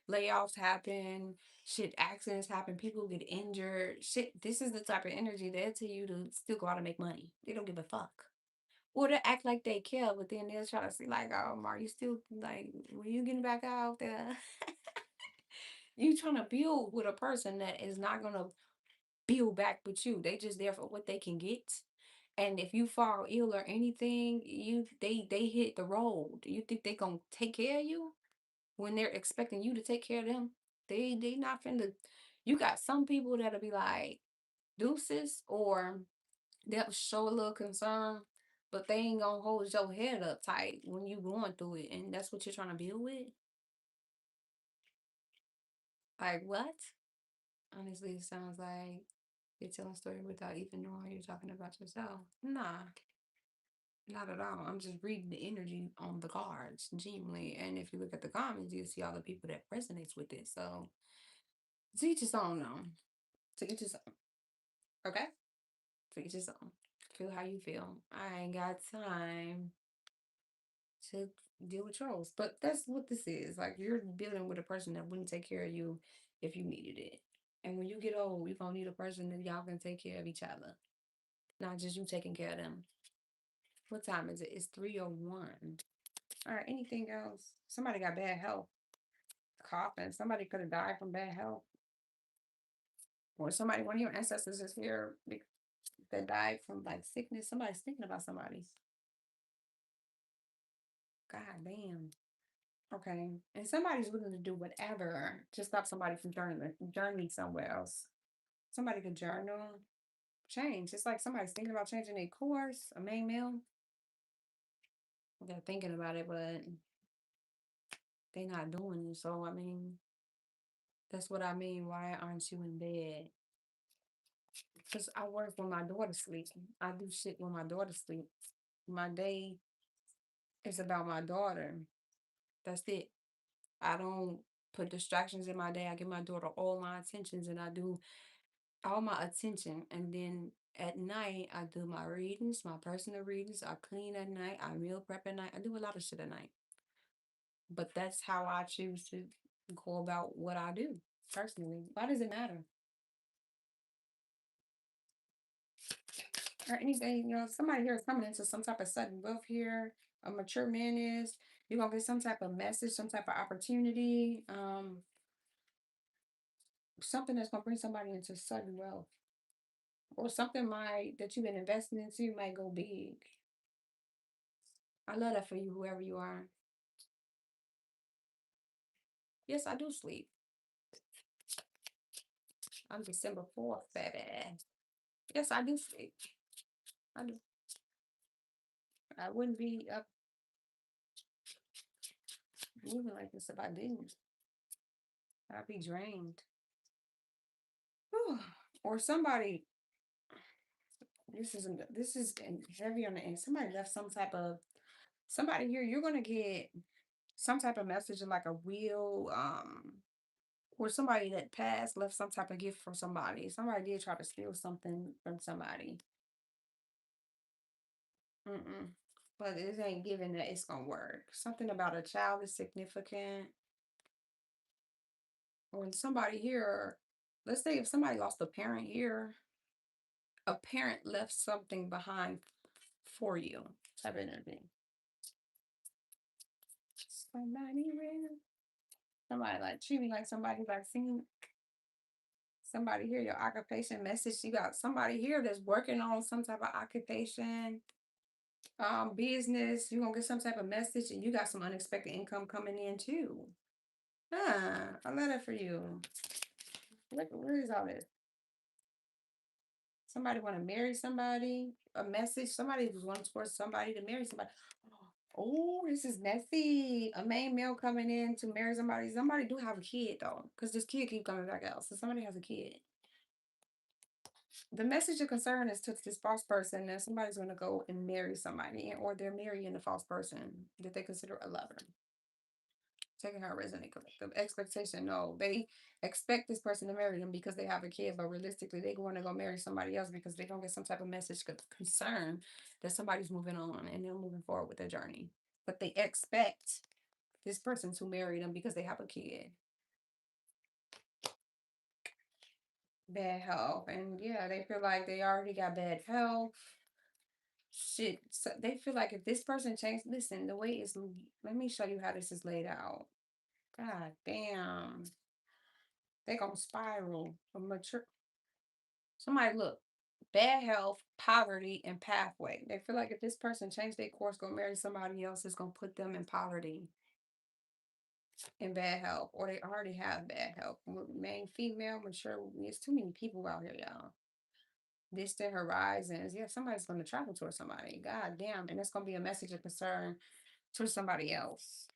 layoffs happen, shit accidents happen, people get injured. Shit, this is the type of energy they'll tell you to still go out and make money. They don't give a fuck. Or they act like they care, but then they'll try to see like, oh, are you still like, were you getting back out there? You trying to build with a person that is not gonna build back with you. They just there for what they can get. And if you fall ill or anything, they hit the road. You think they gonna take care of you when they're expecting you to take care of them? They not finna. You got some people that'll be like deuces, or they'll show a little concern, but they ain't gonna hold your head up tight when you going through it, and that's what you're trying to build with. Like what? Honestly, it sounds like you're telling a story without even knowing you're talking about yourself. Nah, not at all. I'm just reading the energy on the cards, genuinely. And if you look at the comments, you'll see all the people that resonates with it. So to each his own, though. To each his own. Okay? To each his own. Feel how you feel. I ain't got time to deal with trolls. But that's what this is. Like you're dealing with a person that wouldn't take care of you if you needed it. And when you get old, you're gonna need a person that y'all can take care of each other. Not just you taking care of them. What time is it? It's 3:01. All right, anything else? Somebody got bad health. Coughing. Somebody could have died from bad health. Or somebody, one of your ancestors is here that died from like sickness. Somebody's thinking about somebody. God damn. Okay. And somebody's willing to do whatever to stop somebody from journeying somewhere else. Somebody could journal, change. It's like somebody's thinking about changing their course, a main meal. They're thinking about it, but they're not doing it. So I mean, that's what I mean. Why aren't you in bed? Because I work when my daughter sleeps. I do shit when my daughter sleeps. My day is about my daughter. That's it. I don't put distractions in my day. I give my daughter all my attentions and I do all my attention. And then at night, I do my readings, my personal readings. I clean at night. I meal prep at night. I do a lot of shit at night. But that's how I choose to go about what I do personally. Why does it matter? Or anything, somebody here is coming into some type of sudden wealth here. A mature man is. You're gonna get some type of message, some type of opportunity, something that's gonna bring somebody into sudden wealth. Or something might that you've been investing into might go big. I love that for you, whoever you are. Yes, I do sleep. I'm December 4th, baby. Yes, I do sleep. I do. I wouldn't be up moving like this if I didn't. I'd be drained. Whew. Or somebody, this is heavy on the end. Somebody left some type of somebody here. You're gonna get some type of message in like a will, or somebody that passed left some type of gift for somebody. Somebody did try to steal something from somebody. Mm-mm. But it ain't given that it's gonna work. Something about a child is significant. Or somebody here, let's say if somebody lost a parent here, a parent left something behind for you. Type of energy. Somebody real. Somebody like treat me like somebody like seen somebody here, your occupation message. You got somebody here that's working on some type of occupation, business. You're gonna get some type of message and you got some unexpected income coming in too. A letter for you. Look, where is all this? Somebody want to marry somebody, a message. Somebody was wants for somebody to marry somebody. Oh, this is messy. A main male coming in to marry somebody. Somebody do have a kid though, because this kid keep coming back out. So somebody has a kid. The message of concern is to this false person that somebody's going to go and marry somebody, or they're marrying a false person that they consider a lover. Taking her resonate collective expectation. No, they expect this person to marry them because they have a kid, but realistically, they want to go marry somebody else because they don't get some type of message concern that somebody's moving on and they're moving forward with their journey. But they expect this person to marry them because they have a kid. Bad health, and yeah, they feel like they already got bad health. Shit, so they feel like if this person changed, listen, the way it's, let me show you how this is laid out. God damn. They gonna spiral from mature. Somebody look, bad health, poverty, and pathway. They feel like if this person changed their course, go marry somebody else, it's gonna put them in poverty and bad health, or they already have bad health. Man, female, mature. There's too many people out here, y'all. Distant horizons. Yeah, somebody's gonna travel towards somebody. God damn, and it's gonna be a message of concern to somebody else.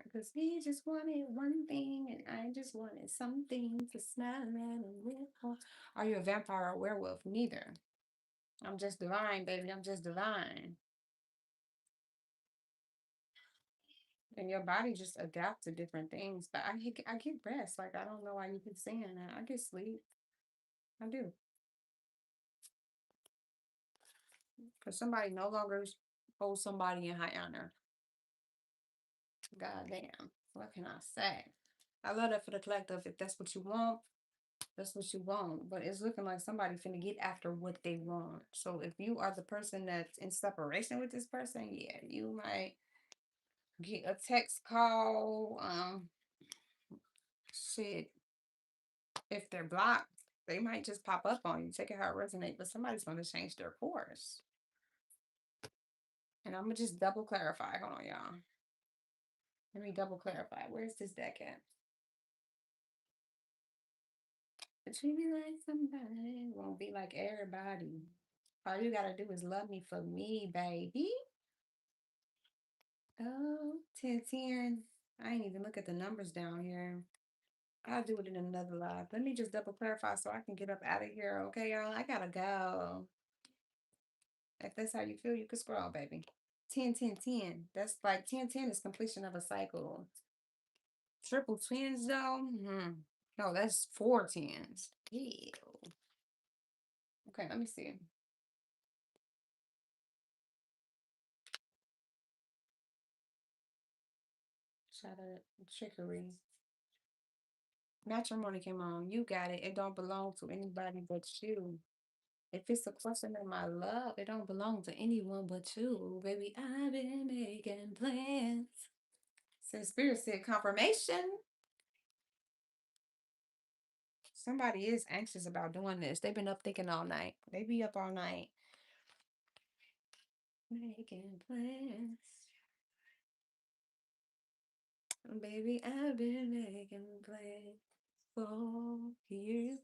Because he just wanted one thing, and I just wanted something to smile at and live for. Are you a vampire or werewolf? Neither. I'm just divine, baby. I'm just divine. And your body just adapts to different things. But I get rest. Like, I don't know why you keep saying that. I get sleep. I do. Because somebody no longer holds somebody in high honor. God damn. What can I say? I love that for the collective. If that's what you want, that's what you want. But it's looking like somebody finna get after what they want. So if you are the person that's in separation with this person, yeah, you might get a text call. Shit. If they're blocked, they might just pop up on you. Take it how it resonates, but somebody's gonna change their course. And I'm gonna just double clarify. Hold on, y'all. Let me double clarify. Where's this deck at? Treat me like somebody. Won't be like everybody. All you gotta do is love me for me, baby. Oh, 10, 10. I ain't even look at the numbers down here. I'll do it in another live. Let me just double clarify so I can get up out of here. Okay, y'all? I gotta go. If that's how you feel, you can scroll, baby. 10, 10, 10. That's like 10, 10 is completion of a cycle. Triple twins, though? No, that's four tens. Ew. Okay, let me see. Shout out trickery. Matrimony came on. You got it. It don't belong to anybody but you. If it's a question of my love, it don't belong to anyone but you. Baby, I've been making plans. Since Spirit said confirmation, somebody is anxious about doing this. They've been up thinking all night. They be up all night making plans. Baby, I've been making plans for you.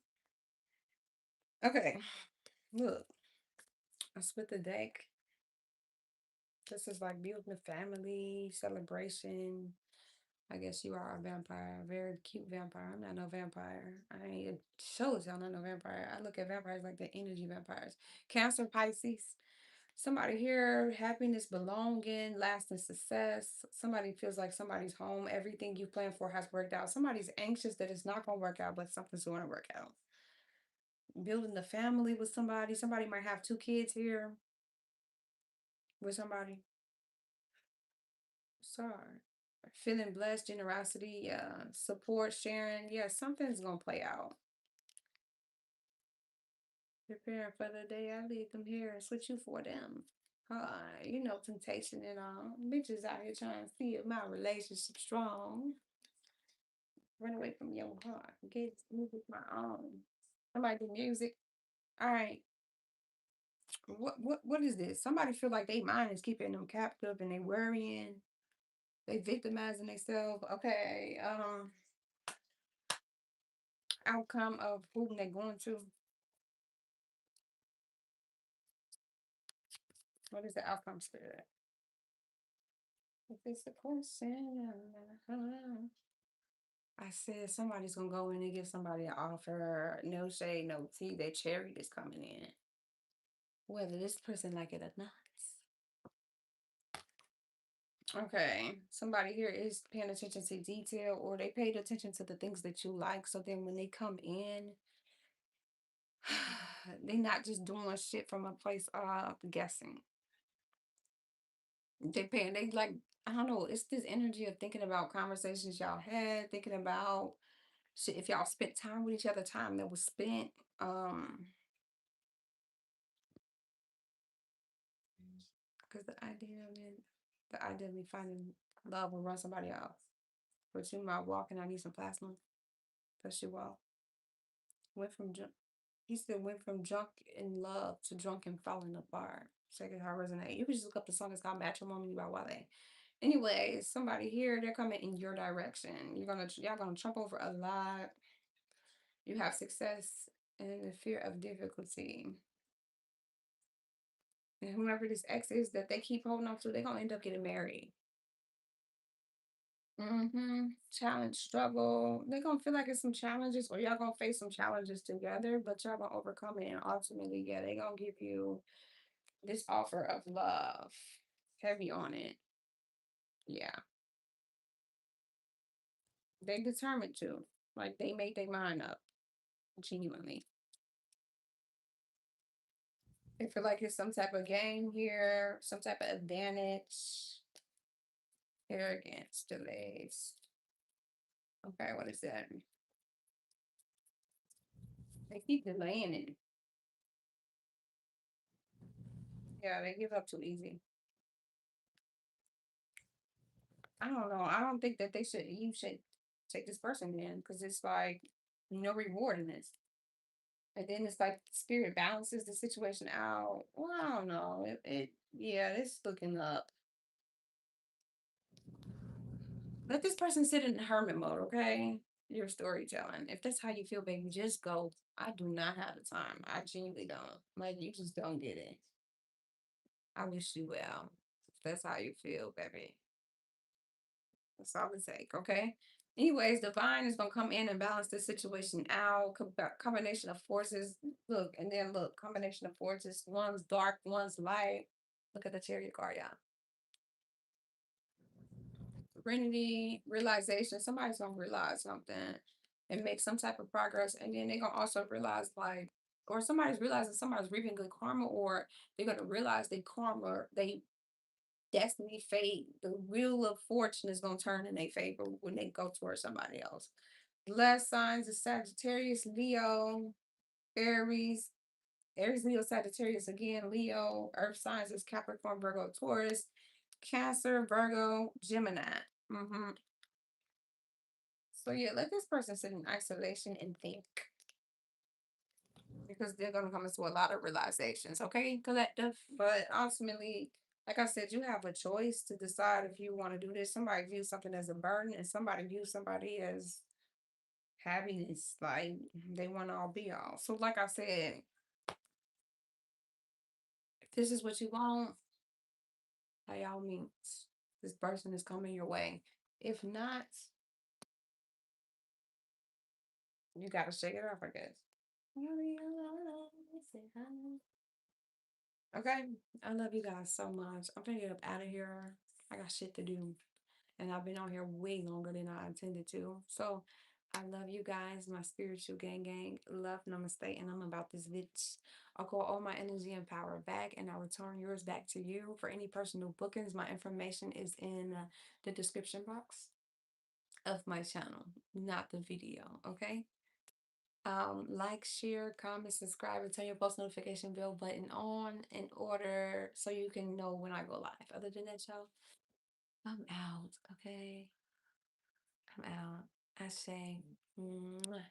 Okay, look, I split the deck. This is like building a family, celebration. I guess you are a vampire, a very cute vampire. I'm not no vampire. I ain't shows y'all not no vampire. I look at vampires like the energy vampires. Cancer, Pisces. Somebody here, happiness, belonging, lasting success. Somebody feels like somebody's home. Everything you planned for has worked out. Somebody's anxious that it's not gonna work out, but something's gonna work out. Building a family with somebody. Somebody might have two kids here with somebody. Sorry. Feeling blessed, generosity, support, sharing. Yeah, something's gonna play out. Preparing for the day I leave them here and switch you for them. Temptation and all. Bitches out here trying to see if my relationship strong. Run away from your heart. Get music my own. Somebody do music. All right. What is this? Somebody feel like they mind is keeping them captive and they worrying. They victimizing themselves. Okay. Outcome of who they going to. What is the outcome spirit? If it's a question, I said somebody's gonna go in and give somebody an offer. No shade, no tea. Their chariot is coming in. Whether this person like it or not. Okay, somebody here is paying attention to detail, or they paid attention to the things that you like. So then when they come in, they not just doing shit from a place of guessing. They like, I don't know, it's this energy of thinking about conversations y'all had, thinking about shit if y'all spent time with each other, time that was spent. Um, because the idea of me finding love will run somebody else. But you might walk and I need some plasma. But she walk. Went from drunk. He still went from drunk in love to drunk and falling apart. Check it how it resonate. You can just look up the song. It's called Matrimony by Wale. Anyways, somebody here, they're coming in your direction. Y'all gonna trump over a lot. You have success and the fear of difficulty. And whoever this ex is that they keep holding on to, they're gonna end up getting married. Mm-hmm. Challenge, struggle. They're gonna feel like it's some challenges, or y'all gonna face some challenges together, but y'all gonna overcome it. And ultimately, yeah, they gonna give you this offer of love. Heavy on it. Yeah. They determined to. Like they made their mind up. Genuinely. They feel like it's some type of game here, some type of advantage. Arrogance, delays. Okay, what is that? They keep delaying it. Yeah, they give up too easy. I don't know. I don't think that you should take this person in because it's like no reward in this. And then it's like spirit balances the situation out. Well, I don't know. Yeah, it's looking up. Let this person sit in hermit mode, okay? Your storytelling. If that's how you feel, baby, just go. I do not have the time. I genuinely don't. Like, you just don't get it. I wish you well. If that's how you feel, baby. That's all it take, okay? Anyways, divine is gonna come in and balance this situation out. Combination of forces. Look, and then look, combination of forces. One's dark, one's light. Look at the chariot card, y'all. Serenity, realization. Somebody's gonna realize something and make some type of progress, and then they're gonna also realize like, or somebody's realizing somebody's reaping good karma, or they're gonna realize they karma, they destiny, fate, the wheel of fortune is gonna turn in their favor when they go towards somebody else. Last signs is Sagittarius, Leo, Aries, Aries, Leo, Sagittarius again, Leo. Earth signs is Capricorn, Virgo, Taurus, Cancer, Virgo, Gemini. Mm-hmm. So yeah, let this person sit in isolation and think because they're gonna come into a lot of realizations. Okay, collective. But ultimately, like I said, you have a choice to decide if you want to do this. Somebody views something as a burden, and somebody views somebody as happiness. Like they want to all be all. So, like I said, if this is what you want, by all means, this person is coming your way. If not, you gotta shake it off, I guess. Okay. I love you guys so much. I'm gonna get up out of here. I got shit to do. And I've been on here way longer than I intended to. So I love you guys, my spiritual gang. Love, namaste. And I'm about this bitch. I'll call all my energy and power back and I'll return yours back to you. For any personal bookings, my information is in the description box of my channel, not the video. Okay. Like, share, comment, subscribe, and turn your post notification bell button on in order so you can know when I go live. Other than that, y'all, I'm out. Okay, I'm out. I say, mwah.